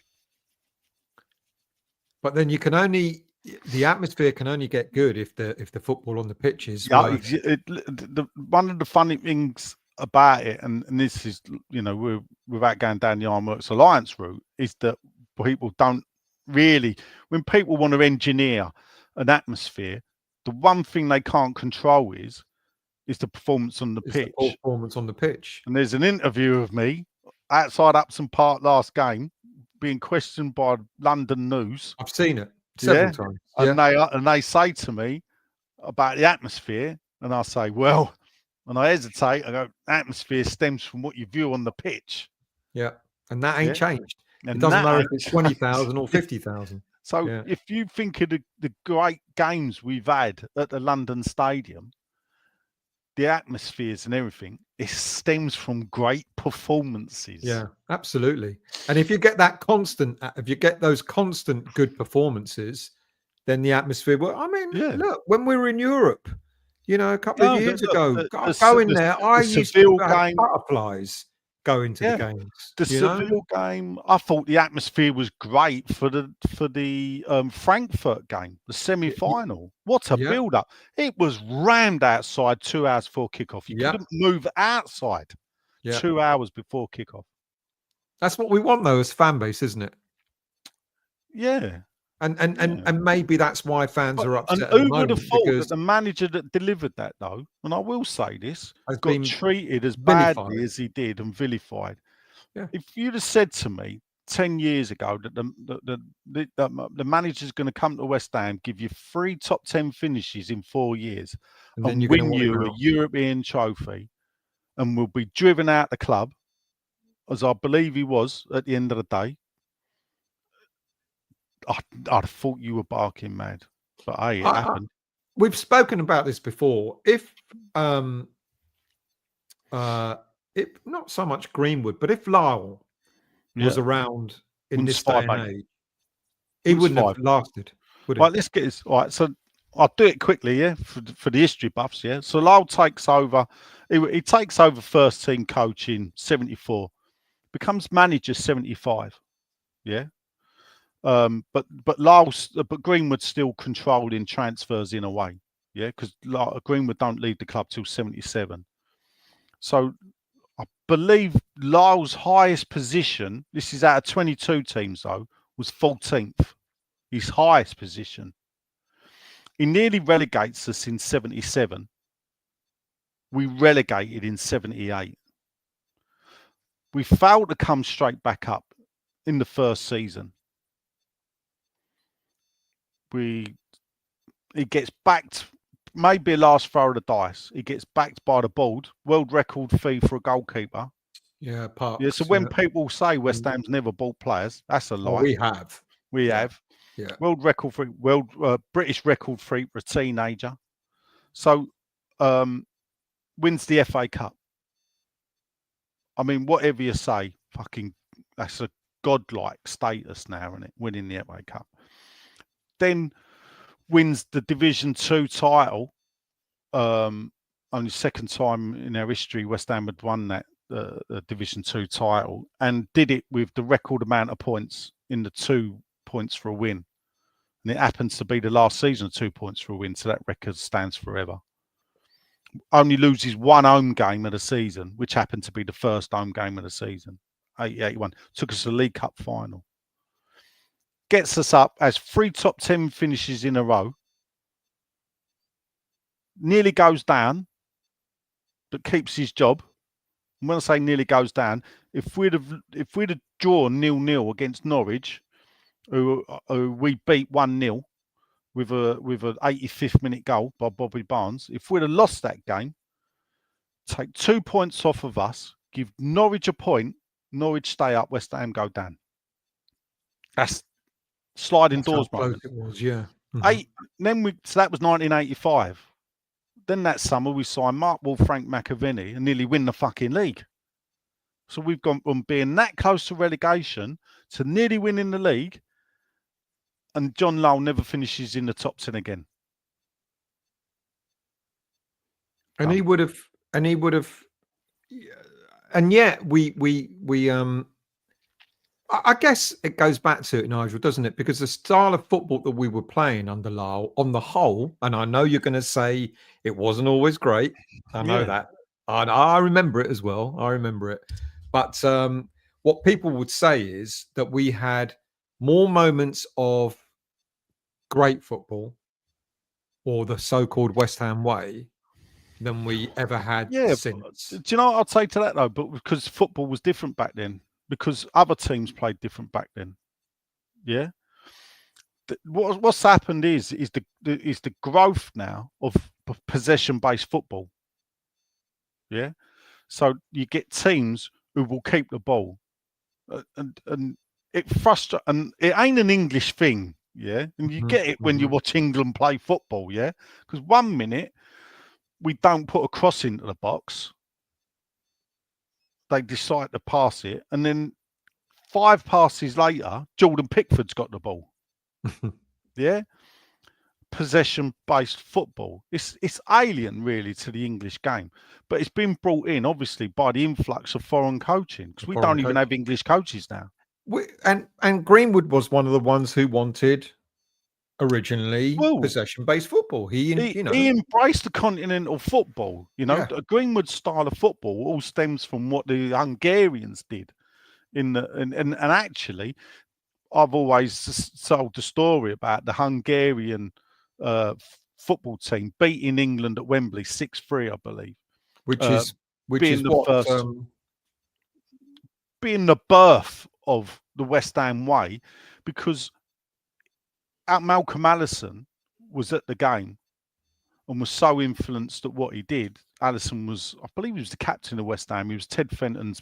But then the atmosphere can only get good if the football on the pitch is Yeah, working. one of the funny things about it, and this is, we're without going down the Ironworks Alliance route, is that people don't really, when people want to engineer an atmosphere, the one thing they can't control is the performance on the It's the pitch. performance on the pitch. And there's an interview of me outside Upson Park last game being questioned by London News. I've seen it Yeah. several times. And Yeah. they say to me about the atmosphere, and I say, well, and I hesitate, I go, atmosphere stems from what you view on the pitch. Yeah. And that ain't changed. And It doesn't that matter if ain't it's changed. 20,000 or 50,000. So Yeah. if you think of the great games we've had at the London Stadium, the atmospheres and everything, it stems from great performances. Yeah, absolutely. And if you get those constant good performances, then the atmosphere will. I mean, look, when we were in Europe, a couple of years ago, going there, I used to have butterflies going to the games. The Seville game, I thought the atmosphere was great for the Frankfurt game, the semi-final. What a build-up! It was rammed outside 2 hours before kickoff. You couldn't move outside 2 hours before kickoff. That's what we want, though, as fan base, isn't it? Yeah. And maybe that's why fans are upset. And who would have thought that the manager that delivered that, though, and I will say this, got treated as badly as he did and vilified. Yeah. If you'd have said to me 10 years ago that the manager's going to come to West Ham, give you 3 top 10 finishes in 4 years, and win you a European trophy, and will be driven out the club, as I believe he was at the end of the day, I'd have thought you were barking mad. But hey, it happened. We've spoken about this before. If not so much Greenwood, but if Lyle was around in this day and age, he wouldn't have lasted, would he? Right, let's get this. All right, so I'll do it quickly, yeah, for the history buffs, yeah. So Lyle takes over. He takes over first team coach in 74, becomes manager 75, yeah. But Greenwood's still controlling transfers in a way, yeah, because Greenwood don't leave the club till 77. So I believe Lyle's highest position, this is out of 22 teams though, was 14th. His highest position. He nearly relegates us in 77. We relegated in 78. We failed to come straight back up in the first season. He gets backed, maybe a last throw of the dice. He gets backed by the board. World record fee for a goalkeeper. Yeah, Parks. Yeah. So when people say West Ham's never bought players, that's a lie. Oh, we have. We have. Yeah. World record for British record fee for a teenager. So wins the FA Cup. I mean, whatever you say, fucking, that's a godlike status now, isn't it? Winning the FA Cup. Then wins the Division 2 title. Only second time in our history West Ham had won that Division 2 title, and did it with the record amount of points in the 2 points for a win. And it happens to be the last season of 2 points for a win, so that record stands forever. Only loses one home game of the season, which happened to be the first home game of the season, 80-81. Took us to the League Cup final. Gets us up, has 3 top 10 finishes in a row. Nearly goes down, but keeps his job. And when I say nearly goes down, if we'd have drawn 0-0 against Norwich, who we beat 1-0 with an 85th minute goal by Bobby Barnes, if we'd have lost that game, take 2 points off of us, give Norwich a point, Norwich stay up, West Ham go down. That's sliding doors moment. It was, yeah. Mm-hmm. So that was 1985. Then that summer we signed Mark Wall, Frank McAvenny, and nearly win the fucking league. So we've gone from being that close to relegation to nearly winning the league, and John Lowell never finishes in the top 10 again. And he would have, and yet I guess it goes back to it, Nigel, doesn't it? Because the style of football that we were playing under Lyle, on the whole, and I know you're going to say it wasn't always great. I know that. And I remember it as well. I remember it. But what people would say is that we had more moments of great football, or the so-called West Ham way, than we ever had since. Do you know what I'd say to that, though? But because football was different back then. Because other teams played different back then, yeah. What's happened is the growth now of possession-based football, yeah. So you get teams who will keep the ball, and it frustrates. And it ain't an English thing, yeah. And you get it when you watch England play football, yeah. Because 1 minute we don't put a cross into the box. They decide to pass it, and then 5 passes later, Jordan Pickford's got the ball. Yeah, possession-based football. It's alien, really, to the English game, but it's been brought in, obviously, by the influx of foreign coaching, because we don't even have English coaches now. And Greenwood was one of the ones who wanted originally possession-based football. He embraced the continental football. You know, the Greenwood style of football all stems from what the Hungarians did. And actually, I've always told the story about the Hungarian football team beating England at Wembley 6-3, I believe, which is being the birth of the West Ham way, because Malcolm Allison was at the game and was so influenced at what he did. Allison was, I believe he was the captain of West Ham. He was Ted Fenton's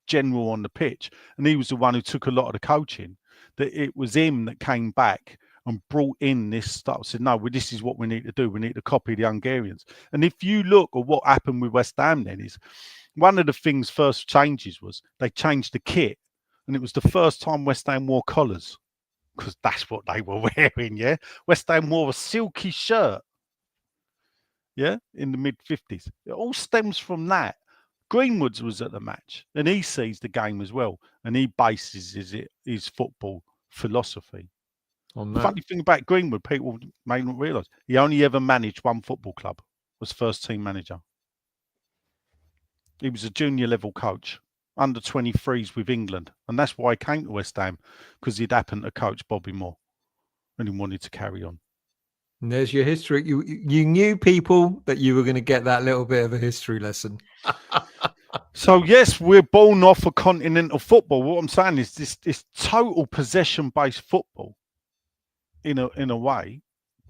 general on the pitch, and he was the one who took a lot of the coaching. That it was him that came back and brought in this stuff. Said, no, this is what we need to do. We need to copy the Hungarians. And if you look at what happened with West Ham, then is one of the things first changes was they changed the kit, and it was the first time West Ham wore collars because that's what they were wearing. Yeah, West Ham wore a silky shirt. Yeah, in the mid-50s. It all stems from that. Greenwood's was at the match, and he sees the game as well, and he bases his football philosophy on The that. funny thing about Greenwood, people may not realise, he only ever managed one football club, was first team manager. He was a junior level coach, under 23s with England. And that's why he came to West Ham, because he'd happened to coach Bobby Moore and he wanted to carry on. And there's your history. You knew, people, that you were going to get that little bit of a history lesson. So yes, we're born off of continental football. What I'm saying is this total possession-based football, in a way,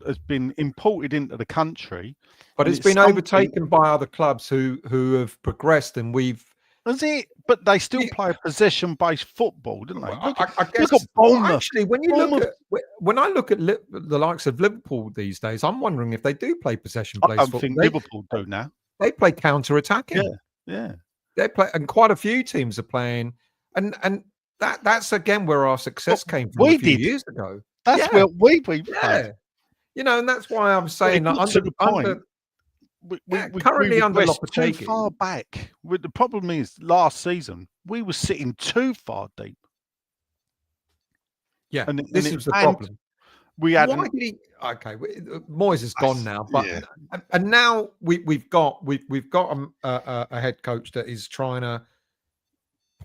has been imported into the country. But it's been overtaken by other clubs who have progressed, and we've. Is it? But they still play a possession-based football, don't they? I guess. Look at Bournemouth. Actually, when I look at the likes of Liverpool these days, I'm wondering if they do play possession-based football. I football. don't think Liverpool do now. They play counter-attacking. Yeah. They play, and quite a few teams are playing, and that's again where our success came from a few years ago. That's where we played. You know, and that's why I'm saying that currently we under Lopetegui, too far back. The problem is, last season we were sitting too far deep. Yeah, this was the problem. We had Moyes is gone now, but and now we've got a head coach that is trying to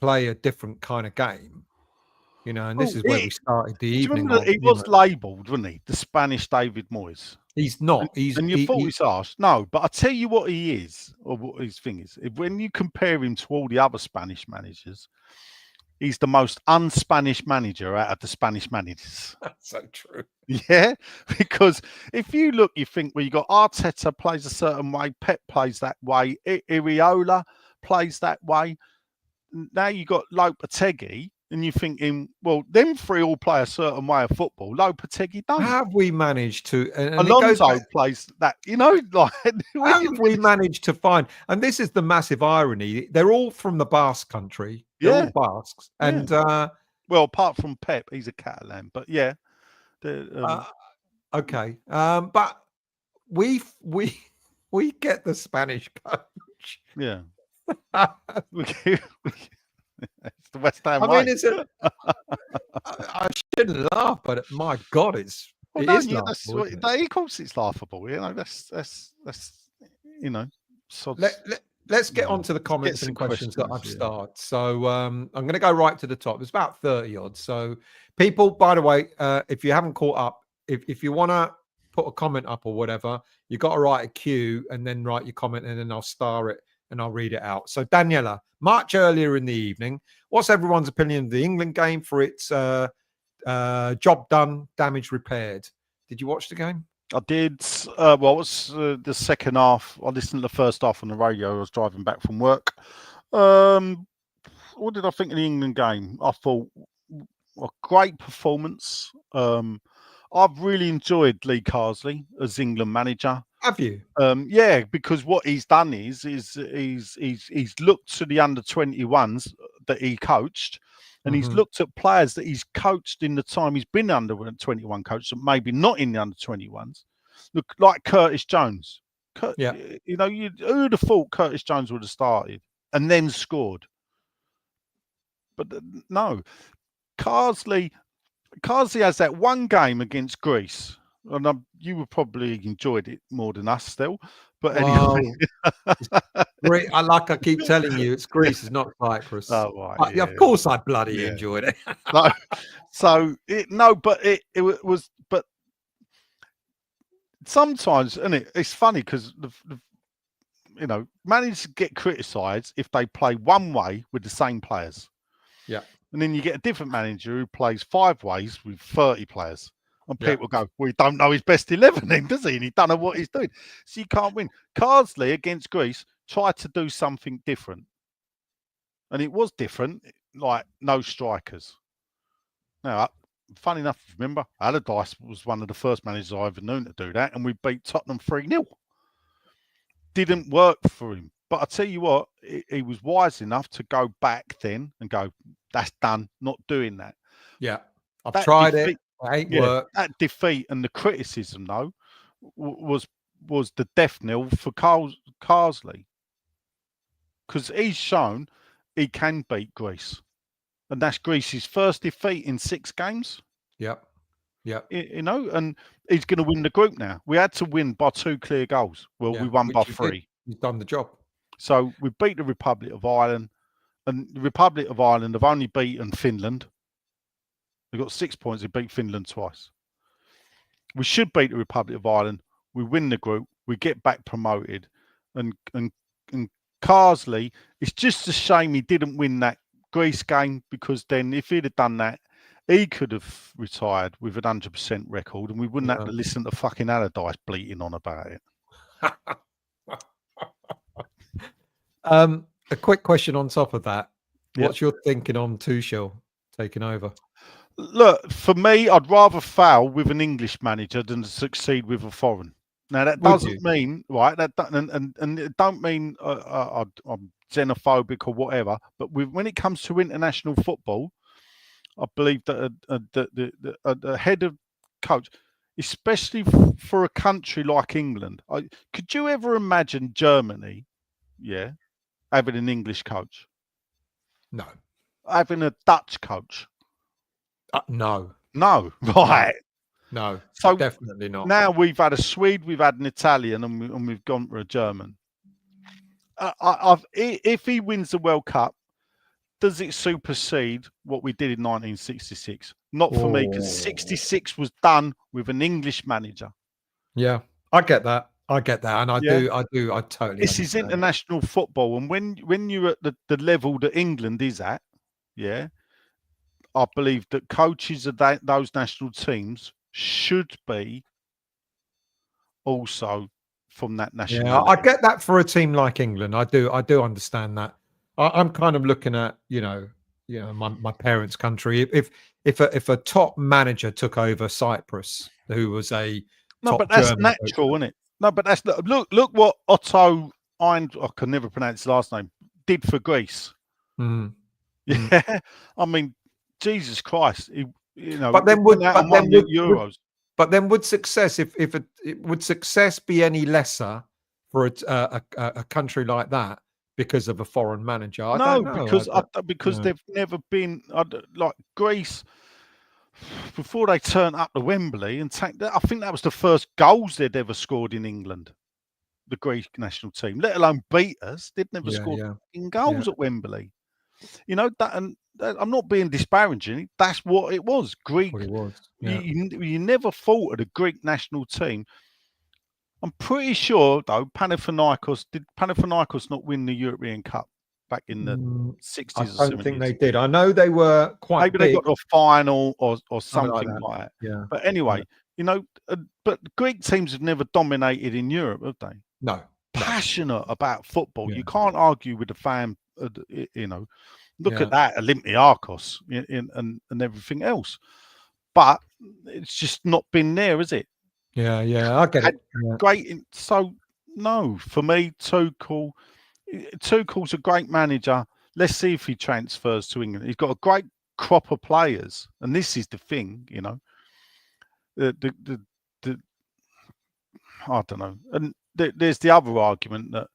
play a different kind of game. You know, and this is where we started the evening. He was labelled, wasn't he? The Spanish David Moyes. He's not. And you thought he's harsh. No, but I tell you what he is, or what his thing is. When you compare him to all the other Spanish managers, he's the most un-Spanish manager out of the Spanish managers. That's so true. Yeah, because if you look, you think, well, you got Arteta plays a certain way, Pep plays that way, Iriola plays that way. Now you got Lopetegui. And you're thinking, well, them three all play a certain way of football. Lopetegui don't. Have we managed to? And Alonso plays that, like. Have we managed to find? And this is the massive irony. They're all from the Basque country. They're all Basques. And well, apart from Pep, he's a Catalan. But yeah. Okay. But we get the Spanish coach. Yeah. It's the West Ham way. Mean, I shouldn't laugh, but my God, it is laughable. Of course, it's laughable. You know, that's So let's get on to the comments and questions that I've started. So I'm going to go right to the top. There's about 30 odd. So people, by the way, if you haven't caught up, if you want to put a comment up or whatever, you got to write a Q and then write your comment, and then I'll star it and I'll read it out. So Daniela, much earlier in the evening, what's everyone's opinion of the England game for its job done, damage repaired? Did you watch the game? I did. Well, it was the second half. I listened to the first half on the radio. I was driving back from work. What did I think of the England game? I thought a great performance. I've really enjoyed Lee Carsley as England manager. Have you? Yeah, because what he's done is he's looked to the under-21s that he coached, and he's looked at players that he's coached in the time he's been under 21 coach, and maybe not in the under-21s. Look, like Curtis Jones. You know, who would have thought Curtis Jones would have started and then scored? But no, Carsley has that one game against Greece. And you would probably enjoyed it more than us still. But anyway. Great. I keep telling you, it's Greece, it's not Cyprus. Oh, right, Of course I bloody enjoyed it. But sometimes, and it's funny because, managers get criticised if they play one way with the same players. Yeah. And then you get a different manager who plays 5 ways with 30 players. And people go, well, he don't know his best 11 then, does he? And he don't know what he's doing. So you can't win. Carsley against Greece tried to do something different. And it was different, like no strikers. Now, funny enough, remember, Allardyce was one of the first managers I ever known to do that, and we beat Tottenham 3-0. Didn't work for him. But I tell you what, he was wise enough to go back then and go, that's done, not doing that. Yeah. I've That tried defeat, it. It ain't worked. that defeat and the criticism, though, was the death knell for Carsley. Because he's shown he can beat Greece. And that's Greece's first defeat in 6 games. Yep. Yep. You know, and he's going to win the group now. We had to win by 2 clear goals. Well, we won by 3. He's done the job. So we beat the Republic of Ireland. And the Republic of Ireland have only beaten Finland. They've got 6 points. They beat Finland twice. We should beat the Republic of Ireland. We win the group. We get back promoted. And Carsley, it's just a shame he didn't win that Greece game, because then if he'd have done that, he could have retired with an 100% record, and we wouldn't have to listen to fucking Allardyce bleating on about it. A quick question on top of that. What's your thinking on Tuchel taking over? Look, for me, I'd rather fail with an English manager than to succeed with a foreign. Now, that doesn't mean, right, and it don't mean I'm xenophobic or whatever, but when it comes to international football, I believe that the head of coach, especially for a country like England, could you ever imagine Germany, having an English coach? No. Having a Dutch coach? No. No, right. No, so definitely not. Now we've had a Swede, we've had an Italian, and we've gone for a German. If he wins the World Cup, does it supersede what we did in 1966? Not for me, because 66 was done with an English manager. Yeah, I get that. And I totally. This is international football, and when you're at the level that England is at, I believe that coaches of those national teams should be also from that national. Yeah, I get that for a team like England. I do understand that. I'm kind of looking at my parents' country. If a top manager took over Cyprus, who was a but that's German natural, isn't it? No, but that's look what Otto I can never pronounce his last name did for Greece. Mm. Yeah, I mean, Jesus Christ, But then Euros. But then would success would success be any lesser for a country like that because of a foreign manager? I don't know. Because they've never been like Greece before they turned up to Wembley and I think that was the first goals they'd ever scored in England. The Greek national team, let alone beat us, they'd never scored goals at Wembley. And I'm not being disparaging. That's what it was. Greek. What it was. Yeah. You never thought of the Greek national team. I'm pretty sure, though, did Panathinaikos not win the European Cup back in the 60s or 70s? I don't think they did. I know they were quite Maybe they got to a final or something like that. Yeah. But anyway, but Greek teams have never dominated in Europe, have they? No. Passionate about football. You can't argue with the fan, Look at that, Olympiacos and everything else. But it's just not been there, is it? Yeah, I get it. Yeah. Great. So, no, for me, Tuchel's a great manager. Let's see if he transfers to England. He's got a great crop of players. And this is the thing, I don't know. And there's the other argument that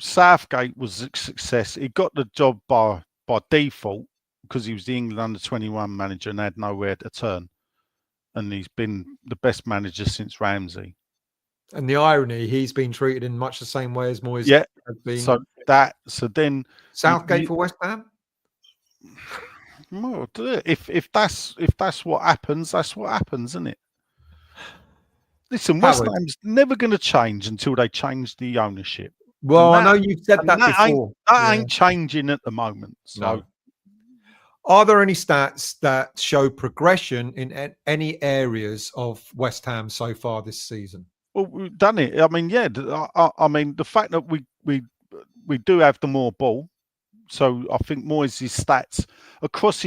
Southgate was a success. He got the job by default because he was the England under-21 manager and had nowhere to turn. And he's been the best manager since Ramsey. And the irony, he's been treated in much the same way as Moyes has been. So then Southgate for West Ham? Well, if that's what happens, that's what happens, isn't it? Listen, West Ham's never going to change until they change the ownership. Well, I know you've said that before. That ain't changing at the moment. So, no. Are there any stats that show progression in any areas of West Ham so far this season? Well, we've done it. I mean, I mean, the fact that we do have the more ball So I think Moyes' stats across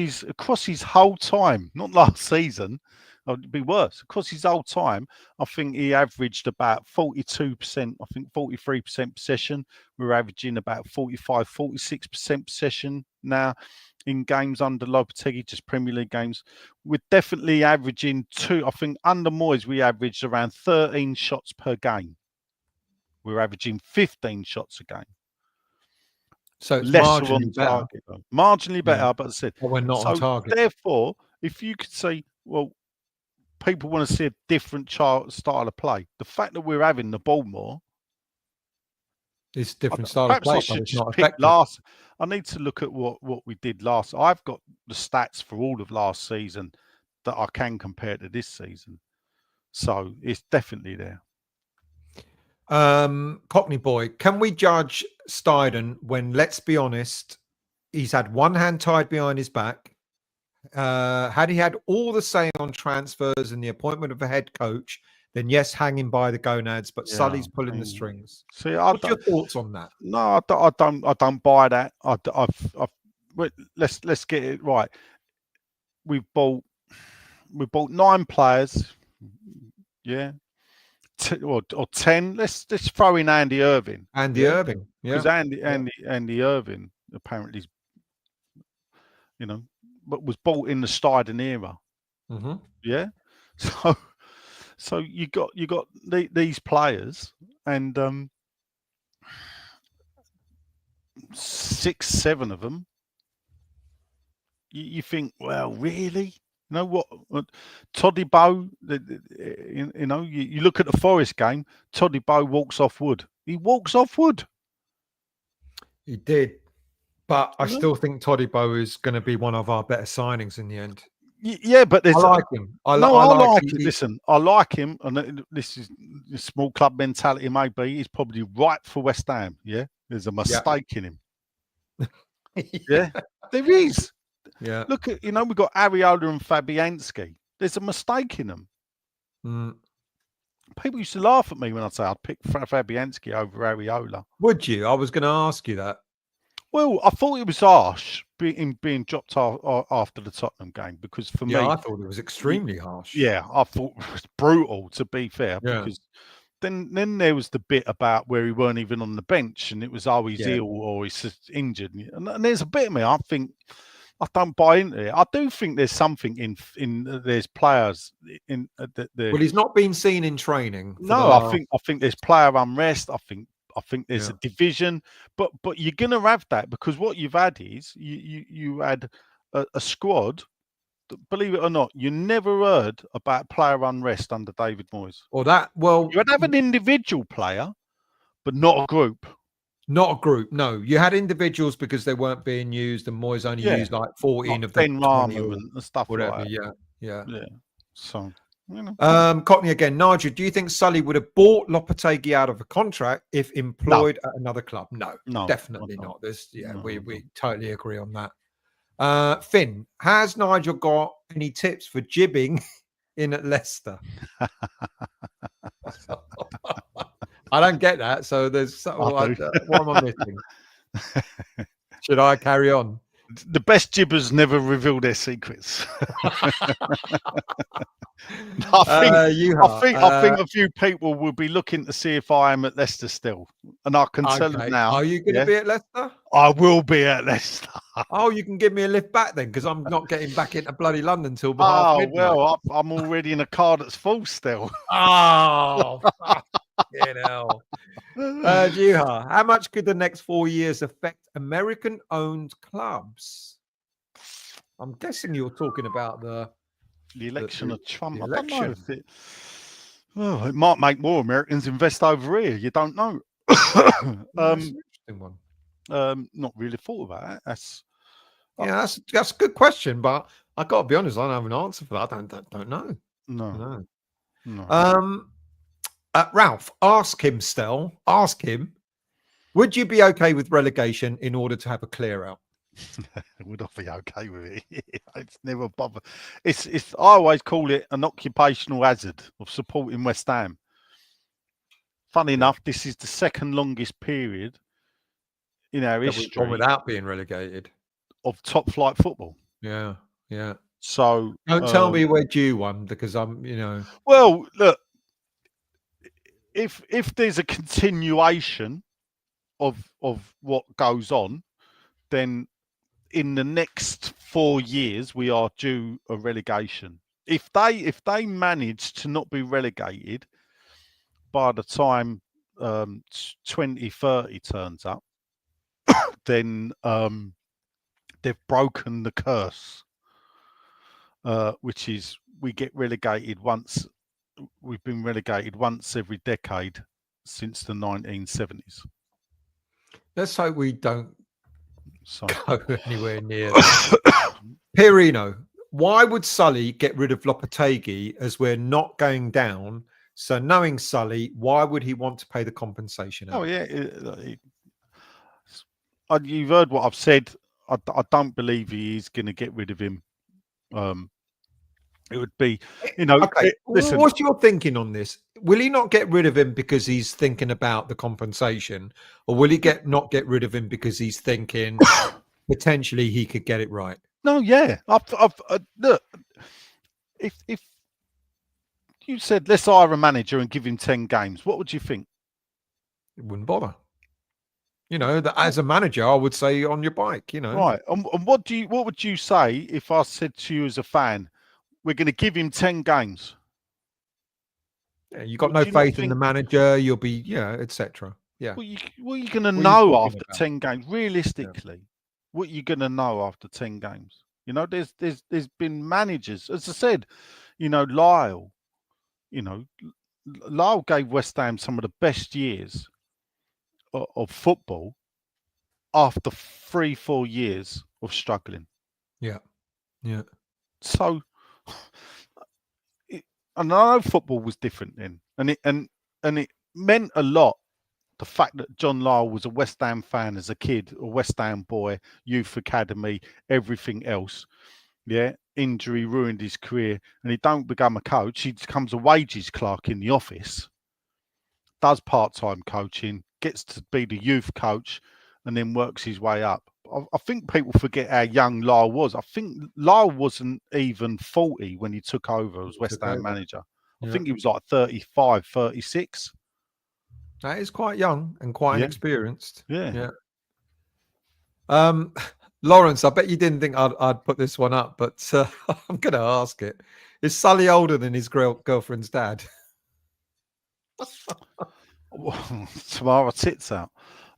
his whole time, not last season, it'd be worse. Across his whole time, I think he averaged about 42%, I think 43% possession. We're averaging about 45, 46% possession now in games under Lopetegui, just Premier League games. We're definitely averaging I think under Moyes, we averaged around 13 shots per game. We're averaging 15 shots a game. So it's Lesser marginally on better. target, though. Marginally better, Yeah. but as I said, But we're not on so target. therefore, if you could say, well, people want to see a different style of play. The fact that we're having the ball more, It's different style of perhaps play, I but should it's just not pick effective. last. I need to look at what we did last. I've got the stats for all of last season that I can compare to this season, so it's definitely there. Cockney boy, can we judge Steidten when, let's be honest, he's had one hand tied behind his back? Had he had all the say on transfers and the appointment of a head coach, then yes, hanging by the gonads, but Yeah, Sully's pulling the strings. See, What's your thoughts on that? No, I don't buy that. Let's get it right. We've bought 9 players. Yeah. Or 10. Let's throw in Andy Irving. Andy Irving, yeah. Because Andy Irving apparently, but was bought in the Steidten era. Mm-hmm. Yeah. So you got these players, and 6, 7 of them. You think, well, really? You know what? Toddy Bow, you look at the Forest game, Toddy Bow walks off wood. He walks off wood. He did. But I still think Toddy Bow is going to be one of our better signings in the end. Yeah, but I like him. I like it. Listen, I like him, and this is small club mentality. Maybe he's probably right for West Ham. Yeah, there's a mistake in him. Yeah, there is. Yeah. Look at we've got Areola and Fabianski. There's a mistake in them. Mm. People used to laugh at me when I say I'd pick Fabianski over Areola. Would you? I was going to ask you that. Well, I thought it was harsh being dropped after the Tottenham game, because for me, I thought it was extremely harsh. Yeah, I thought it was brutal, to be fair, because then there was the bit about where he weren't even on the bench, and it was he's ill or he's just injured, and there's a bit of me. I think I don't buy into it. I do think there's something in there's players in well, he's not been seen in training. No, I think there's player unrest. I think there's a division, but you're gonna have that, because what you've had is you had a squad that, believe it or not, you never heard about player unrest under David Moyes. You would have an individual player, but not a group. Not a group. No, you had individuals because they weren't being used, and Moyes only used like 14 like of them. and stuff whatever. Like that. Yeah. So. Cockney again. Nigel, do you think Sully would have bought Lopetegui out of a contract if employed at another club? No, definitely not. We totally agree on that. Finn, has Nigel got any tips for jibbing in at Leicester? I don't get that. So there's what am I missing? Should I carry on? The best jibbers never reveal their secrets. I think a few people will be looking to see if I am at Leicester still, and I can tell them now. Are you going to be at Leicester? I will be at Leicester. Oh, you can give me a lift back then, because I'm not getting back into bloody London till half midnight. Well, I'm already in a car that's full still. Oh, fucking hell. Juha, how much could the next 4 years affect American-owned clubs? I'm guessing you're talking about the election of Trump. I don't know if it might make more Americans invest over here. You don't know. That's an interesting one. Not really thought about that. That's a good question, but I got to be honest, I don't have an answer for that. I don't know. No. Ralph, ask him, would you be okay with relegation in order to have a clear out? Would I be okay with it? It's never bother. It's I always call it an occupational hazard of supporting West Ham. Funny enough, this is the second longest period in our that we've gone history without being relegated. of top flight football. Yeah, yeah. So Don't tell me we're due one because I'm, well, look, if there's a continuation of what goes on, then in the next 4 years we are due a relegation. If they manage to not be relegated by the time 2030 turns up, then they've broken the curse, which is we get relegated once. We've been relegated once every decade since the 1970s. let's hope we don't So go anywhere near that. Pierino, why would Sully get rid of Lopetegui as we're not going down? So knowing Sully, why would he want to pay the compensation out? oh yeah, you've heard what I've said. I don't believe he is going to get rid of him. It would be, Okay, listen, what's your thinking on this? Will he not get rid of him because he's thinking about the compensation, or will he not get rid of him because he's thinking potentially he could get it right? no, yeah, I've look, if you said let's hire a manager and give him 10 games, what would you think? It wouldn't bother. That as a manager, I would say on your bike. Right, and what would you say if I said to you as a fan, we're going to give him 10 games? Yeah, you got Would no you not faith in the think- manager. You'll be, etc. Yeah. What are you going to What are you know talking after about? 10 games? Realistically, what are you going to know after 10 games? There's been managers, as I said, Lyle, Lyle gave West Ham some of the best years of football after 3-4 years of struggling. Yeah. Yeah. So, and I know football was different then, and it meant a lot. The fact that John Lyle was a West Ham fan as a kid, a West Ham boy, youth academy, everything else. Yeah, injury ruined his career, and he don't become a coach. He becomes a wages clerk in the office, does part-time coaching, gets to be the youth coach, and then works his way up. I think people forget how young Lyle was. I think Lyle wasn't even 40 when he took over as West Ham manager. I think he was like 35, 36. That is quite young and quite inexperienced. Yeah. Lawrence, I bet you didn't think I'd put this one up, but I'm going to ask it. Is Sully older than his girlfriend's dad? Tomorrow tits out.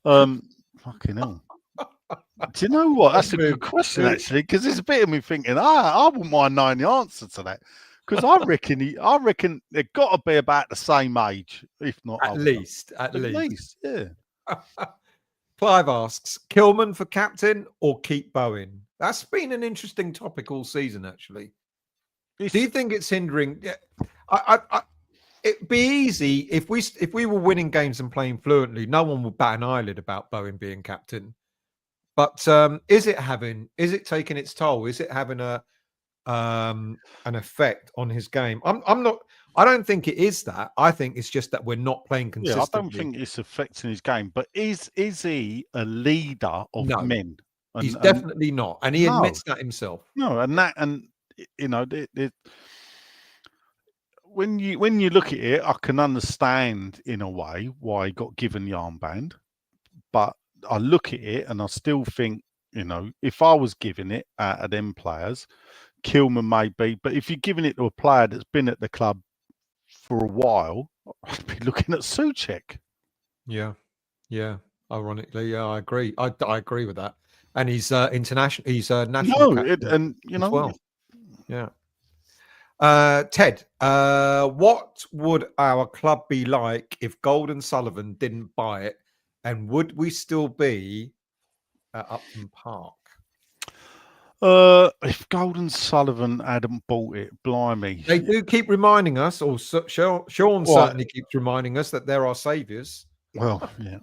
Fucking hell. Do you know what? That's a good question, actually, because there's a bit of me thinking, I wouldn't mind knowing the answer to that. Because I reckon they've got to be about the same age, if not at older. least. Yeah. Clive asks, Kilman for captain or keep Bowen? That's been an interesting topic all season, actually. Do you think it's hindering? Yeah, it'd be easy if we were winning games and playing fluently. No one would bat an eyelid about Bowen being captain. But is it taking its toll? Is it having an effect on his game? I don't think it is that. I think it's just that we're not playing consistently. Yeah, I don't think it's affecting his game. But is he a leader of men? He's definitely not, and he admits that himself. No, when you look at it, I can understand in a way why he got given the armband, but I look at it and I still think, if I was giving it out of them players, Kilman may be, but if you're giving it to a player that's been at the club for a while, I'd be looking at Souček. Yeah. Ironically, yeah, I agree. I agree with that. And he's international. He's national captain as well. Yeah. Ted, what would our club be like if Golden Sullivan didn't buy it, and would we still be at Upton Park? If Golden Sullivan hadn't bought it, blimey. They do keep reminding us, or Sean certainly keeps reminding us that they're our saviours. Well, yeah.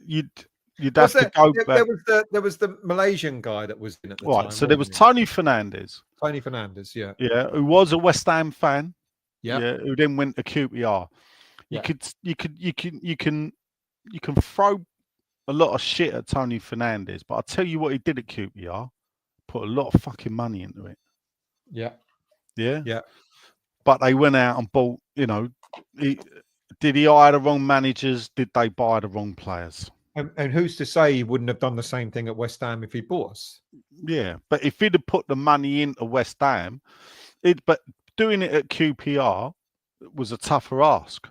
You'd have to go back. There was the Malaysian guy that was in at the time. So there was Tony Fernandez. Tony Fernandez, yeah. Yeah, who was a West Ham fan. Yeah. Who then went to QPR. You can throw a lot of shit at Tony Fernandez, but I'll tell you what he did at QPR. Put a lot of fucking money into it. Yeah. Yeah. Yeah. But they went out and bought, did he hire the wrong managers? Did they buy the wrong players? And who's to say he wouldn't have done the same thing at West Ham if he bought us? Yeah. But if he'd have put the money into West Ham, but doing it at QPR was a tougher ask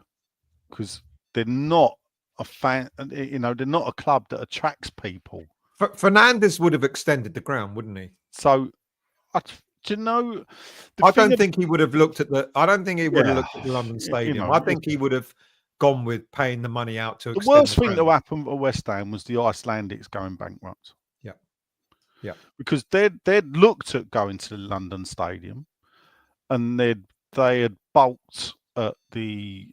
because they're not a fan, they're not a club that attracts people. Fernandez would have extended the ground, wouldn't he? So, do you know? I don't think he would have looked at the. I don't think he would have looked at the London you Stadium. know, I think he would have gone with paying the money out to. The extend worst the thing that ground. happened at West Ham was the Icelandics going bankrupt. Yeah, yeah. Because they'd looked at going to the London Stadium, and they had balked at the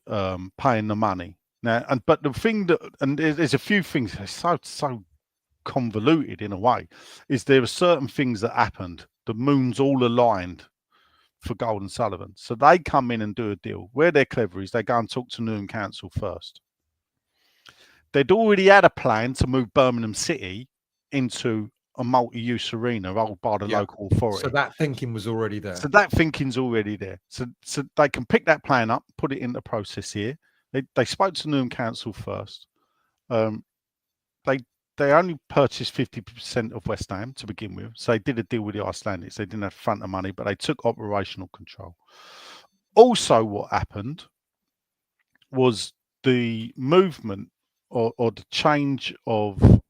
paying the money. Now, but the thing there's a few things so convoluted in a way, is there are certain things that happened. The moons all aligned for Gold and Sullivan. So they come in and do a deal. Where they're clever is they go and talk to Newham Council first. They'd already had a plan to move Birmingham City into a multi-use arena owned by the local authority. So that thinking was already there. So that thinking's already there. So they can pick that plan up, put it in the process here. They spoke to Newham Council first. They only purchased 50% of West Ham to begin with. So they did a deal with the Icelandics. They didn't have front of money, but they took operational control. Also, what happened was the movement or the change of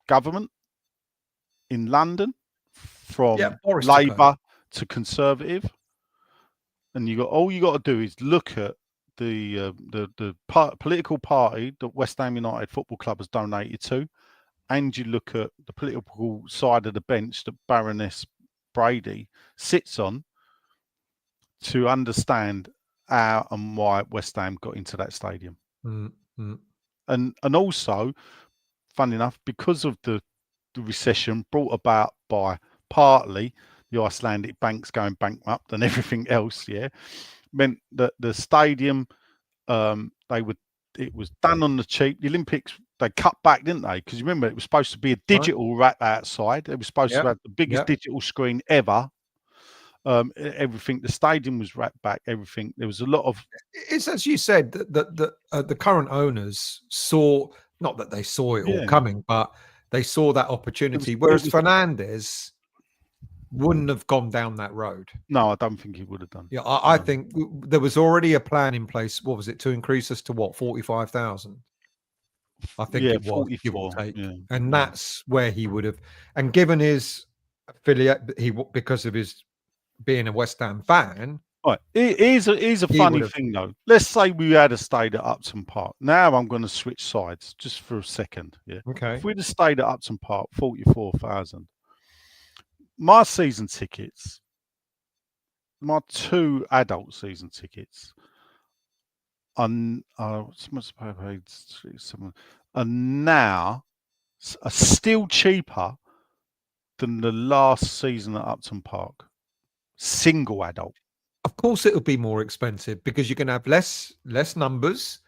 government in London from Labour to Conservative. And all you got to do is look at the political party that West Ham United Football Club has donated to, and you look at the political side of the bench that Baroness Brady sits on, to understand how and why West Ham got into that stadium. Mm-hmm. And also, funny enough, because of the recession brought about by partly the Icelandic banks going bankrupt and everything else, meant that the stadium, it was done on the cheap. The Olympics, they cut back, didn't they? Because remember, it was supposed to be a digital wrap outside. It was supposed to have the biggest digital screen ever. Everything, the stadium was wrapped back. Everything. There was a lot of. It's as you said that the current owners saw, not that they saw it all coming, but they saw that opportunity. Whereas Fernandez wouldn't have gone down that road. No, I don't think he would have done. Yeah, I think there was already a plan in place. What was it, to increase us to what, 45,000? I think it was 44, give or take, and that's where he would have. And given his affiliate, because of his being a West Ham fan. Right, here's a funny thing though. Let's say we had stayed at Upton Park. Now I'm going to switch sides just for a second. Yeah. Okay. If we'd have stayed at Upton Park, 44,000. My season tickets, my 2 adult season tickets, are now still cheaper than the last season at Upton Park. Single adult. Of course, it will be more expensive because you're going to have less numbers,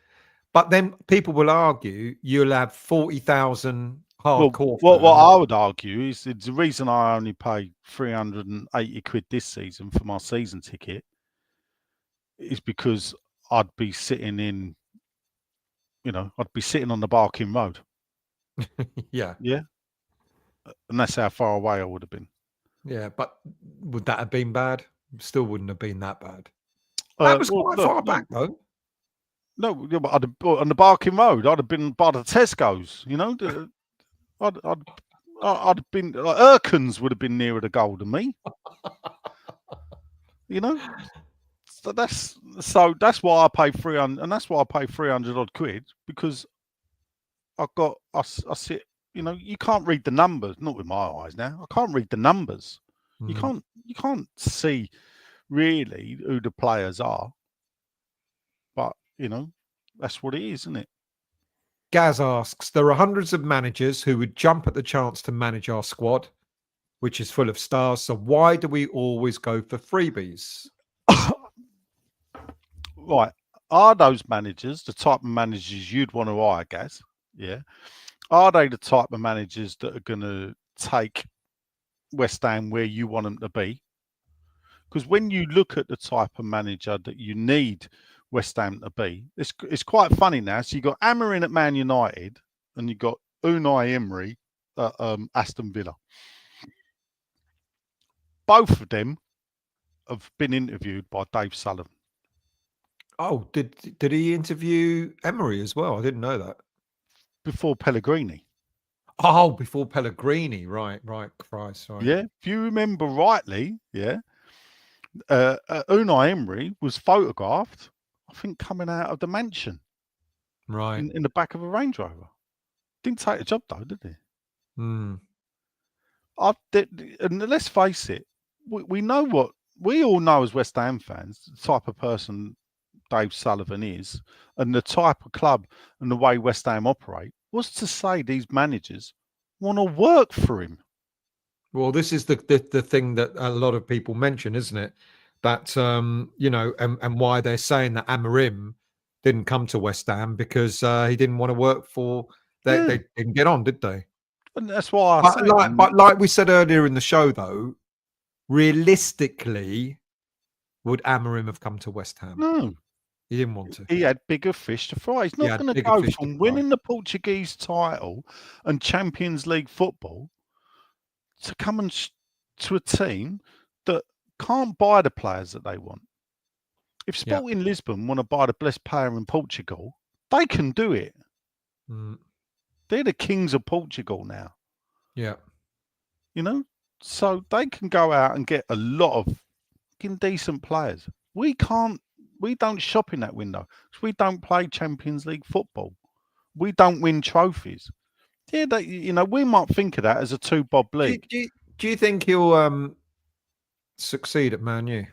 but then people will argue you'll have 40,000 hardcore. What I would argue is the reason I only pay 380 quid this season for my season ticket is because I'd be sitting on the Barking Road. Yeah. And that's how far away I would have been. Yeah, but would that have been bad? Still wouldn't have been that bad. That was quite far back, though. No, but on the Barking Road, I'd have been by the Tesco's. I'd have been. Erkins would have been nearer the goal than me. So that's why I pay 300, and that's why I pay 300 odd quid, because I sit. You can't read the numbers. Not with my eyes now. I can't read the numbers. You can't see really who the players are. But that's what it is, isn't it? Gaz asks, there are hundreds of managers who would jump at the chance to manage our squad, which is full of stars. So why do we always go for freebies? Right. Are those managers the type of managers you'd want to hire, Gaz? Yeah. Are they the type of managers that are going to take West Ham where you want them to be? Because when you look at the type of manager that you need West Ham to be, it's quite funny now. So you've got Amorim at Man United and you've got Unai Emery at Aston Villa. Both of them have been interviewed by Dave Sullivan. Oh, did he interview Emery as well? I didn't know that. Before Pellegrini. Oh, before Pellegrini. Right. Christ, right. Yeah. If you remember rightly, yeah. Unai Emery was photographed, I think, coming out of the mansion. Right. In the back of a Range Rover. Didn't take the job though, did he? Hmm. And let's face it, we know what we all know as West Ham fans, the type of person Dave Sullivan is, and the type of club and the way West Ham operate. Was to say these managers want to work for him. Well, this is the thing that a lot of people mention, isn't it? That you know, and why they're saying that Amorim didn't come to West Ham because he didn't want to work for. They didn't get on, did they? And that's why I say. But like we said earlier in the show, though, realistically, would Amorim have come to West Ham? No. He didn't want to. He had bigger fish to fry. He's not going to go from winning the Portuguese title and Champions League football to come to a team that can't buy the players that they want. If Sporting Lisbon want to buy the best player in Portugal, they can do it. Mm. They're the kings of Portugal now. Yeah. You know, so they can go out and get a lot of decent players. We don't shop in that window because we don't play Champions League football. We don't win trophies. Yeah, we might think of that as a two-bob league. Do you think he'll succeed at Man U?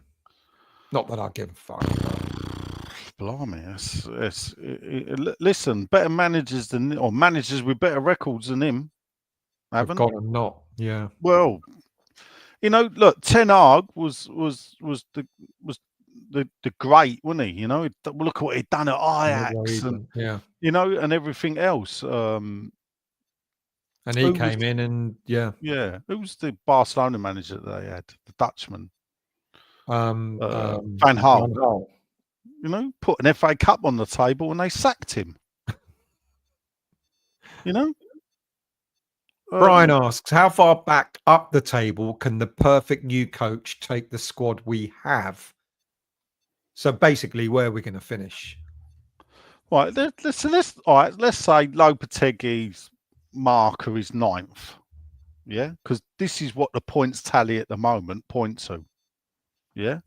Not that I give a fuck. Blimey, listen, better managers managers with better records than him haven't got him not. Yeah. Well, look, Ten Hag was the great, wasn't he? Look at what he'd done at Ajax and and everything else. And he came in and who was the Barcelona manager that they had? The Dutchman, Van Gaal. Put an FA Cup on the table and they sacked him. Brian asks, how far back up the table can the perfect new coach take the squad we have? So basically, where are we going to finish? Right, let's say Lopetegui's marker is 9th. Yeah, because this is what the points tally at the moment point to. Yeah.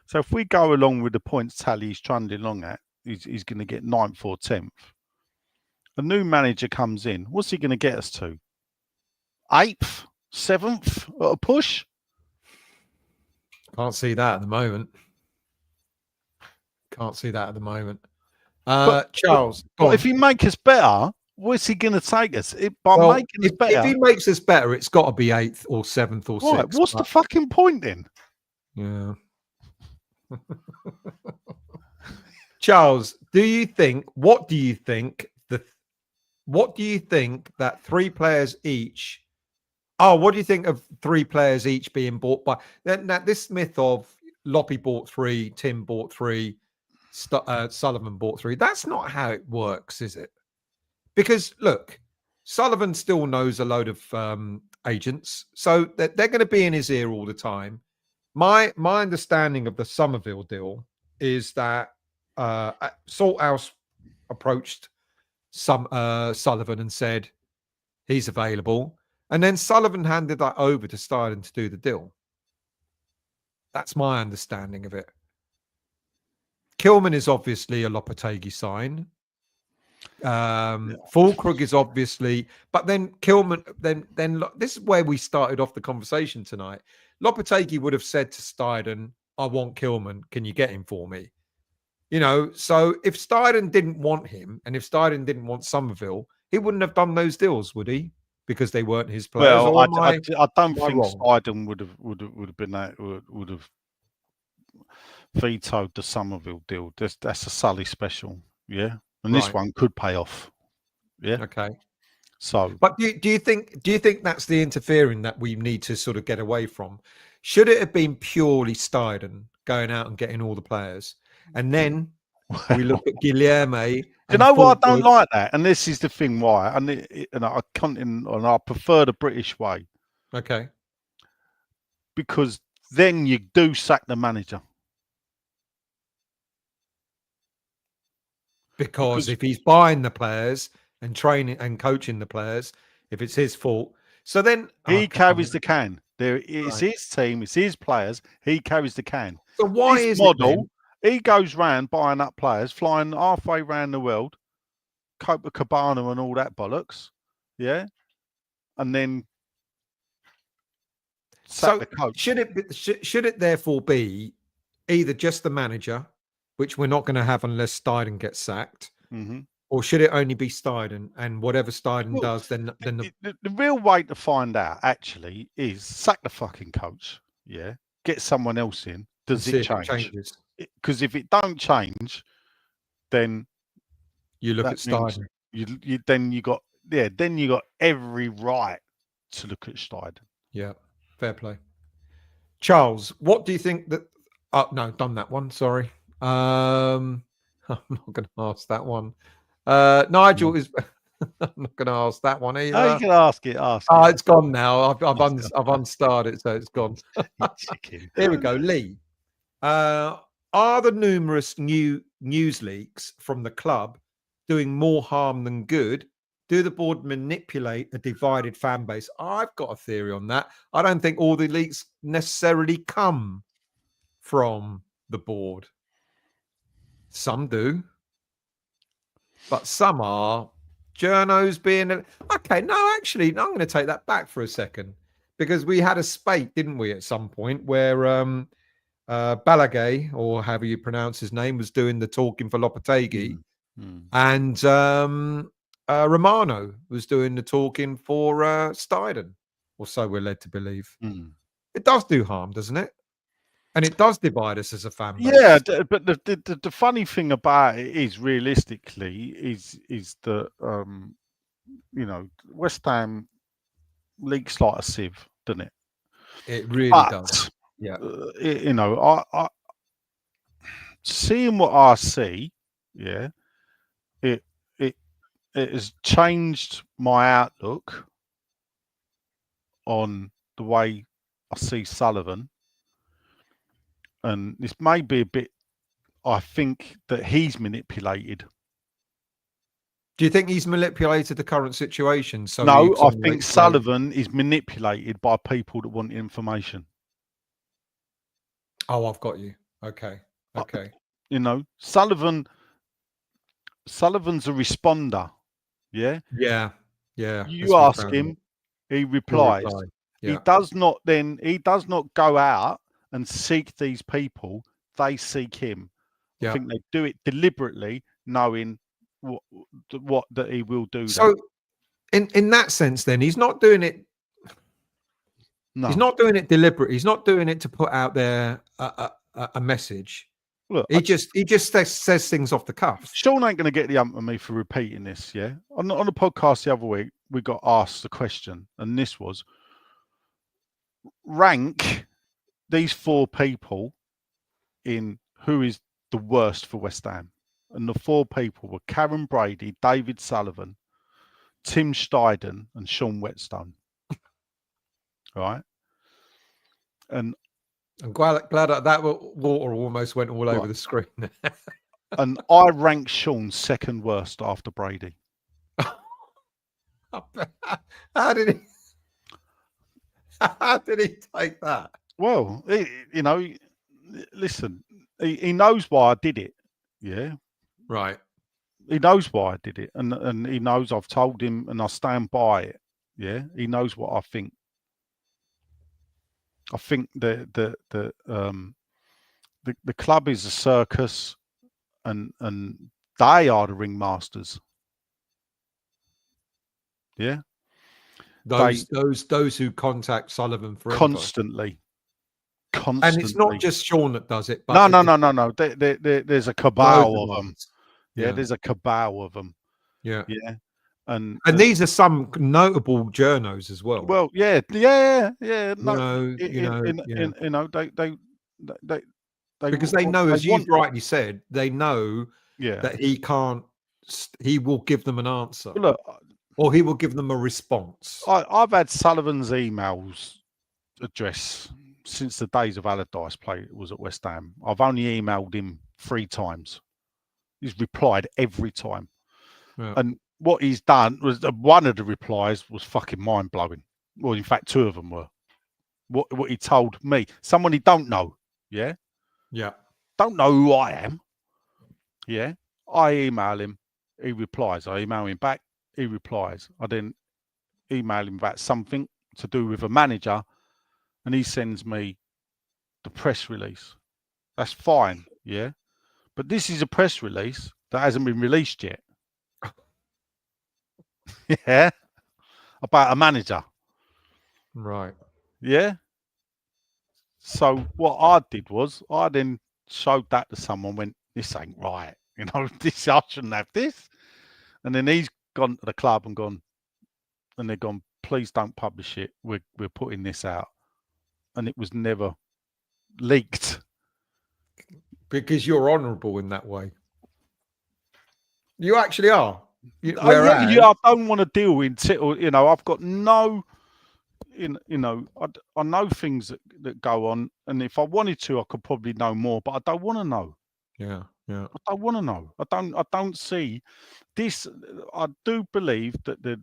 So if we go along with the points tally he's trundling along at, he's going to get 9th or 10th. A new manager comes in. What's he going to get us to? 8th, 7th at a push? Can't see that at the moment. Charles, but if he makes us better, what's he going to take us? Making us better. If he makes us better, it's got to be 8th or 7th or 6th. What's the fucking point then? Yeah. Charles, what do you think that 3 players each? Oh, what do you think of 3 players each being bought by? Now, this myth of Loppy bought 3, Tim bought 3, Sullivan bought 3. That's not how it works, is it? Because look, Sullivan still knows a load of agents, so they're going to be in his ear all the time. My understanding of the Somerville deal is that Salthouse approached Sullivan and said he's available, and then Sullivan handed that over to Steidten to do the deal. That's my understanding of it. Kilman is obviously a Lopetegui sign. Fulkrug is obviously, but then Kilman. Then this is where we started off the conversation tonight. Lopetegui would have said to Steidten, "I want Kilman. Can you get him for me?" So if Steidten didn't want him, and if Steidten didn't want Somerville, he wouldn't have done those deals, would he? Because they weren't his players. Well, I don't think Steidten would have vetoed the Somerville deal. That's a Sully special, yeah. And this one could pay off. Yeah. Okay. So, But do you think that's the interfering that we need to sort of get away from? Should it have been purely Steidten going out and getting all the players, and then we look at Guilherme do you and know why I don't Fulford? like that? And this is the thing why. And I can't, and I prefer the British way, Okay, because then you do sack the manager. because Because if he's buying the players and training and coaching the players, if it's his fault, so then he okay, I carries mean, the can. It's right. his team, it's his players. He carries the can. So why This is it model, then? he goes round buying up players, flying halfway around the world, Copacabana and all that bollocks, yeah, and then sack So the coach. should it therefore be either just the manager, which we're not going to have unless Steidten gets sacked, Mm-hmm. or should it only be Steidten and whatever Steidten Well, does, then the real way to find out actually is sack the fucking coach, yeah, get someone else in. and Does see it if it change? changes. Because if it don't change, then You look that at means Steidten. then you got every right to look at Steidten. Yeah, fair play. Charles, what do you think that? Oh no, done that one. Sorry. I'm not going to ask that one. Nigel is. I'm not going to ask that one Oh, you either. can ask it. Ask Oh, it. it's gone now. I've Ask I've unstarred it, so it's gone. you chicken. Here we go, Lee. Are the numerous new news leaks from the club doing more harm than good? Do the board manipulate a divided fan base? I've got a theory on that. I don't think all the leaks necessarily come from the board. Some do, but some are. Journos being okay. No, actually, no, I'm going to take that back for a second because we had a spate, didn't we, at some point where Balagay, or however you pronounce his name, was doing the talking for Lopetegui, and Romano was doing the talking for Steidten, or so we're led to believe. It does do harm, doesn't it? And it does divide us as a fan base. Yeah, but the funny thing about it is, realistically, is that West Ham leaks like a sieve, doesn't it? It really But does. Yeah. I seeing what I see, yeah, it it it has changed my outlook on the way I see Sullivan, and this may be a bit. I think that he's manipulated. Do you think he's manipulated the current situation? So No, he I exonerates think Sullivan is manipulated by people that want information. Oh, I've got you. Okay. Okay. Sullivan's a responder. Yeah. Yeah. Yeah. You ask him, he replies. Yeah. He does not go out and seek these people. They seek him. I think they do it deliberately, knowing what that he will do. So in that sense, then he's not doing it. No. He's not doing it deliberately. He's not doing it to put out there a message. Look, he just says things off the cuff. Sean ain't going to get the ump of me for repeating this. Yeah, on the podcast the other week, we got asked the question, and this was: rank these four people in who is the worst for West Ham. And the four people were Karen Brady, David Sullivan, Tim Steidten, and Sean Whetstone. Right? And I'm glad that water almost went all over the screen. And I rank Sean second worst after Brady. How did he take that? Well, listen, he knows why I did it. Yeah. Right. He knows why I did it, and he knows I've told him, and I stand by it. Yeah, he knows what I think. I think the club is a circus, and they are the ringmasters. Yeah, those who contact Sullivan for constantly. And it's not just Sean that does it. But no. There's a cabal of them. Yeah, there's a cabal of them. Yeah. Yeah. And these are some notable journos as well. Well, yeah. No, they because they know, as you've rightly said, they know that he can't. He will give them an answer. Look, or he will give them a response. I've had Sullivan's emails address since the days of Allardyce was at West Ham. I've only emailed him 3 times. He's replied every time. Yeah. And what he's done was one of the replies was fucking mind blowing. Well, in fact, 2 of them were. What he told me, someone he don't know, yeah, don't know who I am, yeah. I email him, he replies. I email him back, he replies. I then email him about something to do with a manager, and he sends me the press release. That's fine, yeah. But this is a press release that hasn't been released yet. Yeah, about a manager. Right. Yeah. So what I did was I then showed that to someone, went, this ain't right. You know, this, I shouldn't have this. And then he's gone to the club and gone, and they've gone, please don't publish it. We're putting this out. And it was never leaked. Because you're honourable in that way. You actually are. I don't want to deal until, you know, I've got no, you know, I know things that go on, and if I wanted to, I could probably know more, but I don't want to know. Yeah. I don't want to know. I don't see this. I do believe that the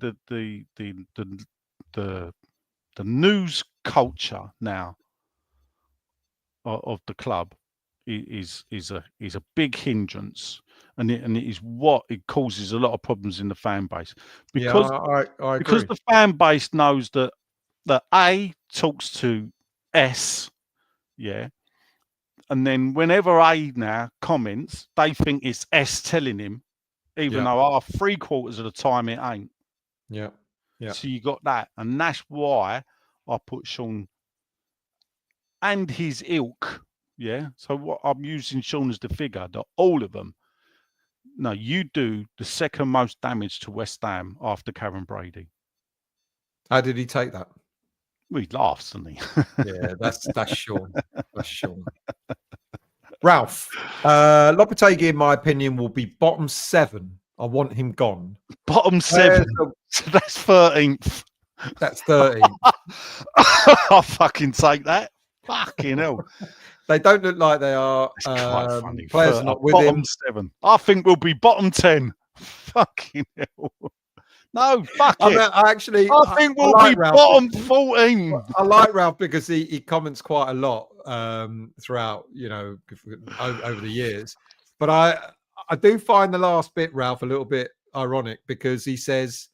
news culture now of the club is a big hindrance, and it is what it causes a lot of problems in the fan base, because I agree. Because the fan base knows that A talks to S, yeah, and then whenever A now comments, they think it's S telling him, even though 3/4 of the time it ain't. Yeah. So you got that, and that's why I put Sean and his ilk. Yeah. So what I'm using Sean as the figure that all of them. No, you do the second most damage to West Ham after Karen Brady. How did he take that? Well, he laughs, doesn't he? Yeah, that's Sean. That's Sean. Ralph, Lopetegui, in my opinion, will be bottom 7. I want him gone. Bottom 7. So that's 13th. That's 13th. I'll fucking take that. Fucking hell. They don't look like they are. Quite funny. Players are not with bottom him. 7. I think we'll be bottom 10. Fucking hell. No, fuck it. I think we'll be Ralph. Bottom 14. I like Ralph because he comments quite a lot throughout, you know, over the years. But I do find the last bit, Ralph, a little bit ironic, because he says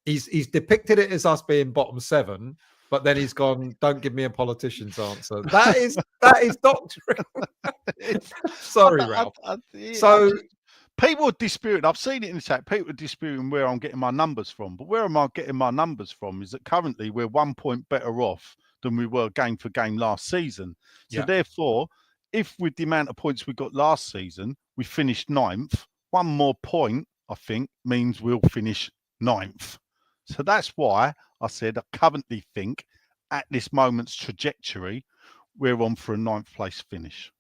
he's depicted it as us being bottom 7, but then he's gone, don't give me a politician's answer. That is doctrine. Sorry, Ralph. So people are disputing. I've seen it in the chat. People are disputing where I'm getting my numbers from. But where am I getting my numbers from is that currently we're 1 point better off than we were game for game last season. So therefore, if with the amount of points we got last season, we finished 9th, 1 more point, I think, means we'll finish 9th. So that's why I said I currently think at this moment's trajectory, we're on for a 9th place finish.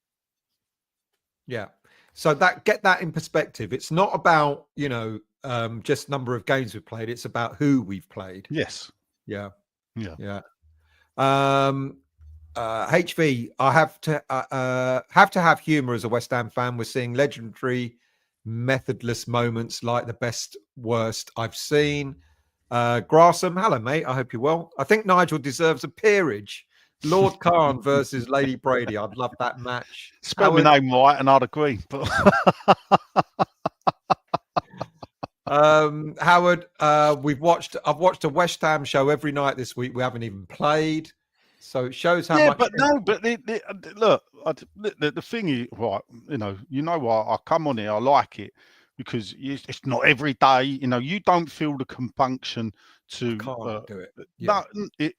Yeah. So get that in perspective. It's not about, you know, just number of games we've played. It's about who we've played. Yes. Yeah. Yeah. HV, I have to have humour as a West Ham fan. We're seeing legendary, methodless moments like the best worst I've seen. Grassham, hello mate. I hope you're well. I think Nigel deserves a peerage. Lord Khan versus Lady Brady. I'd love that match. Spell my name right, and I'd agree. But Howard, I've watched a West Ham show every night this week. We haven't even played, so it shows how much. But no, but look, the thing is, right? You know what? I come on here. I like it because it's not every day. You know, you don't feel the compunction to Can't do it. no,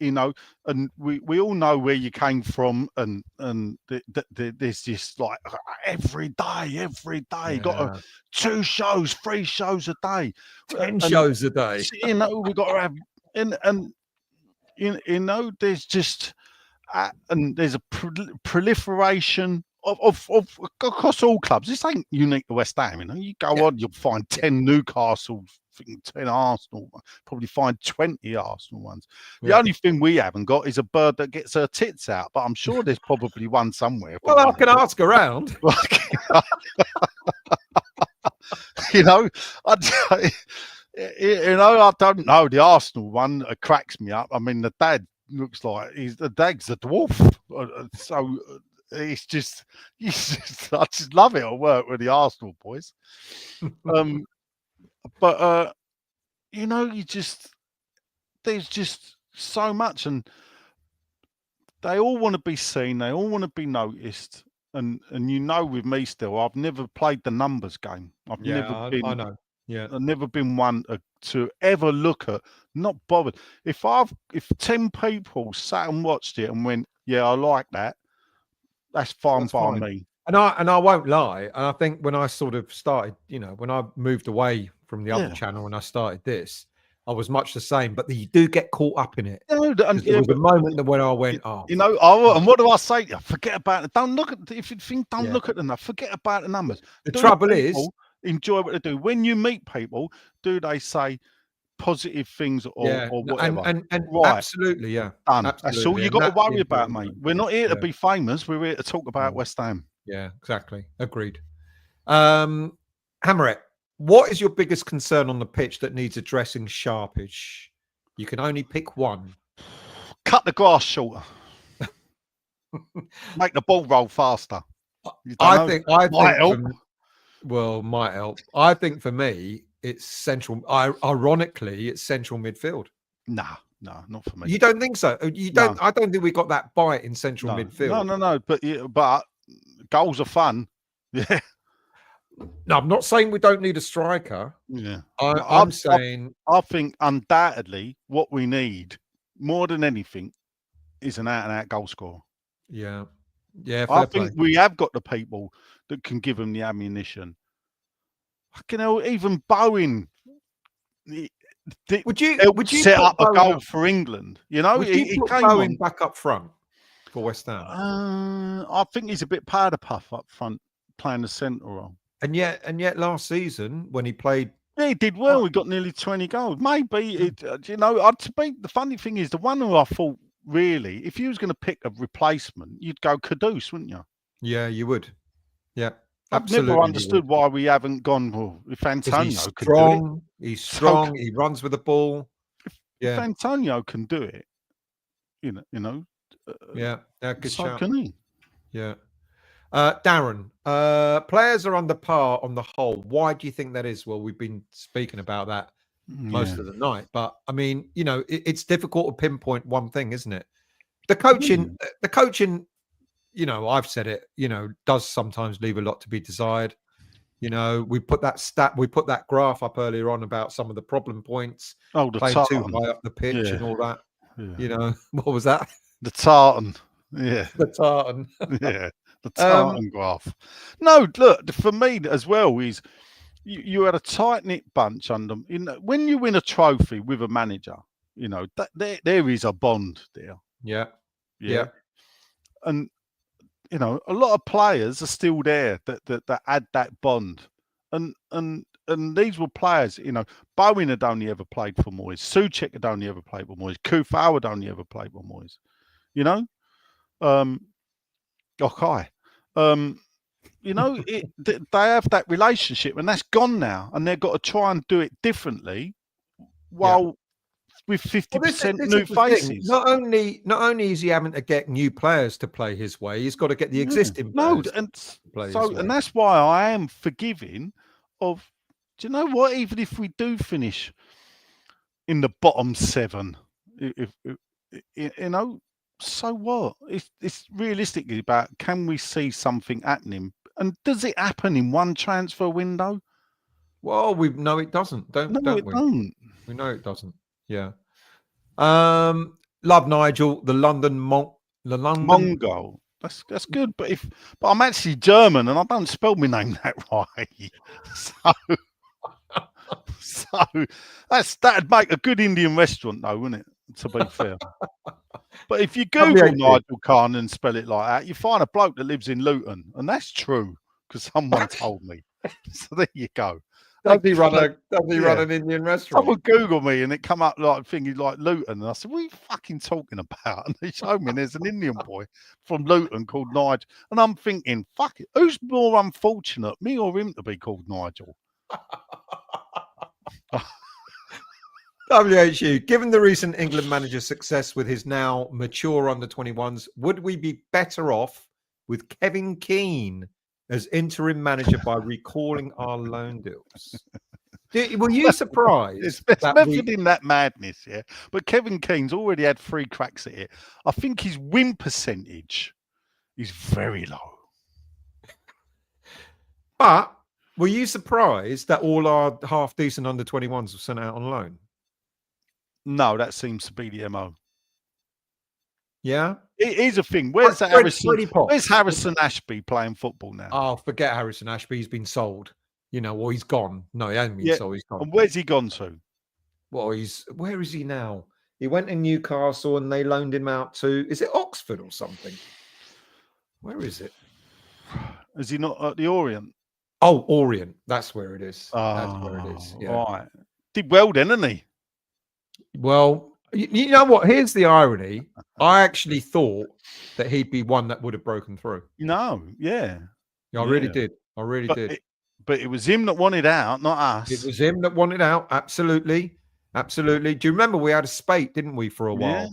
you know, and we all know where you came from, and there's just like every day, you got 2 shows, 3 shows a day, 10 and shows a day. you know, we got to have and you know, there's just and there's a proliferation of across all clubs. This ain't unique to West Ham. You know, you go on, you'll find 10 Newcastle, 10 Arsenal, probably find 20 Arsenal ones. The only thing we haven't got is a bird that gets her tits out, but I'm sure there's probably one somewhere. Well, I can ask around. You know, you know, I don't know. The Arsenal one cracks me up. I mean, the dad looks like the dad's a dwarf, so it's just I just love it at work with the Arsenal boys. But you know, there's just so much, and they all want to be seen, they all want to be noticed, and you know, with me still, I've never played the numbers game. I've never been. I know. Yeah, I've never been one to ever look at, not bothered. If 10 people sat and watched it and went, yeah, I like that, that's fine by me. And I won't lie. And I think when I sort of started, you know, when I moved away from the other channel and I started this, I was much the same. But you do get caught up in it. No, there was a moment when I went, you know, and what do I say to you? Forget about it. Don't look at, if you think, don't look at the numbers. Forget about the numbers. The trouble is, enjoy what they do. When you meet people, do they say positive things or whatever? And right. Absolutely, yeah. Done. Absolutely. That's all you got to worry about, mate. We're not here to be famous. We're here to talk about West Ham. Yeah, exactly. Agreed. Hammerette, what is your biggest concern on the pitch that needs addressing sharpish? You can only pick one. Cut the grass shorter. Make the ball roll faster. I think might help. Might help. I think for me, it's central. Ironically, it's central midfield. Nah, not for me. You don't think so? You don't. No. I don't think we got that bite in central midfield. No. But goals are fun. Yeah. No, I'm not saying we don't need a striker. Yeah. I'm saying I think undoubtedly what we need more than anything is an out-and-out goal scorer. Yeah. Yeah. I think we have got the people that can give them the ammunition. You know, even Bowen. Would you set up a goal for England? You know, he came Bowen back up front for West Ham. I think he's a bit powder puff up front, playing the centre role. And yet, last season when he played, yeah, he did well. He got nearly 20 goals. Maybe you know. The funny thing is, the one who I thought really, if you was going to pick a replacement, you'd go Kudus, wouldn't you? Yeah, you would. Yeah. I've never understood why we haven't gone. Well, if Antonio can do it, he's strong. He runs with the ball. If Antonio can do it, you know. Good shout. Can he? Yeah. Darren, players are under par on the whole. Why do you think that is? Well, we've been speaking about that most of the night, but I mean, you know, it's difficult to pinpoint one thing, isn't it? The coaching. You know, I've said it, you know, does sometimes leave a lot to be desired. You know, we put that graph up earlier on about some of the problem points. Oh, the playing tartan. too high up the pitch and all that. Yeah. You know, what was that? The tartan. Yeah. The tartan. Yeah. The tartan graph. No, look, for me as well is you had a tight-knit bunch under, you know, when you win a trophy with a manager, you know, there is a bond there. Yeah. Yeah. And you know, a lot of players are still there that add that bond, and these were players. You know, Bowen had only ever played for Moyes. Souček had only ever played for Moyes. Kufau had only ever played for Moyes. You know, Okay. You know, they have that relationship, and that's gone now, and they've got to try and do it differently, while with 50% new faces. Not only is he having to get new players to play his way, he's got to get the existing players to play his way. And that's why I am forgiving of. Do you know what? Even if we do finish in the bottom 7, if you know, so what? It's realistically about, can we see something happening, and does it happen in one transfer window? Well, we know it doesn't, don't it we? don't. We know it doesn't. Yeah. Love Nigel, the London Mongol. That's good, but I'm actually German and I don't spell my name that right. So that'd make a good Indian restaurant, though, wouldn't it? To be fair. But if you Google Nigel Khan and spell it like that, you find a bloke that lives in Luton, and that's true because someone told me. So there you go. Does he run an Indian restaurant? Someone Google me and it come up like thingy like Luton, and I said, "What are you fucking talking about?" And they showed me and there's an Indian boy from Luton called Nigel, and I'm thinking, "Fuck it, who's more unfortunate, me or him, to be called Nigel?" WHU, given the recent England manager's success with his now mature under-21s, would we be better off with Kevin Keane as interim manager by recalling our loan deals? Were you surprised? There's method in that madness, yeah. But Kevin Keane's already had 3 cracks at it. I think his win percentage is very low. But were you surprised that all our half-decent under-21s were sent out on loan? No, that seems to be the MO. Yeah? It is a thing. Where's Harrison Ashby playing football now? Oh, forget Harrison Ashby. He's been sold. Or he's gone. No, he hasn't been sold. He's gone. And where's he gone to? Well, where is he now? He went in Newcastle and they loaned him out to, is it Oxford or something? Where is it? Is he not at the Orient? Oh, Orient. That's where it is. That's where it is. Yeah. Right. Did well then, didn't he? Well, you know what? Here's the irony. I actually thought that he'd be one that would have broken through. No, yeah. I really did. I really did. But it was him that wanted out, not us. It was him that wanted out. Absolutely. Absolutely. Do you remember we had a spate, didn't we, for a while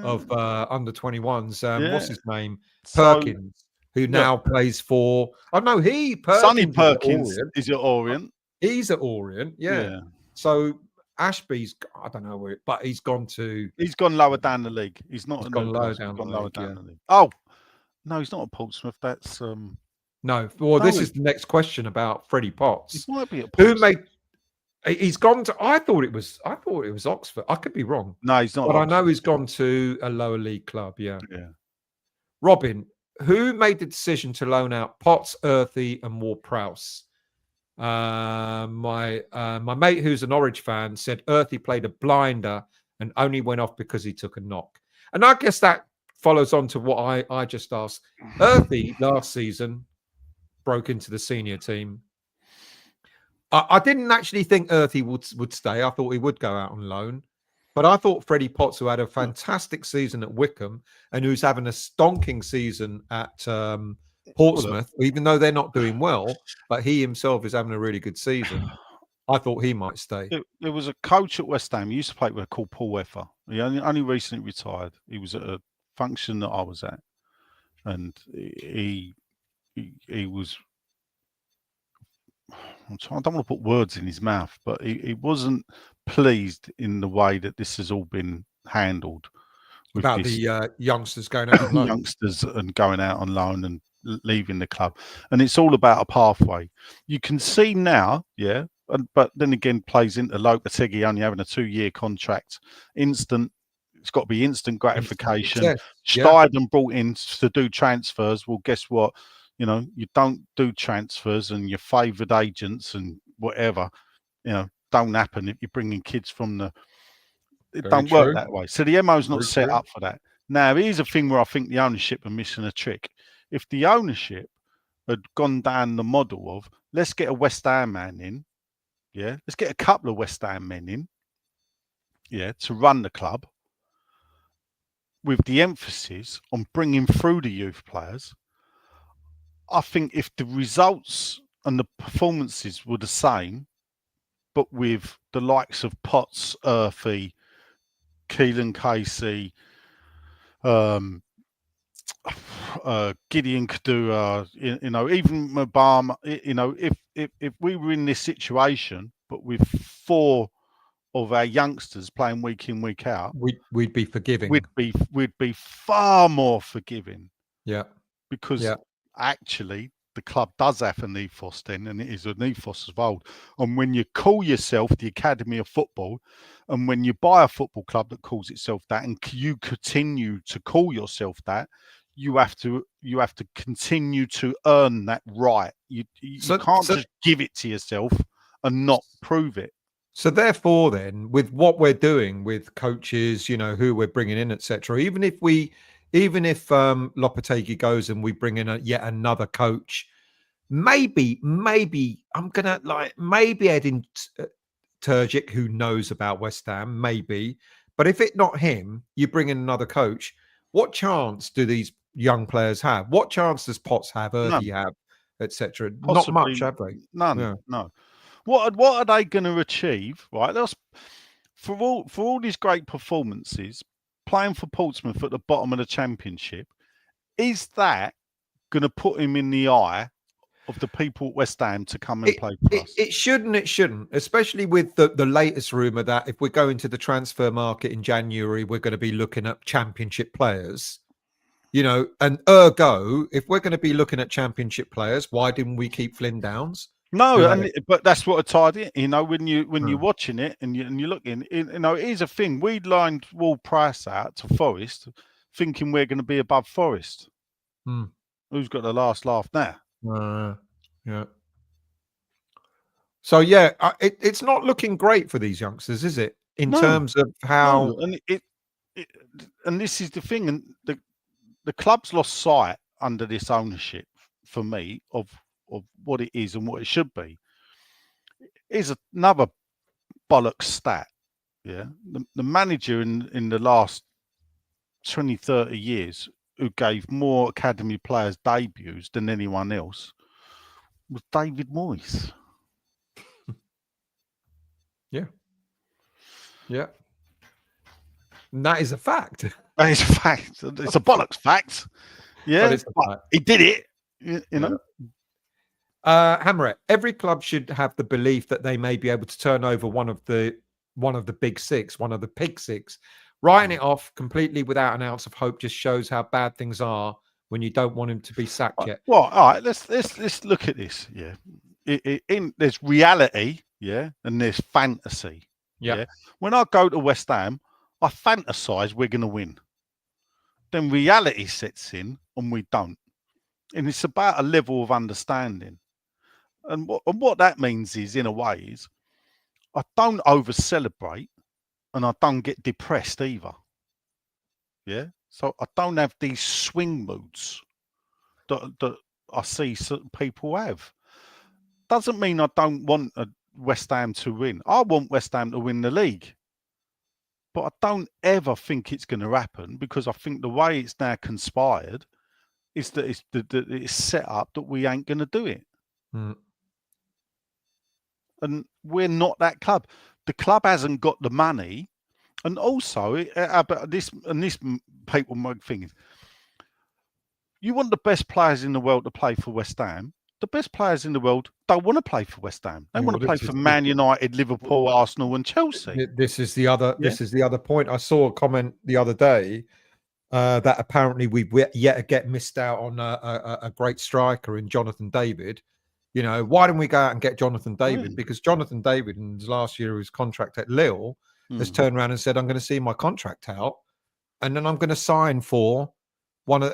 of under-21s? What's his name? Perkins, who now plays for... Oh, no, Sonny Perkins is at Orient. He's at Orient, yeah. So Ashby's, I don't know where, but he's gone to... He's gone lower down the league. He's not gone lower down the league. Oh, no, he's not at Portsmouth. That's... No, well, this is the next question about Freddie Potts. He might be at Portsmouth. He's gone to... I thought it was Oxford. I could be wrong. No, he's not. But I know he's gone to a lower league club, yeah. Robin, who made the decision to loan out Potts, Earthy and Ward-Prowse? My mate, who's a Norwich fan, said Earthy played a blinder and only went off because he took a knock. And I guess that follows on to what I just asked. Earthy last season broke into the senior team. I didn't actually think Earthy would stay. I thought he would go out on loan. But I thought Freddie Potts, who had a fantastic season at Wycombe and who's having a stonking season at Portsmouth, even though they're not doing well, but he himself is having a really good season. I thought he might stay. There was a coach at West Ham. He used to play with called Paul Effer. He only recently retired. He was at a function that I was at, and he was... I don't want to put words in his mouth, but he wasn't pleased in the way that this has all been handled. About the youngsters going out on loan. Youngsters and going out on loan and leaving the club. And it's all about a pathway. You can see now, but then again plays into Lopetegui only having a 2-year contract. It's got to be instant gratification. Steidten brought in to do transfers. Well, guess what? You don't do transfers and your favoured agents and whatever, don't happen if you're bringing kids from the... It don't work that way. So the MO's not set up for that. Now, here's a thing where I think the ownership are missing a trick. If the ownership had gone down the model of, let's get a West Ham man in, let's get a couple of West Ham men in, to run the club, with the emphasis on bringing through the youth players, I think if the results and the performances were the same, but with the likes of Potts, Earthy, Keelan Casey, Gideon Kadua, even Mabama, if we were in this situation, but with 4 of our youngsters playing week in, week out, we'd be forgiving. We'd be far more forgiving. Yeah. Because actually the club does have an ethos then, and it is an ethos of old. And when you call yourself the Academy of Football, and when you buy a football club that calls itself that, and you continue to call yourself that, you have to continue to earn that right. You can't just give it to yourself and not prove it. So therefore, then, with what we're doing with coaches, who we're bringing in, etc., even if Lopetegui goes and we bring in yet another coach, maybe I'm gonna maybe Edin Terzic, who knows about West Ham, maybe. But if it's not him, you bring in another coach. What chance do these young players have? What chance does Potts have, Earthy have, etc.? Not much, have they? None. Yeah. No. What are they going to achieve? Right. For all these great performances, playing for Portsmouth at the bottom of the Championship, is that going to put him in the eye of the people at West Ham to come and play for us? It shouldn't, especially with the latest rumour that if we're going to the transfer market in January, we're going to be looking at Championship players. And ergo, if we're going to be looking at Championship players, why didn't we keep Flynn Downs? No, but that's what I tied it. When you're watching it and you're looking, here's a thing. We lined Ward Price out to Forest, thinking we're going to be above Forest. Who's got the last laugh now? Yeah. So yeah, it's not looking great for these youngsters, is it? In terms of how, and this is the thing, and the club's lost sight under this ownership for me of what it is and what it should be. Is another bollocks stat. Yeah, the manager in the last 20, 30 years who gave more academy players debuts than anyone else was David Moyes. Yeah. And that is a fact. That is a fact. It's a bollocks fact. Yeah, but he did it. You know. Hammerett, every club should have the belief that they may be able to turn over one of the big six, one of the pig six. Writing it off completely without an ounce of hope just shows how bad things are when you don't want him to be sacked yet. Well, all right, let's look at this. Yeah, there's reality, yeah, and there's fantasy. Yeah. When I go to West Ham, I fantasize we're going to win. Then reality sets in and we don't. And it's about a level of understanding. And what that means is, in a way, is I don't over celebrate and I don't get depressed either. Yeah. So I don't have these swing moods that I see certain people have. Doesn't mean I don't want West Ham to win. I want West Ham to win the league. But I don't ever think it's going to happen because I think the way it's now conspired is that it's set up that we ain't going to do it. And we're not that club. The club hasn't got the money. And also, this people might think, you want the best players in the world to play for West Ham. The best players in the world don't want to play for West Ham. They want to play for Man United, Liverpool, Arsenal, and Chelsea. This is the other point. I saw a comment the other day that apparently we've yet again missed out on a great striker in Jonathan David. Why didn't we go out and get Jonathan David? Because Jonathan David, in his last year of his contract at Lille, has turned around and said, "I'm going to see my contract out, and then I'm going to sign for."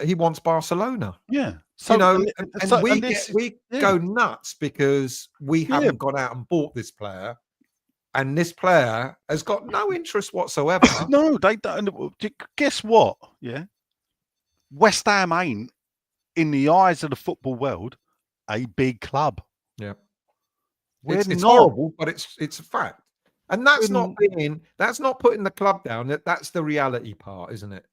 He wants Barcelona. Yeah. So, we go nuts because we haven't gone out and bought this player, and this player has got no interest whatsoever. No, they don't. Guess what? Yeah. West Ham ain't, in the eyes of the football world, a big club. Yeah. It's horrible, but it's a fact. And that's not putting the club down. That's the reality part, isn't it?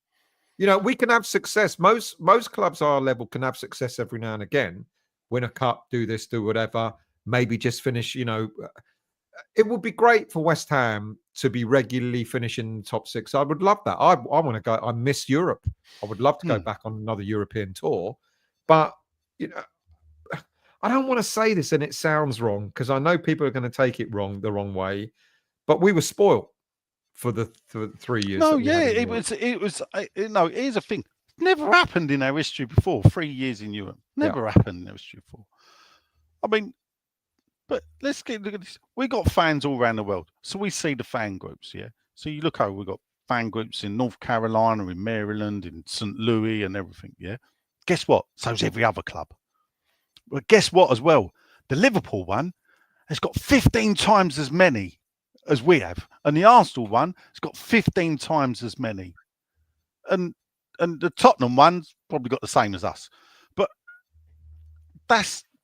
We can have success. Most clubs our level can have success every now and again. Win a cup, do this, do whatever. Maybe just finish. It would be great for West Ham to be regularly finishing the top six. I would love that. I want to go. I miss Europe. I would love to go back on another European tour. But I don't want to say this, and it sounds wrong because I know people are going to take it the wrong way. But we were spoiled for the 3 years. No, yeah, it was. Here's the thing: Never happened in our history before. 3 years in Europe. Never happened in our history before. I mean, but look at this. We got fans all around the world. So we see the fan groups, yeah? So you look over, we've got fan groups in North Carolina, in Maryland, in St. Louis and everything, yeah? Guess what? So's every other club. Well, guess what as well? The Liverpool one has got 15 times as many as we have. And the Arsenal one has got 15 times as many. And the Tottenham one's probably got the same as us. But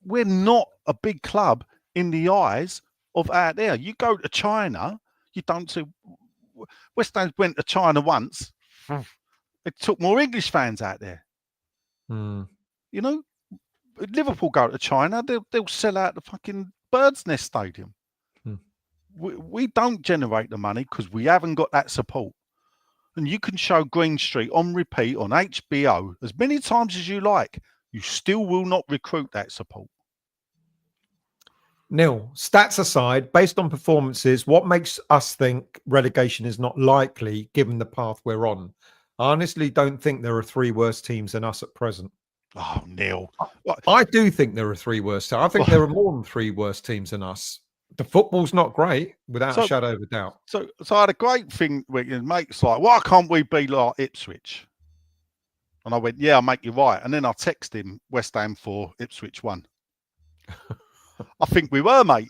we're not a big club in the eyes of out there. You go to China, you don't see. West Ham went to China once. It took more English fans out there. Mm. You know, Liverpool go to China, they'll sell out the fucking Bird's Nest Stadium. Mm. We don't generate the money because we haven't got that support. And you can show Green Street on repeat on HBO as many times as you like. You still will not recruit that support. Neil, stats aside, based on performances, what makes us think relegation is not likely given the path we're on? I honestly don't think there are 3 worse teams than us at present. Oh, Neil. I do think there are 3 worse teams. I think there are more than 3 worse teams than us. The football's not great, without a shadow of a doubt. So I had a great thing with mates like, why can't we be like Ipswich? And I went, yeah, I'll make you right. And then I texted him West Ham 4, Ipswich 1. I think we were, mate,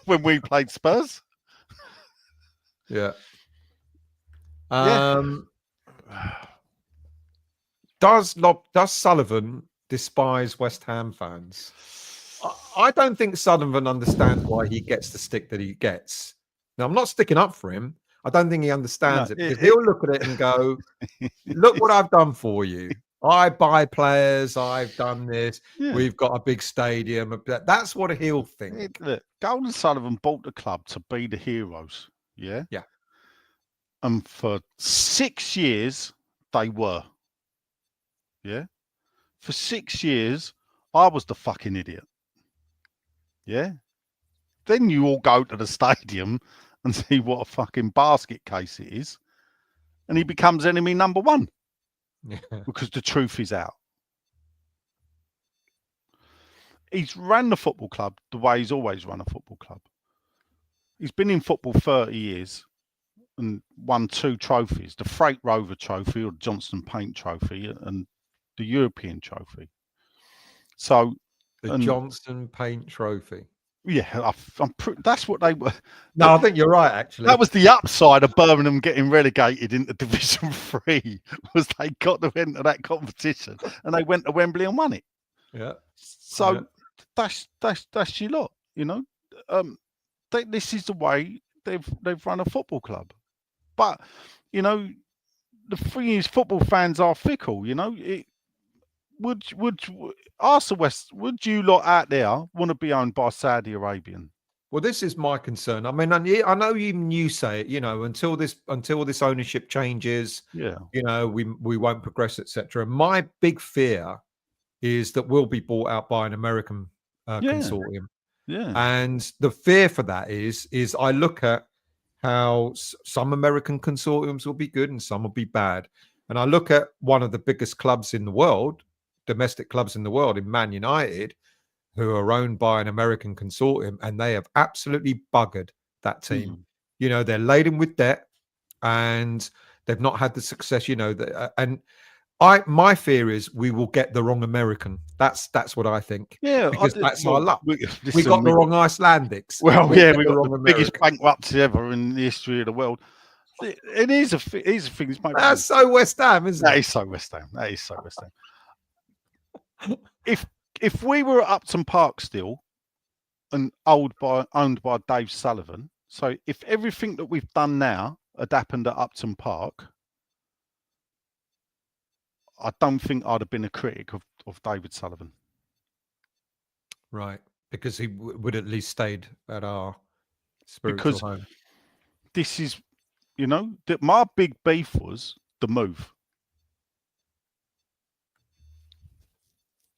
when we played Spurs. Yeah. Does Sullivan despise West Ham fans? I don't think Sullivan understands why he gets the stick that he gets. Now, I'm not sticking up for him. I don't think he understands it because he'll look at it and go, look what I've done for you. I buy players. I've done this. Yeah. We've got a big stadium. That's what he'll think. Look, Golden Sullivan bought the club to be the heroes. Yeah. Yeah. And for 6 years, they were. Yeah. For 6 years, I was the fucking idiot. Yeah. Then you all go to the stadium and see what a fucking basket case it is. And he becomes enemy number 1. Yeah. Because the truth is out. He's ran the football club the way he's always run a football club. He's been in football 30 years and won 2 trophies, the Freight Rover Trophy or Johnston Paint Trophy and the European Trophy. So the Johnston Paint Trophy. Yeah, that's what they were. No, I think you're right, actually. That was the upside of Birmingham getting relegated into Division 3, was they got to enter that competition and they went to Wembley and won it. Yeah. So that's your lot, you know. This is the way they've run a football club. But, you know, the thing is, football fans are fickle, you know. Would Arsenal West, would you lot out there want to be owned by Saudi Arabian? Well, this is my concern. I mean, I know even you say it, you know, until this ownership changes, yeah, you know, we won't progress, etc. My big fear is that we'll be bought out by an American consortium. Yeah. And the fear for that is I look at how some American consortiums will be good and some will be bad. And I look at one of the biggest clubs in the world, domestic clubs in the world, in Man United, who are owned by an American consortium, and they have absolutely buggered that team. You know, they're laden with debt and they've not had the success, you know, my fear is we will get the wrong American. That's what I think. Yeah, because that's our luck. We got the wrong Icelandics. Well, we got the biggest bankruptcy ever in the history of the world. It is a thing. That's so West Ham, isn't it? That is so West Ham. That is so West Ham. If we were at Upton Park still and owned by Dave Sullivan, so if everything that we've done now had happened at Upton Park, I don't think I'd have been a critic of David Sullivan. Right, because he would at least stayed at our spiritual home. This is, you know, my big beef was the move.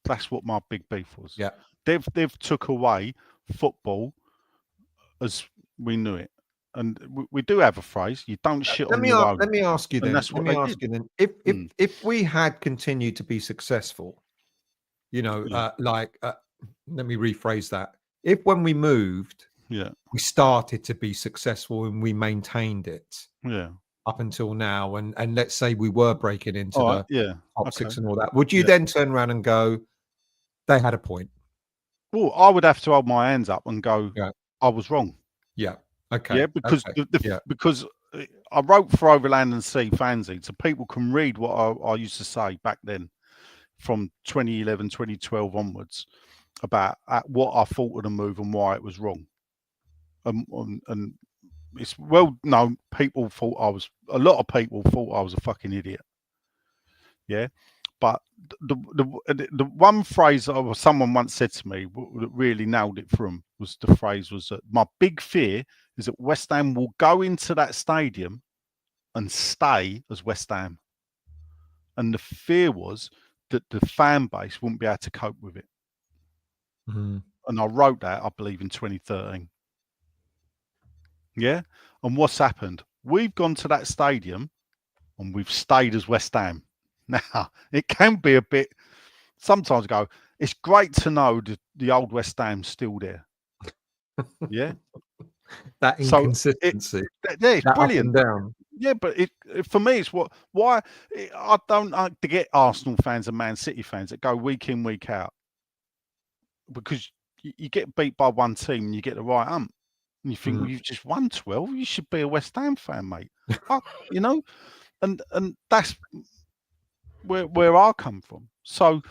That's what my big beef was. Yeah, they've took away football as we knew it. And we do have a phrase: you don't shit on your own. Let me ask you And then. that's Let what me they ask did. you then. If we had continued to be successful, you know, Yeah. let me rephrase that. If when we moved, Yeah. we started to be successful and we maintained it Yeah. up until now, and let's say we were breaking into All the right. Yeah. top Okay. 6 and all that, would you Yeah. then turn around and go, they had a point? Well, I would have to hold my hands up and go, Yeah. I was wrong. Yeah. Okay. Yeah, because Okay. Yeah. because I wrote for Overland and Sea fanzine, so people can read what I used to say back then, from 2011, 2012 onwards, about what I thought of the move and why it was wrong. And it's well known. A lot of people thought I was a fucking idiot. Yeah, but the one phrase that someone once said to me that really nailed it for them was that my big fear is that West Ham will go into that stadium and stay as West Ham, and the fear was that the fan base wouldn't be able to cope with it. Mhm. And I wrote that, I believe, in 2013. Yeah, and what's happened? We've gone to that stadium and we've stayed as West Ham. Now it can be a bit. Sometimes go. It's great to know the old West Ham's still there. Yeah. That So inconsistency, yeah, it's that up brilliant. and down. Yeah, but for me, it's I don't like to get Arsenal fans and Man City fans that go week in, week out, because you get beat by one team and you get the right ump, and you think, well, you've just won 12. You should be a West Ham fan, mate. You know, and that's where I come from. So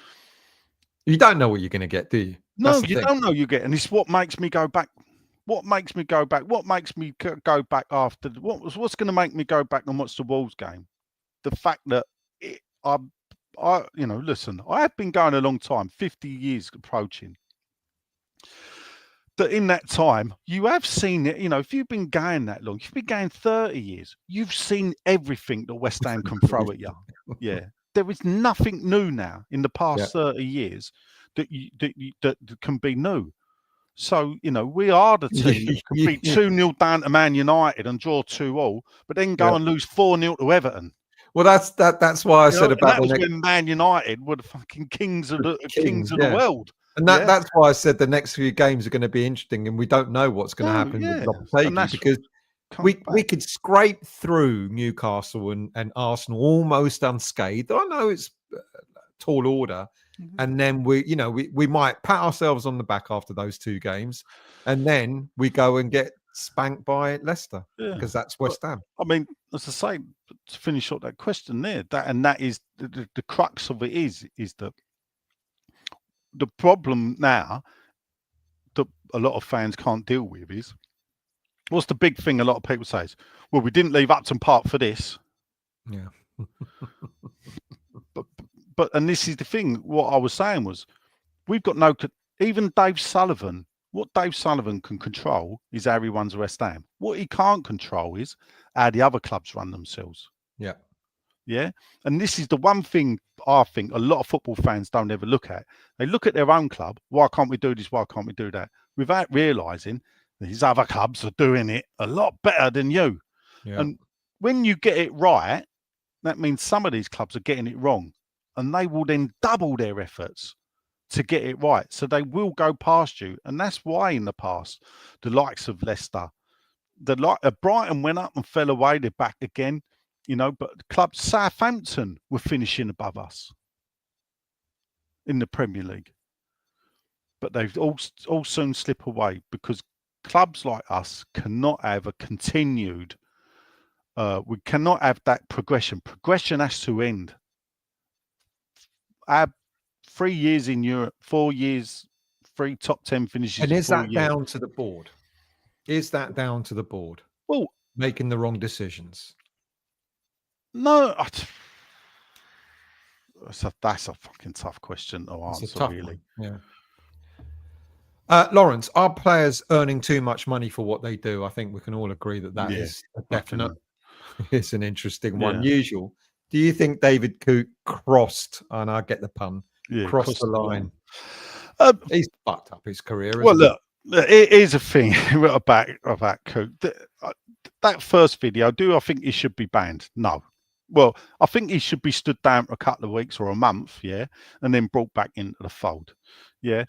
You don't know what you're going to get, do you? no, you don't know you get, and it's what makes me go back. What makes me go back? What makes me go back after? What's going to make me go back and watch the Wolves game? The fact that listen, I have been going a long time, 50 years approaching. That in that time, you have seen it. You know, if you've been going that long, you've been going 30 years, you've seen everything that West Ham can throw at you. Yeah, there is nothing new now in the past 30 years that can be new. So, you know, we are the team that can beat 2-0 down to Man United and draw 2-2, but then go and lose 4-0 to Everton. Well, that's why I said about that was when Man United were the fucking kings of the world. And that's why I said the next few games are going to be interesting, and we don't know what's going to happen with Lopetegui, because we could scrape through Newcastle and Arsenal almost unscathed. I know it's tall order. And then we might pat ourselves on the back after those 2 games, and then we go and get spanked by Leicester, because that's West Ham. I mean, as I say, to finish up that question there, that is the crux of it is that the problem now that a lot of fans can't deal with is, what's the big thing a lot of people say is, well, we didn't leave Upton Park for this. Yeah. But this is the thing, what I was saying was, we've got even Dave Sullivan, what Dave Sullivan can control is how he runs West Ham. What he can't control is how the other clubs run themselves. Yeah. Yeah. And this is the one thing I think a lot of football fans don't ever look at. They look at their own club. Why can't we do this? Why can't we do that? Without realising these other clubs are doing it a lot better than you. Yeah. And when you get it right, that means some of these clubs are getting it wrong, and they will then double their efforts to get it right. So they will go past you. And that's why in the past, the likes of Leicester, Brighton went up and fell away. They're back again, but clubs, Southampton were finishing above us in the Premier League. But they've all soon slip away, because clubs like us cannot have a continued, we cannot have that progression. Progression has to end. Our 3 years in Europe, 4 years, 3 top 10 finishes. And is that down to the board? Is that down to the board? Well, making the wrong decisions? No, that's a fucking tough question to answer, really. One. Yeah. Lawrence, are players earning too much money for what they do? I think we can all agree that is a definite. It's an interesting one. Usual. Do you think David Coote crossed, and I get the pun, crossed the line? He's fucked up his career. Well, look, It is a thing about Coop. That first video, I think he should be banned? No. Well, I think he should be stood down for a couple of weeks or a month, yeah, and then brought back into the fold, yeah,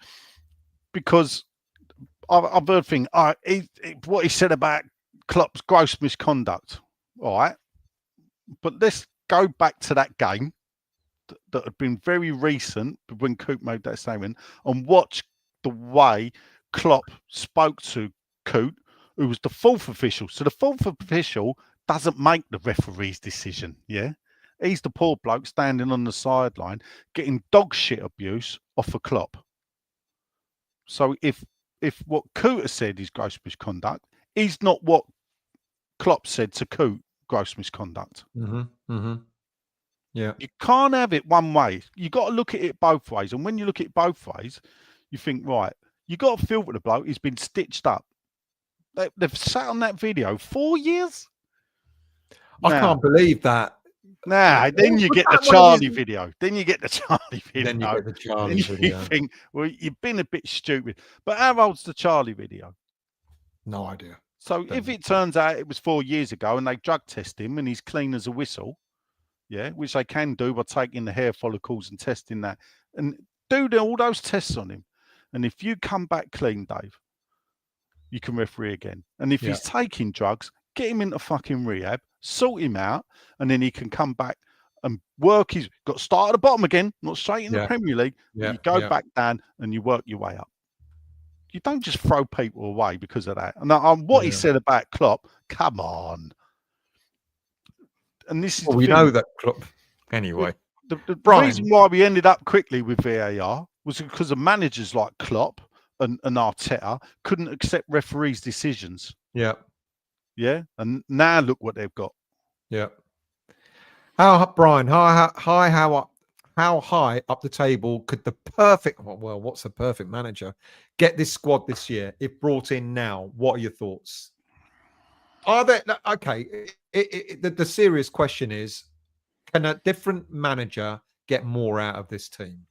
because I've heard things. What he said about Klopp's gross misconduct, all right, but let's go back to that game that had been very recent when Coop made that statement and watch the way Klopp spoke to Coop, who was the fourth official. So the fourth official doesn't make the referee's decision. Yeah, he's the poor bloke standing on the sideline getting dog shit abuse off of Klopp. So if what Coop has said is gross misconduct, is not what Klopp said to Coop gross misconduct. Yeah, you can't have it one way. You got to look at it both ways. And when you look at it both ways, you think, right, you got to feel for the bloke. He's been stitched up. They've sat on that video 4 years. I can't believe that. Then you get the Charlie video. Then you get the Charlie video. Then you get the Charlie video. You think, well, you've been a bit stupid. But how old's the Charlie video? No idea. So if it turns out it was 4 years ago and they drug test him and he's clean as a whistle, yeah, which they can do by taking the hair follicles and testing that and do all those tests on him. And if you come back clean, Dave, you can referee again. And if he's taking drugs, get him into fucking rehab, sort him out, and then he can come back and work. He's got to start at the bottom again, not straight in the Premier League. You go back down and you work your way up. You don't just throw people away because of that. And what he said about Klopp, come on. And this is we know that Klopp anyway. The reason why we ended up quickly with VAR was because of managers like Klopp and Arteta couldn't accept referees' decisions. Yeah. And now look what they've got. Yeah. Brian, how high up the table could the perfect? Well, what's the perfect manager get this squad this year if brought in now? What are your thoughts? Are there okay? The serious question is, can a different manager get more out of this team?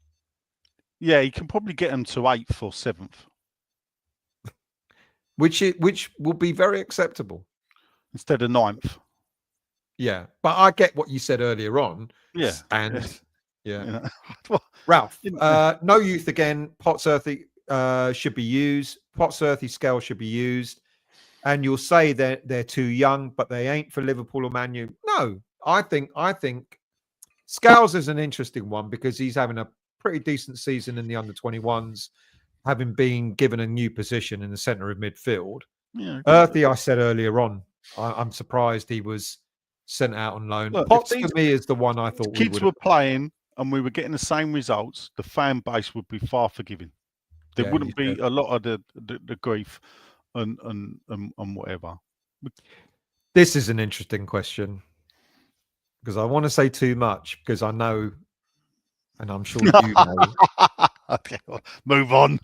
Yeah, he can probably get them to 8th or 7th, which will be very acceptable instead of 9th. Yeah, but I get what you said earlier on. Yeah, and Ralph, no youth again. Potts Earthy should be used. Potts Earthy scale should be used. And you'll say that they're too young, but they ain't for Liverpool or Man U. No, I think Scales is an interesting one because he's having a pretty decent season in the under-21s, having been given a new position in the centre of midfield. Yeah, Earthy, I said earlier on, I'm surprised he was sent out on loan. Look, Potts for me is the one I thought kids were playing and we were getting the same results. The fan base would be far forgiving. There wouldn't be a lot of the grief. And whatever. This is an interesting question because I want to say too much because I know, and I'm sure you know. Okay, well, move on.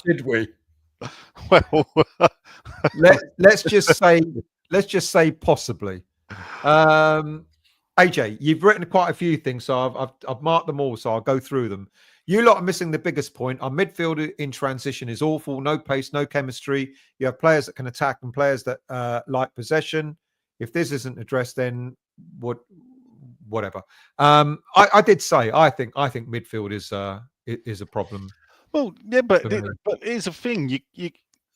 Should we? Well, let's just say possibly. AJ, you've written quite a few things, so I've marked them all, so I'll go through them. You lot are missing the biggest point. Our midfield in transition is awful. No pace, no chemistry. You have players that can attack and players that like possession. If this isn't addressed, then whatever. I did say I think midfield is a problem. Well, yeah, but here's the thing. You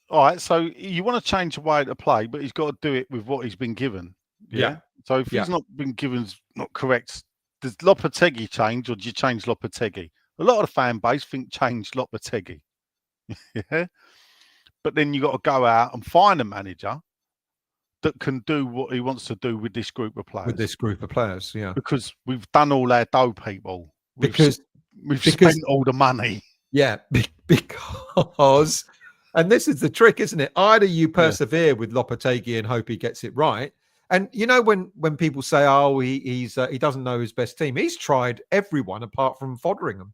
all right? So you want to change the way to play, but he's got to do it with what he's been given. Yeah. So if he's not been given not correct, does Lopetegui change or do you change Lopetegui? A lot of the fan base think change Lopetegui. Yeah. But then you got to go out and find a manager that can do what he wants to do with this group of players. Yeah. Because we've done all our dough, people. We've spent all the money. Yeah. Because, and this is the trick, isn't it? Either you persevere with Lopetegui and hope he gets it right. And you know when people say, "Oh, he doesn't know his best team," he's tried everyone apart from Foderingham,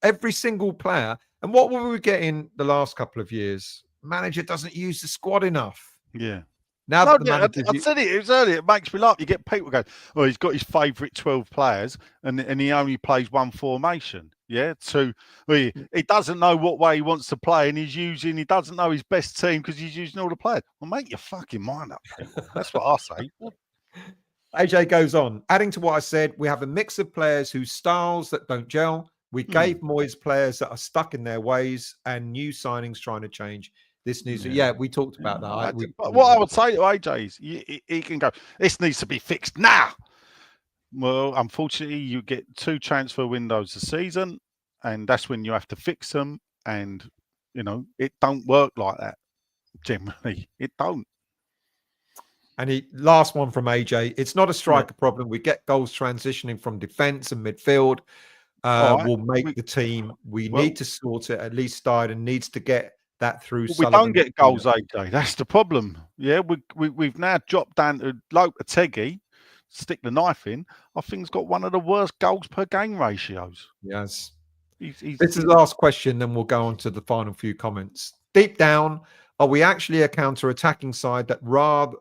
every single player. And what were we getting the last couple of years? Manager doesn't use the squad enough. Yeah. Now No, that the managers, I said it was earlier. It makes me laugh. You get people going, "Oh, he's got his favourite 12 players, and he only plays one formation." Yeah, so he doesn't know what way he wants to play, and he doesn't know his best team because he's using all the players. Well, make your fucking mind up, people. That's what I say. AJ goes on, adding to what I said, we have a mix of players whose styles that don't gel. We gave Moyes players that are stuck in their ways and new signings trying to change this news. Yeah, we talked about that. But what I would say to AJ is he can go, this needs to be fixed now. Well, unfortunately, you get 2 transfer windows a season, and that's when you have to fix them. And, it don't work like that. Generally, it don't. And last one from AJ. It's not a striker problem. We get goals transitioning from defence and midfield. Will make the team. We need to sort it. At least Steidten needs to get that through. We don't get goals, AJ. That's the problem. Yeah, we've now dropped down to Lopetegui, stick the knife in. I think he's got one of the worst goals per game ratios. Yes. This is the last question, then we'll go on to the final few comments. Deep down, are we actually a counter-attacking side that rather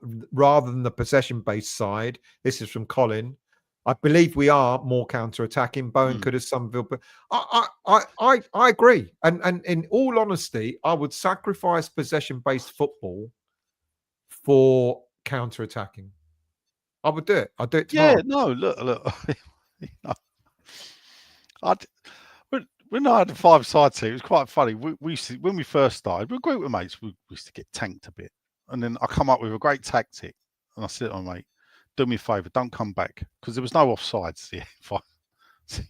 than the possession-based side? This is from Colin. I believe we are more counter-attacking. Bowen could have some, but I agree. And in all honesty, I would sacrifice possession-based football for counter-attacking. I would do it. I'd do it tomorrow. Yeah, no, look. When I had a 5-side team, it was quite funny. We used to, when we first started, we were a group of mates. We used to get tanked a bit, and then I come up with a great tactic, and I said to my mate, "Do me a favour, don't come back because there was no offsides. Yeah, so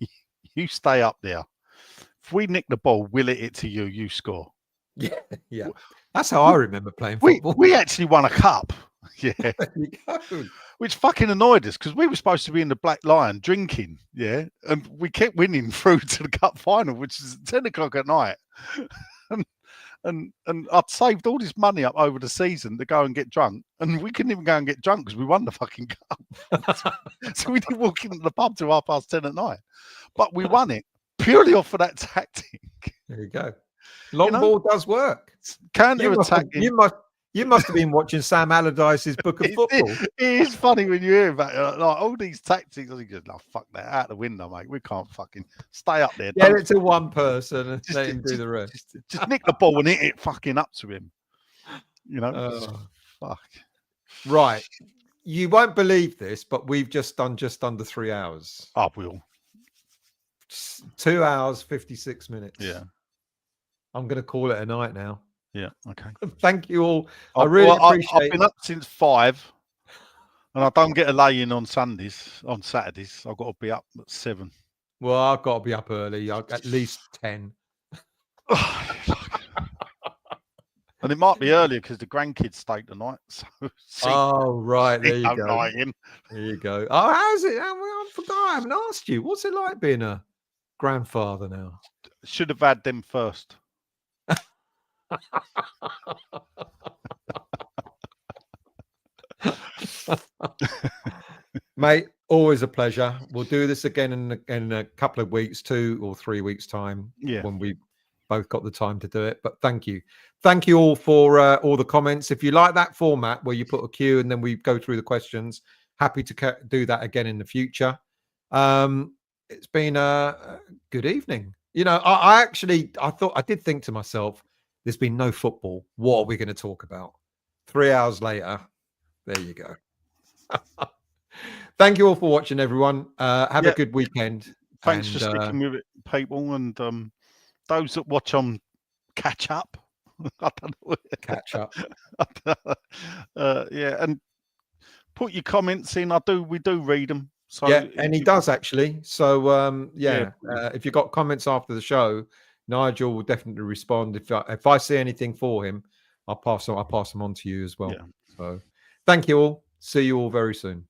you stay up there. If we nick the ball, we'll hit it to you. You score." Yeah. That's how I remember playing football. We actually won a cup. Yeah. Which fucking annoyed us because we were supposed to be in the Black Lion drinking, and we kept winning through to the cup final, which is at 10 o'clock at night. and I'd saved all this money up over the season to go and get drunk, and we couldn't even go and get drunk because we won the fucking cup. So we didn't walk into the pub till 10:30 at night, but we won it purely off of that tactic. There you go. Long ball does work. Counter-attacking. You must have been watching Sam Allardyce's Book of Football. It is funny when you hear about it, like all these tactics. I think, "No, fuck that, out the window, mate. We can't fucking stay up there." Get it to one person and let him do the rest. Just nick the ball and hit it fucking up to him. Fuck. Right. You won't believe this, but we've just done just under 3 hours. I will. 2 hours, 56 minutes. Yeah. I'm going to call it a night now. Yeah. Okay. Thank you all. I really appreciate it. I've been up since 5, and I don't get a lay-in on Sundays. On Saturdays, I've got to be up at 7. Well, I've got to be up early, at least 10. And it might be earlier because the grandkids stay tonight. So right. There you go. Lying. There you go. Oh, how's it? I forgot. I haven't asked you. What's it like being a grandfather now? Should have had them first. Mate, always a pleasure. We'll do this again in a couple of weeks, 2 or 3 weeks time, when we both got the time to do it. But thank you all for all the comments. If you like that format where you put a queue and then we go through the questions, happy to do that again in the future. It's been a good evening. I did think to myself, there's been no football. What are we going to talk about? 3 hours later, there you go. Thank you all for watching, everyone. Have a good weekend. Thanks for sticking with it, people. And those that watch on catch up. I don't know. Catch up. And put your comments in. We do read them. So and he does actually. So if you've got comments after the show, Nigel will definitely respond. If I see anything for him, I'll pass them on to you as well. Yeah. So thank you all. See you all very soon.